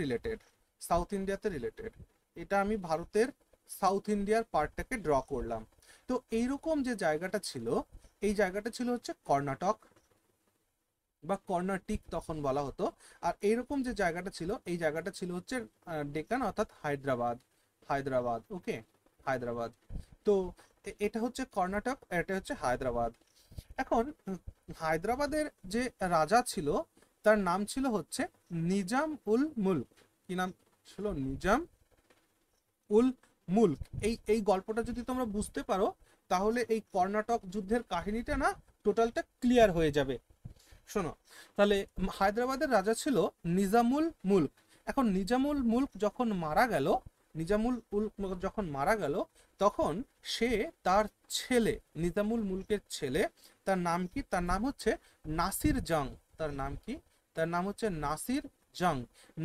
রিলেটেড। এটা আমি ভারতের সাউথ ইন্ডিয়ার পার্টটাকে ড্র করলাম। তো এইরকম যে জায়গাটা ছিল, এই জায়গাটা ছিল হচ্ছে কর্ণাটক বা কর্ণাটিক তখন বলা হতো। আর এইরকম যে জায়গাটা ছিল, এই জায়গাটা ছিল হচ্ছে ডেকান অর্থাৎ হায়দ্রাবাদ। ওকে, হায়দ্রাবাদ। তো এটা হচ্ছে কর্ণাটক, এটা হচ্ছে হায়দ্রাবাদ। এখন হায়দ্রাবাদের যে রাজা ছিল তার নাম ছিল হচ্ছে নিজাম উল মুলক। কি নাম ছিল? নিজাম উল মুলক। এই গল্পটা যদি তোমরা বুঝতে পারো তাহলে এই কর্ণাটক যুদ্ধের কাহিনীটা না টোটালটা ক্লিয়ার হয়ে যাবে। শোনো, তাহলে হায়দ্রাবাদের রাজা ছিল নিজামুল মুলক। এখন নিজামুল মুলক যখন মারা গেল তখন সে তার ছেলে, নিজামুল মুলকের ছেলে, তার নাম কি? তার নাম হচ্ছে নাসির জং। তার নাম কি? তার নাম হচ্ছে নাসির জং।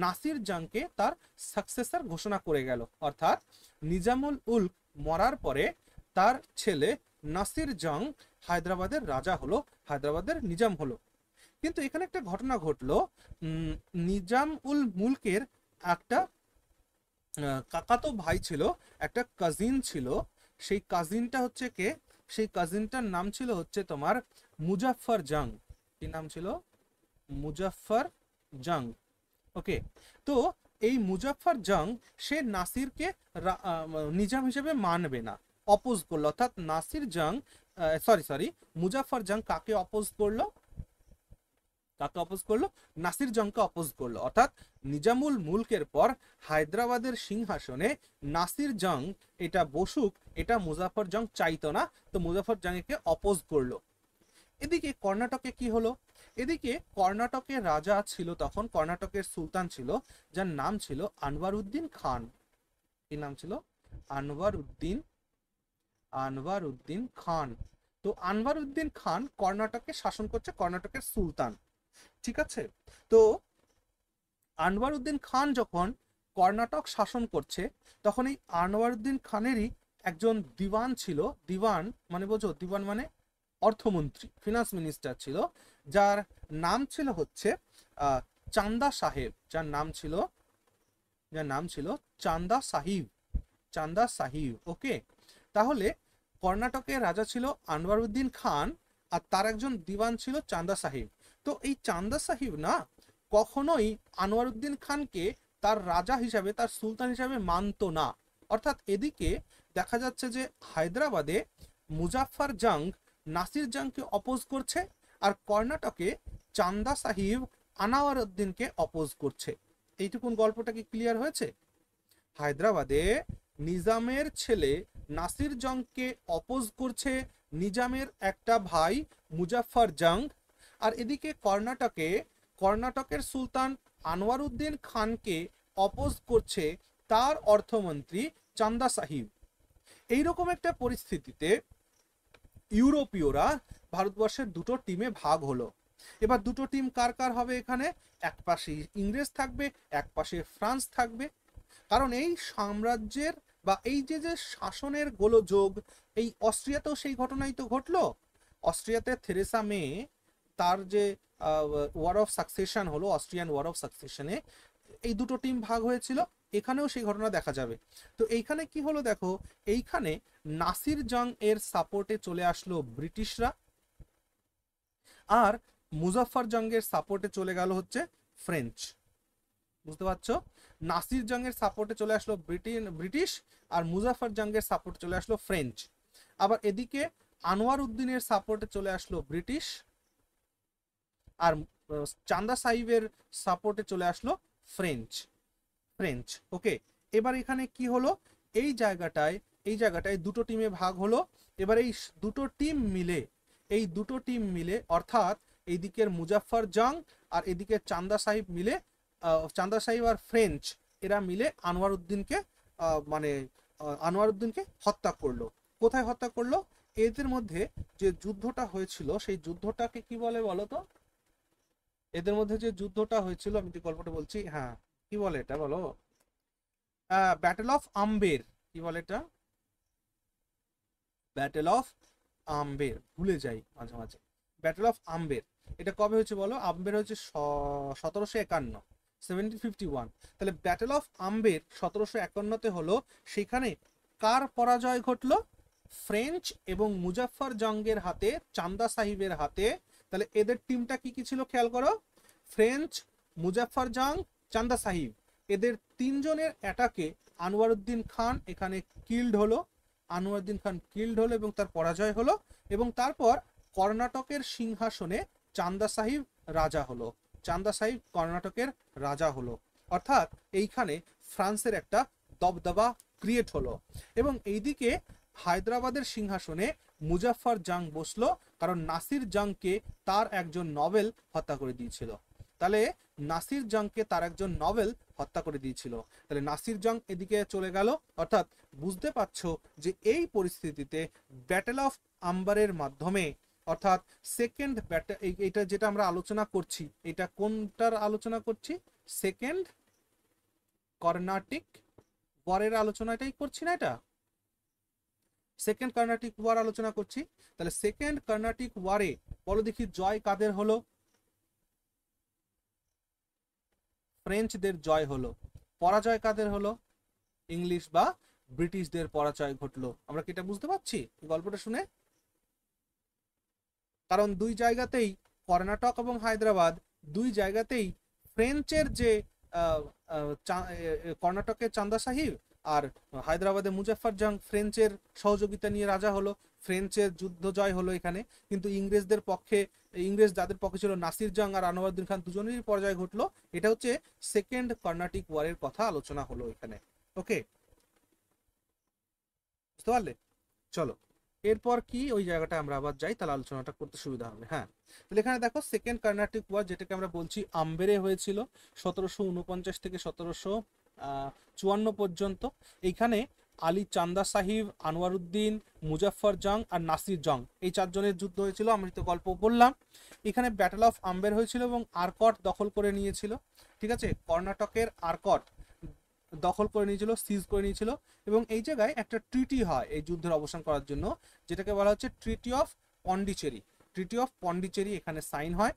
নাসির জংকে তার সাকসেসর ঘোষণা করে গেল। অর্থাৎ নিজামুল উলক মরার পরে তার ছেলে নাসির জং হায়দ্রাবাদের রাজা হলো, হায়দ্রাবাদের নিজাম হলো। কিন্তু এখানে একটা ঘটনা ঘটলো। নিজাম উল মুলকের একটা কাকাতো ভাই ছিল, একটা কাজিন ছিল। সেই কাজিনটা হচ্ছে কে? সেই কাজিনটার নাম ছিল হচ্ছে তোমার মুজাফফর জং। কি নাম ছিল? মুজাফফর জং। ওকে, তো এই মুজাফফর জং সে নাসিরকে নিজাম হিসেবে মানবে না, অপোজ করলো। অর্থাৎ নাসির জং সরি মুজাফফর জং কাকে অপোজ করলো? নাসির জংকে অপোজ করলো। অর্থাৎ নিজামুল মুলকের পর হায়দ্রাবাদের সিংহাসনে নাসির জং এটা বসুক, এটা মুজাফফর জং চাইতো না। তো মুজাফফর জং একে অপোজ করলো। এদিকে কর্ণাটকে কি হলো? এদিকে কর্ণাটকের রাজা ছিল তখন, কর্ণাটকের সুলতান ছিল যার নাম ছিল আনওয়ারউদ্দিন খান। কি নাম ছিল? আনওয়ারউদ্দিন খান। তো আনওয়ারউদ্দিন খান কর্ণাটকে শাসন করছে, কর্ণাটকের সুলতান। ঠিক আছে? তো আনওয়ারউদ্দিন খান যখন কর্ণাটক শাসন করছে তখন এই আনওয়ারউদ্দিন খানেরই একজন দিওয়ান ছিল। দিওয়ান মানে বোঝো? দিওয়ান মানে অর্থমন্ত্রী, ফিনান্স মিনিস্টার ছিল, যার নাম ছিল হচ্ছে চান্দা সাহেব। যার নাম ছিল চান্দা সাহিব। ওকে, তাহলে কর্ণাটকের রাজা ছিল আনওয়ারউদ্দিন খান আর তার একজন দিওয়ান ছিল চান্দা সাহিব। তো এই চান্দা সাহিব না কখনোই আনওয়ারউদ্দিন খানকে তার রাজা হিসাবে, তার সুলতান হিসাবে মানতো না। অর্থাৎ এদিকে দেখা যাচ্ছে যে হায়দ্রাবাদে মুজাফফর জং নাসির জংকে অপোজ করছে, আর কর্ণাটকে চান্দা সাহিব আনাওয়ারউদ্দিনকে অপোজ করছে। এইটুকুন গল্পটা কি ক্লিয়ার হয়েছে? হায়দ্রাবাদে নিজামের ছেলে নাসির জংকে অপোজ করছে নিজামের একটা ভাই মুজাফফর জং, আর এদিকে কর্ণাটকের সুলতান আনওয়ারউদ্দিন খানকে অপোজ করছে তার অর্থমন্ত্রী চান্দা সাহিব। এইরকম একটা পরিস্থিতিতে ইউরোপীয়রা ভারতবর্ষের দুটো টিমে ভাগ হলো। এবার দুটো টিম কার কার হবে? এখানে এক পাশে ইংরেজ থাকবে, এক পাশে ফ্রান্স থাকবে। কারণ এই সাম্রাজ্যের বা এই যে শাসনের গোলযোগ, এই অস্ট্রিয়াতেও সেই ঘটনাই তো ঘটলো। অস্ট্রিয়াতে থেরেসা মে তার যে ওয়ার অফ সাকসেশন হলো, অস্ট্রিয়ান ওয়ার অফ সাকসেশনে এই দুটো টিম ভাগ হয়েছিল, এখানেও সেই ঘটনা দেখা যাবে। তো এইখানে কি হলো দেখো, এইখানে নাসির জং এর সাপোর্টে চলে আসলো ব্রিটিশরা, আর মুজাফফর জংয়ের সাপোর্টে চলে গেল হচ্ছে ফ্রেঞ্চ। বুঝতে পারছো? নাসির জংয়ের সাপোর্টে চলে আসলো ব্রিটিশ, আর মুজাফফর জংয়ের সাপোর্টে চলে আসলো ফ্রেঞ্চ। আবার এদিকে আনোয়ার উদ্দিনের সাপোর্টে চলে আসলো ব্রিটিশ, আর চান্দা সাহিবের সাপোর্টে চলে আসলো ফ্রেঞ্চ। ওকে, এবার এখানে কি হলো? এই জায়গাটায় দুটো টিমে ভাগ হলো। এবার এই দুটো টিম মিলে অর্থাৎ এইদিকের মুজাফফর জং আর এদিকে চান্দা সাহিব মিলে, চান্দা সাহিব আর ফ্রেঞ্চ এরা মিলে আনোয়ার উদ্দিনকে মানে আনোয়ারউদ্দিনকে হত্যা করলো। কোথায় হত্যা করলো? এদের মধ্যে যে যুদ্ধটা হয়েছিল সেই যুদ্ধটাকে কি বলে বলো তো? এদের মধ্যে যে যুদ্ধটা হয়েছিল, আমি যে গল্পটা বলছি, হ্যাঁ কি বলে এটা বলো? Battle of Ambur. কি বলে এটা? ব্যাটেল অফ আম্বের, ভুলে যাই মাঝে মাঝে। ব্যাটেল অফ আম্বের, এটা কবে হয়েছে বলো? আম্বের হচ্ছে 1751, 1751। তাহলে ব্যাটেল অফ আম্বের 1751-তে হলো। সেখানে কার পরাজয় ঘটলো? ফ্রেঞ্চ এবং মুজাফফর জঙ্গের হাতে, চান্দা সাহিবের হাতে। তাহলে এদের টিমটা কি কি ছিল খেয়াল করো। ফ্রেঞ্চ, মুজাফফর জং, চান্দা সাহিব, এদের তিনজনের অ্যাটাকে আনোয়ারউদ্দিন খান এখানে কিল্ড হলো। আনোয়ারউদ্দিন খান কিল্ড হলো এবং তার পরাজয় হলো। এবং তারপর কর্ণাটকের সিংহাসনে চান্দা সাহিব রাজা হলো। চান্দা সাহিব কর্ণাটকের রাজা হলো। অর্থাৎ এইখানে ফ্রান্সের একটা দবদবা ক্রিয়েট হলো। এবং এইদিকে হায়দ্রাবাদের সিংহাসনে মুজাফফর জং বসলো, কারণ নাসির জংকে তার একজন নভেল হত্যা করে দিয়েছিল। তাহলে নাসির জংকে তার একজন নভেল হত্যা করে দিয়েছিল। তাহলে নাসির জং এদিকে চলে গেল। অর্থাৎ বুঝতে পারছো যে এই পরিস্থিতিতে ব্যাটেল অফ আম্বারের মাধ্যমে, অর্থাৎ সেকেন্ড ব্যাটেল, এইটা যেটা আমরা আলোচনা করছি, এটা কোনটার আলোচনা করছি? সেকেন্ড কর্ণাটিক ওয়ারের আলোচনাটাই করছি না? এটা সেকেন্ড কর্ণাটিক ওয়ার আলোচনা করছি। তাহলে সেকেন্ড কর্ণাটিক ওয়ারে বলো দেখি জয় কাদের হলো? ফ্রেঞ্চদের জয় হলো। পরাজয় কাদের হলো? ইংলিশ বা ব্রিটিশদের পরাজয় ঘটলো। আমরা কি এটা বুঝতে পারছি গল্পটা শুনে? কারণ দুই জায়গাতেই, কর্ণাটক এবং হায়দ্রাবাদ, দুই জায়গাতেই ফ্রেঞ্চের যে কর্ণাটকের চান্দা সাহিব আর হায়দ্রাবাদে মুজাফফর জং ফ্রেঞ্চের সহযোগিতা নিয়ে রাজা হলো। ফ্রেঞ্চের যুদ্ধ জয় হলো এখানে। কিন্তু ইংরেজদের পক্ষে, ইংরেজ যাদের পক্ষে ছিল নাসির জং আর আনোয়ারউদ্দিন খান, দুজনেরই পরাজয় ঘটলো। এটা হচ্ছে সেকেন্ড কর্ণাটিক ওয়ারের কথা আলোচনা হলো এখানে। ওকে, বুঝতে পারলে? চলো এরপর কি ওই জায়গাটা আমরা আবার যাই, তাহলে আলোচনাটা করতে সুবিধা হবে। হ্যাঁ, তাহলে এখানে দেখো সেকেন্ড কর্ণাটিক ওয়ার, যেটাকে আমরা বলছি আম্বেরে হয়েছিল 1749 থেকে 1754 পর্যন্ত। এইখানে আলী চান্দা সাহিব, আনোয়ারউদ্দিন, মুজাফফর জং আর নাসির জং, এই চারজনের যুদ্ধ হয়েছিল। আমি তো গল্প বললাম। এখানে ব্যাটেল অফ আম্বের হয়েছিল এবং আরকট দখল করে নিয়েছিল। ঠিক আছে, কর্ণাটকের আরকট দখল করে নিয়েছিল, সিজ করে নিয়েছিল। এবং এই জায়গায় একটা ট্রিটি হয় এই যুদ্ধের অবসান করার জন্য, যেটাকে বলা হচ্ছে treaty of Pondicherry. Treaty of Pondicherry এখানে সাইন হয়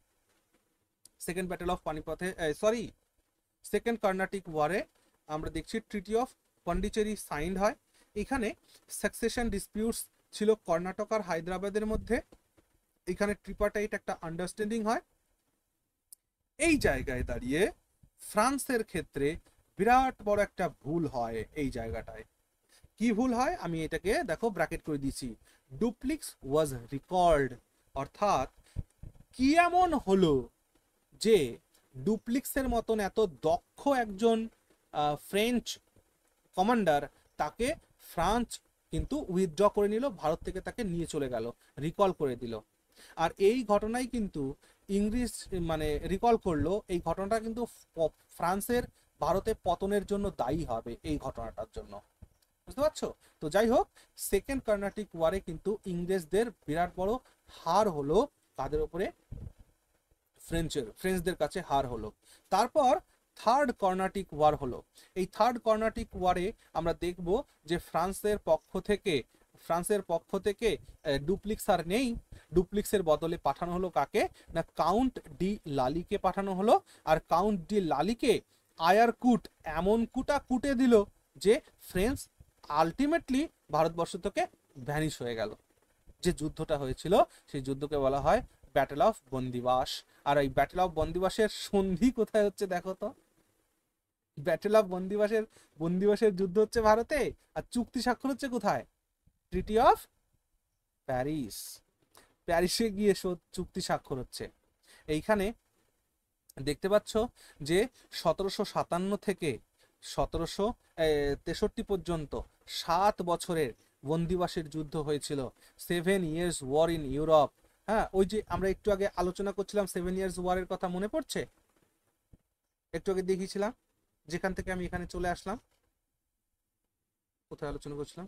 সেকেন্ড ব্যাটেল অফ পানিপথে, সরি, সেকেন্ড কর্ণাটিক ওয়ারে আমরা দেখছি ট্রিটি অফ পন্ডিচেরি সাইন্ড হয়। এখানে সাকসেশন ডিসপিউটস ছিল কর্ণাটক আর হায়দ্রাবাদের মধ্যে। এখানে ট্রিপার্টাইট একটা আন্ডারস্ট্যান্ডিং হয়। এই জায়গায় দাঁড়িয়ে ফ্রান্সের ক্ষেত্রে বিরাট বড় একটা ভুল হয় এই জায়গাটায়। কি ভুল হয় আমি এটাকে দেখো ব্র্যাকেট করে দিয়েছি, ডুপ্লিক্স ওয়াজ রিকল্ড। অর্থাৎ কি এমন হলো যে ডুপ্লিক্সের মতন এত দক্ষ একজন ফ্রেঞ্চ কমান্ডার, তাকে ফ্রান্স কিন্তু উইথড্র করে নিল, ভারত থেকে তাকে নিয়ে চলে গেল, রিকল করে দিল। আর এই ঘটনাই কিন্তু ইংরেজ মানে রিকল করলো, এই ঘটনাটা কিন্তু ফ্রান্সের ভারতে পতনের জন্য দায়ী হবে এই ঘটনাটার জন্য। বুঝতে পারছো? তো যাই হোক, সেকেন্ড কর্ণাটিক ওয়ারে কিন্তু ইংরেজদের বিরাট বড় হার হলো। তাদের উপরে ফ্রেঞ্চদের কাছে হার হলো। তারপর থার্ড কর্ণাটিক ওয়ার হলো। এই থার্ড কর্ণাটিক ওয়ারে আমরা দেখব যে ফ্রান্সের পক্ষ থেকে ডুপ্লিক্স আর নেই। ডুপ্লিক্সের বদলে পাঠানো হলো কাকে না, কাউন্ট ডি লালিকে পাঠানো হলো। আর কাউন্ট ডি লালিকে আয়ার কুট এমন কুটে দিল যে ফ্রেঞ্চ আলটিমেটলি ভারতবর্ষ থেকে ভ্যানিশ হয়ে গেল। যে যুদ্ধটা হয়েছিল সেই যুদ্ধকে বলা হয় ব্যাটেল অফ বন্দিবাস। আর এই ব্যাটেল অফ বন্দিবাসের সন্ধি কোথায় হচ্ছে দেখো তো। ব্যাটেল অফ বন্দিবাসের যুদ্ধ হচ্ছে ভারতে, আর চুক্তি স্বাক্ষর হচ্ছে কোথায়? Treaty of Paris. প্যারিসে গিয়ে চুক্তি স্বাক্ষর হচ্ছে। এইখানে দেখতে পাচ্ছ যে 1757 থেকে 1763 পর্যন্ত 7 বছরের বন্দিবাসের যুদ্ধ হয়েছিল। 7 ইয়ার্স ওয়ার ইন ইউরোপ। হ্যাঁ, ওই যে আমরা একটু আগে আলোচনা করছিলাম 7 ইয়ার্স ওয়ারের কথা, মনে পড়ছে? একটু আগে দেখিয়েছিলাম, যেখান থেকে আমি এখানে চলে আসলাম। কোথায় আলোচনা করছিলাম?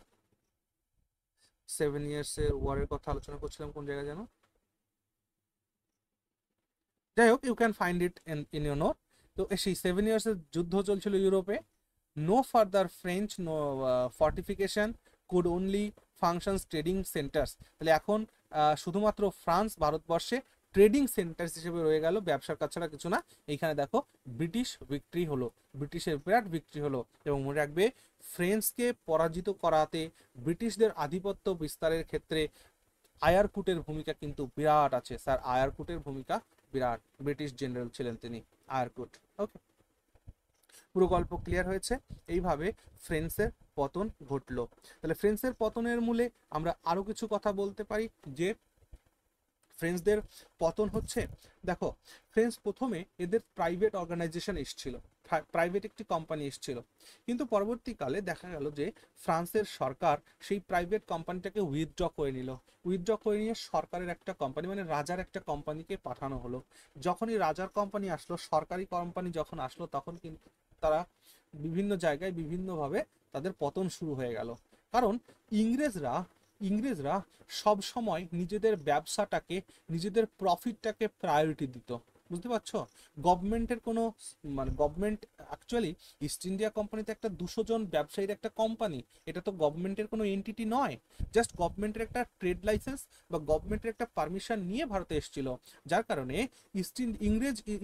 7 years এর ওয়ারের কথা আলোচনা করছিলাম কোন জায়গায় যেন? যাই হোক, you can find it in your note. তো সেই 7 years এর যুদ্ধ চলছিল ইউরোপে। No further French no fortification could only functions trading centres. তাহলে এখন শুধুমাত্র ফ্রান্স ভারতবর্ষে ট্রেডিং সেন্টার্স হিসেবে রয়ে গেল, ব্যবসার কাজ ছাড়া কিছু না। এইখানে দেখো ব্রিটিশ ভিক্টরি হলো, ব্রিটিশের বিরাট ভিক্টরি হলো। এবং মনে রাখবে, ফ্রেঞ্চকে পরাজিত করাতে, ব্রিটিশদের আধিপত্য বিস্তারের ক্ষেত্রে আয়ারকুটের ভূমিকা কিন্তু বিরাট আছে স্যার। আয়ারকুটের ভূমিকা বিরাট, ব্রিটিশ জেনারেল ছিলেন তিনি, আয়ারকুট। ওকে, পুরো গল্প ক্লিয়ার হয়েছে। এইভাবে ফ্রেন্সের পতন ঘটলো। তাহলে ফ্রেন্সের পতনের মূলে আমরা আরো কিছু কথা বলতে পারি যে ফ্রেঞ্চদের পতন হচ্ছে, দেখো ফ্রেঞ্চ প্রথমে এদের প্রাইভেট অর্গানাইজেশন এসেছিল, প্রাইভেট একটি কোম্পানি এসেছিল, কিন্তু পরবর্তীকালে দেখা গেল যে ফ্রান্সের সরকার সেই প্রাইভেট কোম্পানিটাকে উইথড্র করে নিল। উইথড্র করে নিয়ে সরকারের একটা কোম্পানি, মানে রাজার একটা কোম্পানিকে পাঠানো হলো। যখনই রাজার কোম্পানি আসলো, সরকারি কোম্পানি যখন আসলো, তখন কিন্তু তারা বিভিন্ন জায়গায় বিভিন্নভাবে তাদের পতন শুরু হয়ে গেল। কারণ ইংরেজরা ইংরেজরা সব সময় নিজেদের ব্যবসাটাকে, নিজেদের প্রফিটটাকে প্রায়োরিটি দিত। বুঝতে পারছো? গভর্নমেন্টের কোনো, মানে গভর্নমেন্ট অ্যাকচুয়ালি ইস্ট ইন্ডিয়া কোম্পানিতে একটা 200 জন ব্যবসায়ীর একটা কোম্পানি, এটা তো গভর্নমেন্টের কোনো এন্টিটি নয়। জাস্ট গভর্নমেন্টের একটা ট্রেড লাইসেন্স বা গভর্নমেন্টের একটা পারমিশন নিয়ে ভারতে এসেছিল। যার কারণে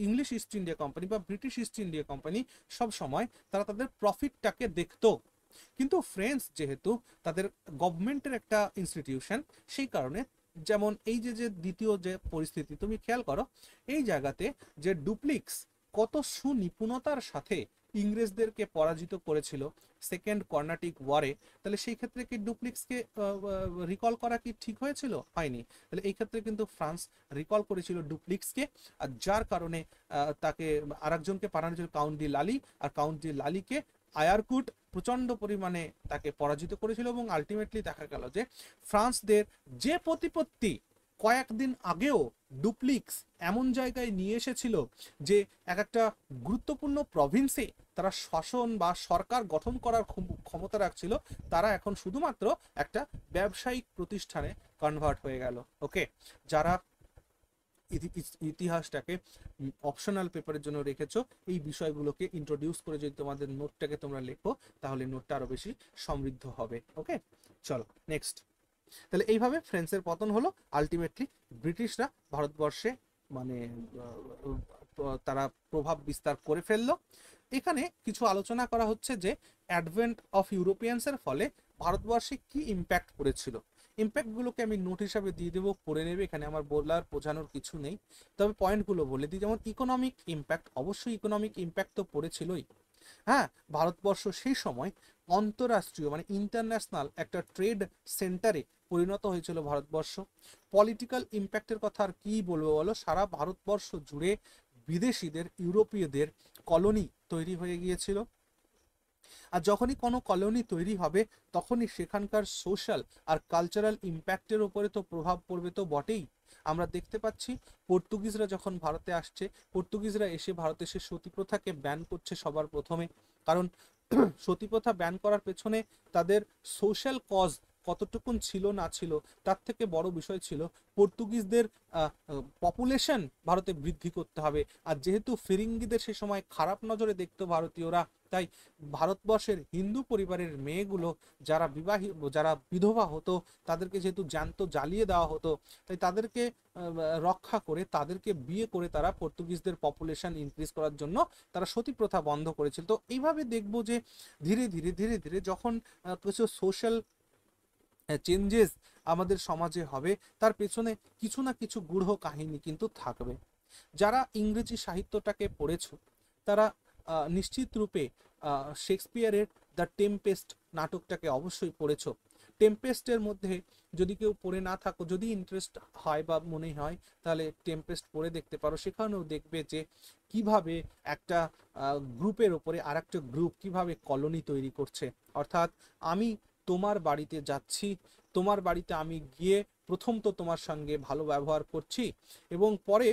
ইংলিশ ইস্ট ইন্ডিয়া কোম্পানি বা ব্রিটিশ ইস্ট ইন্ডিয়া কোম্পানি সব সময় তারা তাদের প্রফিটটাকে দেখতো। কিন্তু ফ্রেঞ্চ যেহেতু তাদের গভর্নমেন্টের একটা ইনস্টিটিউশন, সেই কারণে যেমন এই যে যে দ্বিতীয় যে পরিস্থিতি তুমি খেয়াল করো, এই জায়গাতে যে ডুপ্লিক্স কত সুনিপুণতার সাথে ইংরেজদেরকে পরাজিত করেছিল সেকেন্ড কর্নাটিক ওয়ারে, তাহলে সেই ক্ষেত্রে কি ডুপ্লিক্সকে রিকল করা কি ঠিক হয়েছিল? হয়নি। তাহলে এই ক্ষেত্রে কিন্তু ফ্রান্স রিকল করেছিল ডুপ্লিক্সকে, আর যার কারণে তাকে আরেকজনকে পাঠানো ছিল, কাউন্ট ডি লালি, আর কাউন্ট ডি লালিকে আয়ারকুট প্রচন্ড পরিমাণে তাকে পরাজিত করেছিল। এবং আলটিমেটলি দেখা গেল যে ফ্রান্সদের যে প্রতিপত্তি কয়েকদিন আগেও ডুপ্লিক্স এমন জায়গায় নিয়ে এসেছিল যে একটা গুরুত্বপূর্ণ প্রভিন্সে তারা শাসন বা সরকার গঠন করার ক্ষমতা রাখছিল, তারা এখন শুধুমাত্র একটা ব্যবসায়িক প্রতিষ্ঠানে কনভার্ট হয়ে গেল। ওকে, যারা ইতিহাসটাকে অপশনাল পেপারের জন্য রেখেছো, এই বিষয়গুলোকে ইন্ট্রোডিউস করে যদি তোমাদের নোটটাকে তোমরা লেখো, তাহলে নোটটা আরো বেশি সমৃদ্ধ হবে। ওকে, চলো নেক্সট। তাহলে এইভাবে ফ্রেন্সের পতন হলো। আলটিমেটলি ব্রিটিশরা ভারতবর্ষে মানে তারা প্রভাব বিস্তার করে ফেললো। এখানে কিছু আলোচনা করা হচ্ছে যে অ্যাডভেন্ট অফ ইউরোপিয়ানসের ফলে ভারতবর্ষে কি ইম্প্যাক্ট পড়েছিল। ইম্প্যাক্টগুলোকে আমি নোট হিসাবে দিয়ে দেবো, পড়ে নেবে, এখানে আমার বলার বোঝানোর কিছু নেই। তবে পয়েন্টগুলো বলে দিই। যেমন ইকোনমিক ইম্প্যাক্ট, অবশ্যই ইকোনমিক ইম্প্যাক্ট তো পড়েছিলই। হ্যাঁ, ভারতবর্ষ সেই সময় অন্তরাষ্ট্রীয় মানে ইন্টারন্যাশনাল একটা ট্রেড সেন্টারে পরিণত হয়েছিল ভারতবর্ষ। পলিটিক্যাল ইম্প্যাক্টের কথা আর কি বলবো বলো, সারা ভারতবর্ষ জুড়ে বিদেশিদের, ইউরোপীয়দের কলোনি তৈরি হয়ে গিয়েছিল। আর যখনই কোনো কলোনি তৈরি হবে, তখনই সেখানকার সোশ্যাল আর কালচারাল ইম্প্যাক্টের উপরে তো প্রভাব পড়বে তো বটেই। আমরা দেখতে পাচ্ছি পর্তুগিজরা যখন ভারতে আসছে, পর্তুগিজরা এসে ভারতে এসে সতী প্রথাকে ব্যান করছে সবার প্রথমে। কারণ সতী প্রথা ব্যান করার পেছনে তাদের সোশ্যাল কজ কতটুকুন ছিল না ছিল, তার থেকে বড় বিষয় ছিল পর্তুগিজদের পপুলেশন ভারতে বৃদ্ধি করতে হবে। আর যেহেতু ফিরিঙ্গিদের সে সময় খারাপ নজরে দেখতো ভারতীয়রা, তাই ভারতবর্ষের হিন্দু পরিবারের মেয়েগুলো যারা বিধবা হতো, তাদেরকে যেহেতু জ্যান্ত জ্বালিয়ে দেওয়া হতো, তাই তাদেরকে রক্ষা করে, তাদেরকে বিয়ে করে তারা পর্তুগিজদের পপুলেশন ইনক্রিজ করার জন্য তারা সতী প্রথা বন্ধ করেছিল। তো এইভাবে দেখবো যে ধীরে ধীরে ধীরে ধীরে যখন কিছু সোশ্যাল চেঞ্জেস আমাদের সমাজে হবে, তার পেছনে কিছু না কিছু গূঢ় কাহিনী কিন্তু থাকবে। যারা ইংরেজি সাহিত্যটাকে পড়েছো, তারা নিশ্চিত রূপে শেক্সপিয়ারের দ্য টেম্পেস্ট নাটকটাকে অবশ্যই পড়েছো। টেম্পেস্টের মধ্যে যদি কেউ পড়ে না থাকো, যদি ইন্টারেস্ট হয় বা মনে হয়, তাহলে টেম্পেস্ট পড়ে দেখতে পারো। সেখানেও দেখবে যে কিভাবে একটা গ্রুপের ওপরে আর একটা গ্রুপ কিভাবে কলোনি তৈরি করছে। অর্থাৎ আমি তোমার বাড়িতে যাচ্ছি, তোমার বাড়িতে আমি গিয়ে প্রথম তো তোমার সঙ্গে ভালো ব্যবহার করছি, এবং পরে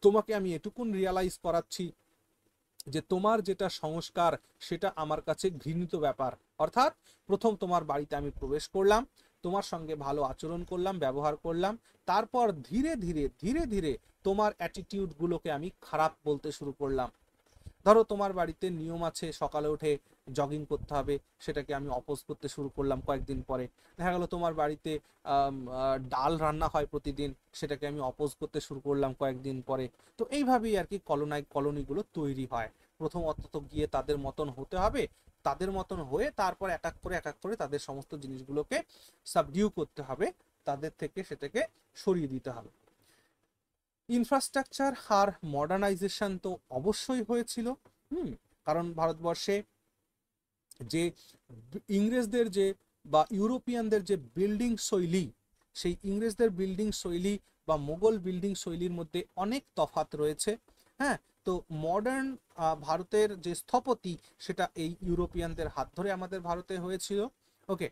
তোমাকে আমি এটুকুন রিয়ালাইজ করাচ্ছি যে তোমার যেটা সংস্কার সেটা আমার কাছে ঘৃণিত ব্যাপার। অর্থাৎ প্রথম তোমার বাড়িতে আমি প্রবেশ করলাম, তোমার সঙ্গে ভালো আচরণ করলাম, ব্যবহার করলাম, তারপর ধীরে ধীরে ধীরে ধীরে তোমার অ্যাটিটিউড গুলোকে আমি খারাপ বলতে শুরু করলাম। ধরো তোমার বাড়িতে নিয়ম আছে সকালে উঠে জগিং করতে হবে, সেটাকে আমি অপোজ করতে শুরু করলাম কয়েকদিন পরে। দেখা গেল তোমার বাড়িতে ডাল রান্না হয় প্রতিদিন, সেটাকে আমি অপোজ করতে শুরু করলাম কয়েকদিন পরে। তো এইভাবেই আর কি কলোনিগুলো তৈরি হয়। প্রথমত তো গিয়ে তাদের মতন হতে হবে, তাদের মতন হয়ে তারপর এক এক করে তাদের সমস্ত জিনিসগুলোকে সাবডিউ করতে হবে, তাদের থেকে সেটাকে সরিয়ে দিতে হবে। ইনফ্রাস্ট্রাকচার আর মডার্নাইজেশন তো অবশ্যই হয়েছিল। কারণ ভারতবর্ষে যে ইংরেজদের যে বা ইউরোপিয়ানদের যে বিল্ডিং শৈলী, সেই ইংরেজদের বিল্ডিং শৈলী বা মোগল বিল্ডিং শৈলীর মধ্যে অনেক তফাৎ রয়েছে। হ্যাঁ, তো মডার্ন ভারতের যে স্থপতি সেটা এই ইউরোপিয়ানদের হাত ধরে আমাদের ভারতে হয়েছিল। ওকে,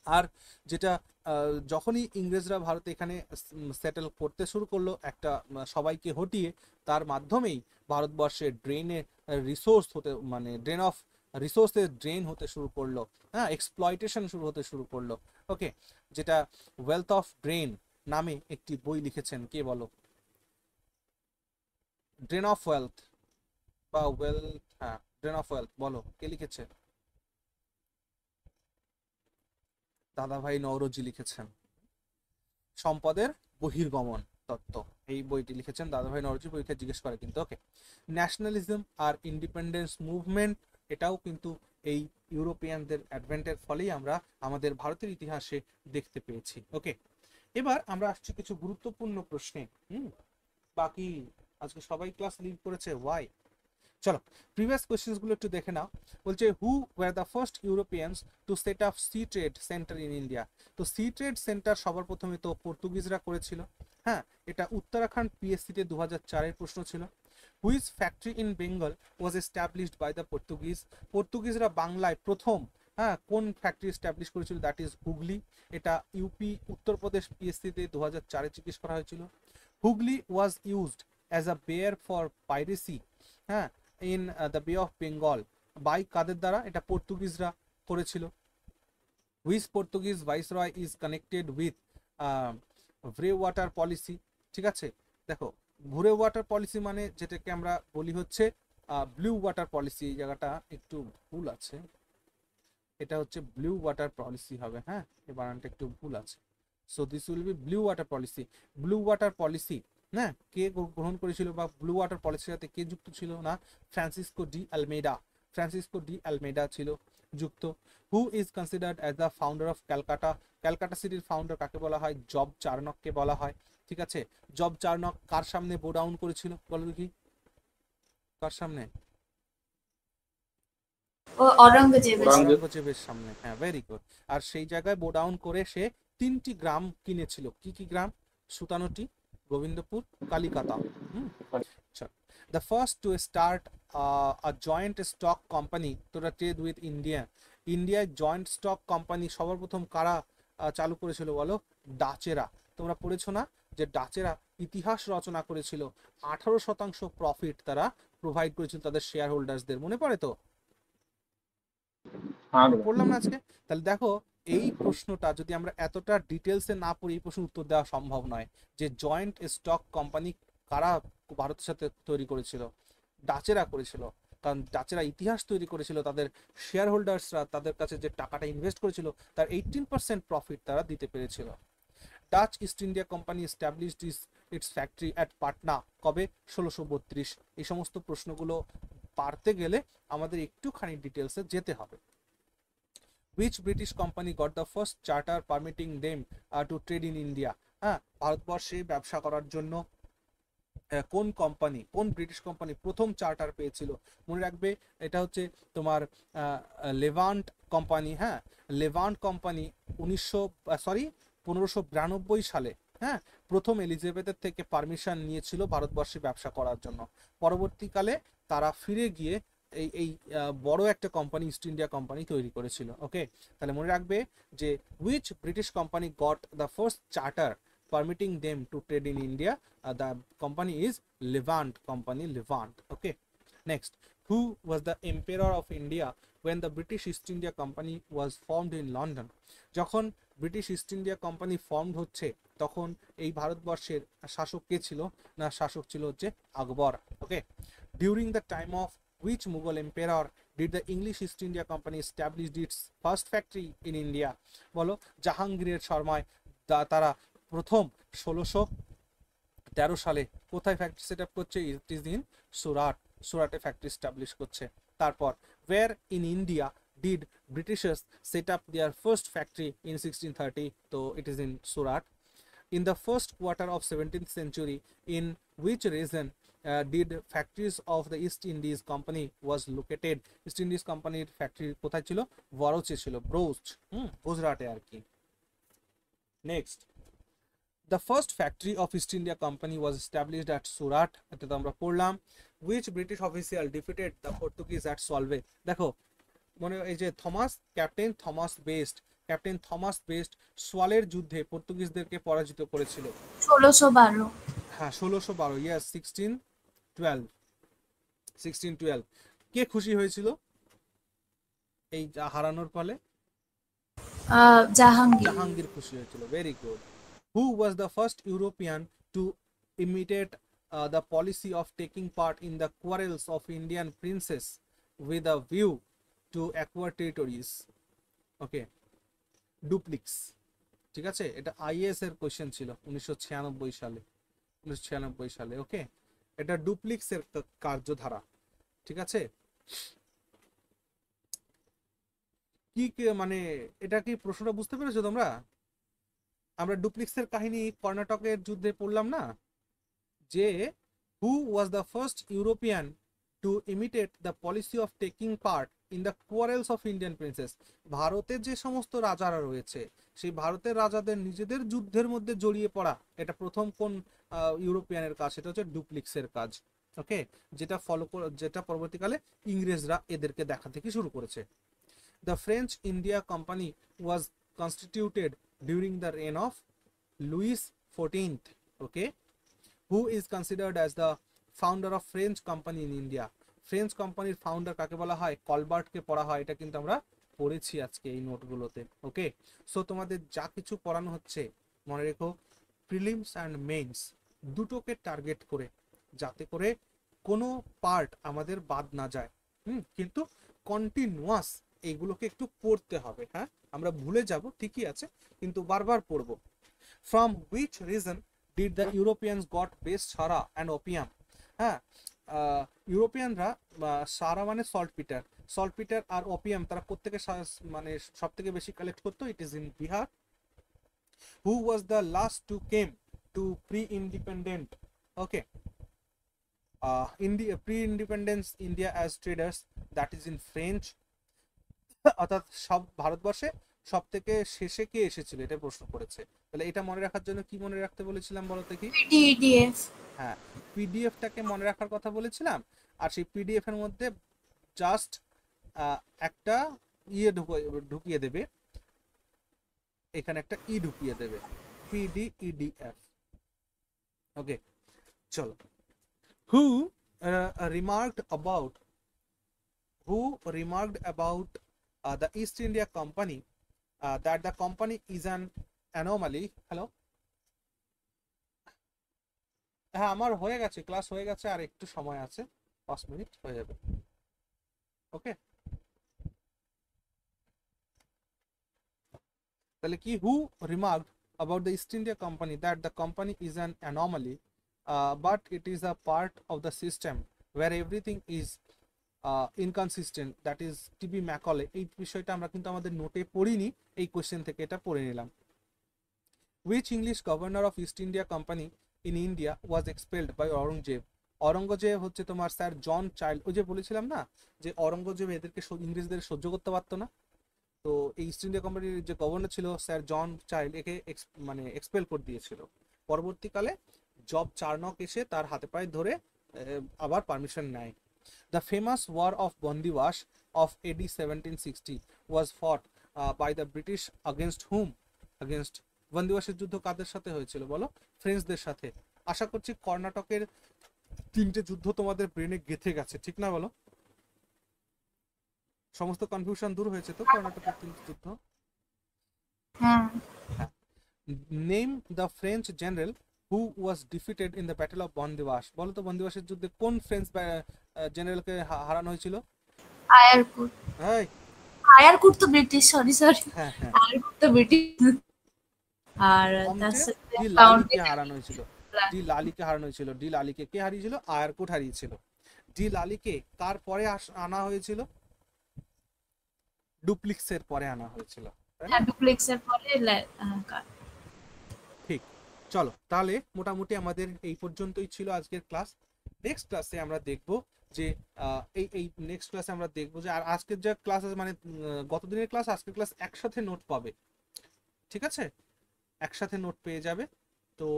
আর যেটা যখনই ইংরেজরা ভারতে এখানে সেটেল করতে শুরু করলো, একটা সবাইকে হটিয়ে, তার মাধ্যমেই ভারতবর্ষে ড্রেনের রিসোর্স হতে মানে ড্রেন অফ রিসোর্সের ড্রেন হতে শুরু করলো, হ্যাঁ, এক্সপ্লয়টেশন শুরু হতে শুরু করলো। ওকে, যেটা ওয়েলথ অফ ড্রেন নামে একটি বই লিখেছেন, কে বলো? ড্রেন অফ ওয়েলথ বা ওয়েলথ, হ্যাঁ ড্রেন অফ ওয়েলথ, বলো কে লিখেছে? দাদাভাই নওরোজি লিখেছেন। সম্পদের বহির্গমন তত্ত্ব, এই বইটি লিখেছেন দাদাভাই নওরোজি, পরীক্ষা জিজ্ঞেস করে কিন্তু। ওকে, ন্যাশনালিজম আর ইন্ডিপেন্ডেন্স মুভমেন্ট, এটাও কিন্তু এই ইউরোপিয়ানদের অ্যাডভেন্টের ফলেই আমরা আমাদের ভারতের ইতিহাসে দেখতে পেয়েছি। ওকে, এবার আমরা আসছি কিছু গুরুত্বপূর্ণ প্রশ্নে। বাকি আজকে সবাই ক্লাস লিভ করেছে, ওয়াই? চলো প্রিভিয়াস কোয়েশ্চেন্স গুলো একটু দেখে নাও। বলছে who were the first Europeans to set up sea trade centre in India. তো সি ট্রেড সেন্টার সবার প্রথমে তো পর্তুগিজরা করেছিল। হ্যাঁ, এটা উত্তরাখণ্ড পিএসসিতে 2004-এর প্রশ্ন ছিল। Which factory in Bengal was established by the Portuguese. পর্তুগিজরা বাংলায় প্রথম কোন ফ্যাক্টরি এস্টাবলিশ করেছিল? That is Hooghly. এটা ইউপি উত্তরপ্রদেশ পিএসসিতে 2004-এ জিজ্ঞেস করা হয়েছিল। হুগলি ওয়াজ used as a bear for piracy, হ্যাঁ, ইন দ্য বে অফ বেঙ্গল, বাই কাদের দ্বারা? এটা পর্তুগিজরা করেছিল। Which Portuguese viceroy is connected with ভ্রে water policy. ঠিক আছে, দেখো ভ্রে ওয়াটার পলিসি মানে যেটাকে আমরা বলি হচ্ছে ব্লু ওয়াটার পলিসি। এই জায়গাটা একটু ভুল আছে, এটা হচ্ছে ব্লু ওয়াটার পলিসি হবে। হ্যাঁ, এই বানানটা একটু ভুল আছে। So this will be blue water policy. Blue water policy, হ্যাঁ, কে গ্রহণ করেছিল বা ব্লু ওয়াটার পলিসির সাথে কে যুক্ত ছিল? না, Francisco D Almeida. Francisco D Almeida ছিল যুক্ত। Who is considered as the founder of Calcutta. Calcutta সিটির ফাউন্ডার কাকে বলা হয়? জব চার্নককে বলা হয়। ঠিক আছে, জব চার্নক কার সামনে বো ডাউন করেছিল বলো দেখি? কার সামনে? ঔরঙ্গজেবের সামনে। হ্যাঁ, ভেরি গুড। আর সেই জায়গায় বো ডাউন করে সে 3টি গ্রাম কিনেছিল। কি কি গ্রাম? Sutanuti, Gobindapur, Kalikata. The first to start a joint stock company to trade with India. ইন্ডিয়ায় জয়েন্ট স্টক কোম্পানি সবার প্রথম কারা চালু করেছিল বলো? ডাচেরা। তোমরা পড়েছো না যে ডাচেরা ইতিহাস রচনা করেছিল, 18% প্রফিট তারা প্রোভাইড করেছিল তাদের শেয়ার হোল্ডার্সদের, মনে পড়ে তো? পড়লাম না আজকে? তাহলে দেখো এই প্রশ্নটা যদি আমরা এতটা ডিটেলসে না পড়ি, এই প্রশ্নের উত্তর দেওয়া সম্ভব নয় যে জয়েন্ট স্টক কোম্পানি কারা ভারতের সাথে তৈরি করেছিল? ডাচেরা করেছিল। কারণ ডাচেরা ইতিহাস তৈরি করেছিল, তাদের শেয়ার হোল্ডার্সরা তাদের কাছে যে টাকাটা ইনভেস্ট করেছিল তার 18% প্রফিট তারা দিতে পেরেছিল। Dutch east India company established it's factory at Patna কবে? 1632। এই সমস্ত প্রশ্নগুলো পারতে গেলে আমাদের একটুখানি ডিটেলসে যেতে হবে। Which British company got the first charter permitting them to trade in India? হ্যাঁ, ভারতবর্ষে ব্যবসা করার জন্য কোন কোম্পানি, কোন ব্রিটিশ কোম্পানি প্রথম চার্টার পেয়েছিল? মনে রাখবে এটা হচ্ছে তোমার লেভান্ট কোম্পানি। হ্যাঁ, লেভান্ট কোম্পানি 1592 সালে, হ্যাঁ, প্রথম এলিজাবেথের থেকে পারমিশন নিয়েছিল ভারতবর্ষে ব্যবসা করার জন্য। পরবর্তীকালে তারা ফিরে গিয়ে এই এই বড় একটা কোম্পানি ইস্ট ইন্ডিয়া কোম্পানি তৈরি করেছিল। ওকে, তাহলে মনে রাখবে যে which British company got the first charter permitting them to trade in India? The company is Levant company, Levant. Okay, next, who was the emperor of India when the British East India Company was formed in London. যখন British east India company formed হচ্ছে তখন এই ভারতবর্ষের শাসক কে ছিল না, শাসক ছিল হচ্ছে Akbar. Okay, during the time of which Mughal emperor did the English East India Company establish its first factory in India? বলো, জাহাঙ্গীরের সময় তারা প্রথম 1613 সালে কোথায় ফ্যাক্টরি সেট আপ করছে? ইট ইজ ইন সুরাট, সুরাটে ফ্যাক্টরি এস্টাবলিশ করছে। তারপর where in India did Britishers set up their first factory in 1630? তো it is in Surat. In the first quarter of 17th century, in which region did factories of the East Indies Company was located? East Indies Company factory কোথায় ছিল? বরোচে ছিল, ব্রোচ, গুজরাটে আর কি। Next, the first factory of East India Company was established at Surat, এটা তো আমরা পড়লাম। which British official defeated the Portuguese at Solvay? দেখো মনে এই যে ক্যাপ্টেন থমাস বেস্ট সোয়ালের যুদ্ধে পর্তুগিজদেরকে পরাজিত করেছিল। 1612। হ্যাঁ 1612, ইয়াস 1612। কে খুশি হয়েছিল এই হারানোর ফলে? জাহাঙ্গীর খুশি হয়েছিল। Very good. Who was the first European to imitate the policy of taking part in the quarrels of Indian princes with a view to acquire territories? ওকে, ডুপ্লিক্স। ঠিক আছে, এটা আইএএস এর কোশ্চেন ছিল 1996 সালে। ওকে, এটা ডুপ্লিক্স এর কার্যধারা। ঠিক আছে, কি মানে এটা কি প্রশ্নটা বুঝতে পেরেছো তোমরা? আমরা ডুপ্লিক্সের কাহিনী কর্ণাটকের যুদ্ধে পড়লাম না, যে who was the first European to imitate the policy of taking part in the quarrels of Indian princes? ভারতের যে সমস্ত রাজারা রয়েছে সেই ভারতের রাজাদের নিজেদের যুদ্ধের মধ্যে জড়িয়ে পড়া, এটা প্রথম কোন ইউরোপিয়ানের কাজ? সেটা হচ্ছে ডুপ্লিক্সের কাজ। ওকে, যেটা পরবর্তীকালে ইংরেজরা এদেরকে দেখা থেকে শুরু করেছে। The French India Company was constituted during the reign of Louis XIV. Okay, who is considered as the founder of French Company in India? French কোম্পানির ফাউন্ডার কাকে বলা হয়? কলবার্টকে পড়া হয়, এটা কিন্তু আমরা পড়েছি আজকে এই নোটগুলোতে। ওকে, সো তোমাদের যা কিছু পড়ানো হচ্ছে মনে রেখো প্রিলিমস অ্যান্ড মেইনস দুটোকে টার্গেট করে, যাতে করে কোনো পার্ট আমাদের বাদ না যায়। কিন্তু কন্টিনিউয়াস এইগুলোকে একটু পড়তে হবে। হ্যাঁ, আমরা ভুলে যাব ঠিকই আছে, কিন্তু বারবার পড়বো। From which reason did the Europeans got best সারা and opium? হ্যাঁ, ইউরোপিয়ানরা সারা মানে সল্টপিটার আর ওপিয়াম তারা কোত্থেকে মানে সব থেকে বেশি কালেক্ট করতো? It is in Bihar. Who was the last to came to pre independent okay pre independence India as traders? That is in French. অর্থাৎ সব ভারতবর্ষে সব থেকে শেষে কে এসেছিল এটা প্রশ্ন করেছে। তাহলে এটা মনে রাখার জন্য কি মনে রাখতে বলেছিলাম বলো দেখি? পিডিএফ। হ্যাঁ, পিডিএফটাকে মনে রাখার কথা বলেছিলাম। আর সেই পিডিএফ এর মধ্যে জাস্ট একটা ঢুকিয়ে দেবে, এখানে একটা ই ঢুকিয়ে দেবে, পিডিইডিএফ। ওকে, চলো। হু remarked about the East India Company that the company is an anomaly? Hello, হ্যাঁ আমার হয়ে গেছে, ক্লাস হয়ে গেছে, আর একটু সময় আছে, 5 মিনিট হয়ে যাবে। ওকে, তাহলে কি? হু remarked about the East India Company that the company is an anomaly but it is a part of the system where everything is inconsistent, that is TB Macaulay. এই বিষয়টা আমরা কিন্তু আমাদের নোটে পড়িনি, এই কোশ্চেন থেকে এটা পড়ে নিলাম। which English governor of East India Company in India was expelled by Aurangzeb? Aurangzeb হচ্ছে তোমার স্যার জন চাইল্ড। ওই যে বলেছিলাম না যে অরঙ্গজেব এদেরকে ইংরেজদের সহ্য করতে পারতো না, তো এই ইস্ট ইন্ডিয়া কোম্পানির যে গভর্নর ছিল স্যার জন চাইল্ড, একে মানে এক্সপেল করে দিয়েছিল। পরবর্তীকালে জব চার্নক এসে তার হাতে পায়ে ধরে আবার পারমিশন নেয়। The famous war of Bandiwash of AD 1760 was fought by the British against whom? Against বন্দিওয়াশের যুদ্ধ কাদের সাথে হয়েছিল বলো? ফ্রেঞ্চদের সাথে। আশা করছি কর্ণাটকের 3টে যুদ্ধ তোমাদের ব্রেনে গেঁথে গেছে, ঠিক না বলো? সমস্ত কনফিউশন দূর হয়েছে তো কর্ণাটকের 3টি যুদ্ধ? হ্যাঁ, name the French general who was defeated in the battle of Wandiwash. বলো তো বন্দিবাসের যুদ্ধে কোন ফ্রেঞ্চ জেনারেলকে হারানো হয়েছিল? আয়ারকুট। হ্যাঁ আয়ারকুট তো ব্রিটিশ, সরি সরি, হ্যাঁ হ্যাঁ, আয়ারকুট তো ব্রিটিশ। আর তার কাউন্টে সাথে ডি কাউন্টি লালিকে হারানো হয়েছিল। ডি লালিকে হারানো হয়েছিল। ডি লালিকে কে হারিয়েছিল? আয়ারকুট হারিয়েছিল। ডি লালিকে কার পরে আনা হয়েছিল? ডুপ্লিক্সের পরে আনা হয়েছিল, তাই না? ডুপ্লেক্সের পরে ঠিক। চলো তাহলে মোটামুটি আমাদের এই পর্যন্তই ছিল আজকের ক্লাস। নেক্সট ক্লাসে আমরা দেখব যে এই নেক্সট ক্লাসে আমরা দেখব যে আর আজকের যে ক্লাস আছে মানে গতদিনের ক্লাস আজকের ক্লাস একসাথে নোট পাবে, ঠিক আছে? একসাথে নোট পেয়ে যাবে। তো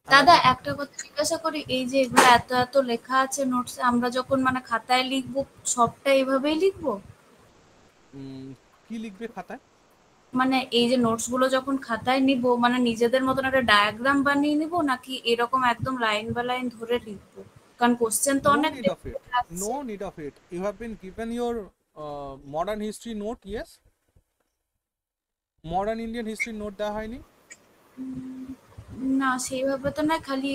দাদা আমাদের একটা কথা জিজ্ঞাসা করি, এই যে এগুলো এত এত লেখা আছে নোটস, আমরা যখন মানে খাতায় লিখবো সবটা এইভাবেই লিখবো? কি লিখবে খাতায়? মানে এই যে নোটস গুলো যখন খাতায় নিব, মানে নিজেদের মতন একটা ডায়াগ্রাম বানিয়ে নিব, নাকি এরকম একদম লাইন বাই লাইন ধরে লিখবো? কারণ কোশ্চেন তো No অনেক need of it. No need of it. You have been given your modern history note, yes? Modern Indian history note দেওয়া হয়নি? না সেইভাবে তো না, খালি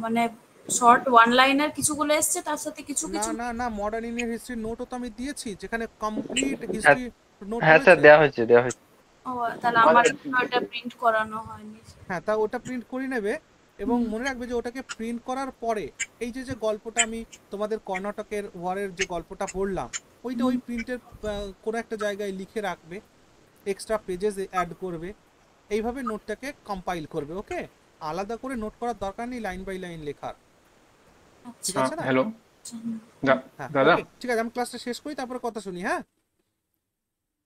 মানে শর্ট ওয়ান লাইনার কিছুগুলো এসছে, তার সাথে কিছু না কিছু। না না, মডার্ন ইন্ডিয়ান হিস্ট্রি নোটও তো আমি দিয়েছি, যেখানে কমপ্লিট হ্যাঁ হিস্ট্রি নোট হ্যাঁ স্যার, রয়েছে। দেওয়া হয়েছে দেওয়া হয়েছে। ও তাহলে আমার ওটা প্রিন্ট করানো হয়নি। হ্যাঁ, তা ওটা প্রিন্ট করে নেবে এবং মনে রাখবে যে ওটাকে প্রিন্ট করার পরে এই যে যে গল্পটা আমি তোমাদের কর্ণাটকের ওয়ারের যে গল্পটা পড়লাম ওইটা ওই প্রিন্টের কোনো একটা জায়গায় লিখে রাখবে, এক্সট্রা পেজেস অ্যাড করবে, এইভাবে নোটটাকে কম্পাইল করবে। ওকে, আলাদা করে নোট করার দরকার নেই লাইন বাই লাইন লেখার, ঠিক আছে না? হ্যালো আচ্ছা, হ্যাঁ দাদা ওকে, ঠিক আছে, আমি ক্লাসটা শেষ করি তারপরে কথা শুনি। হ্যাঁ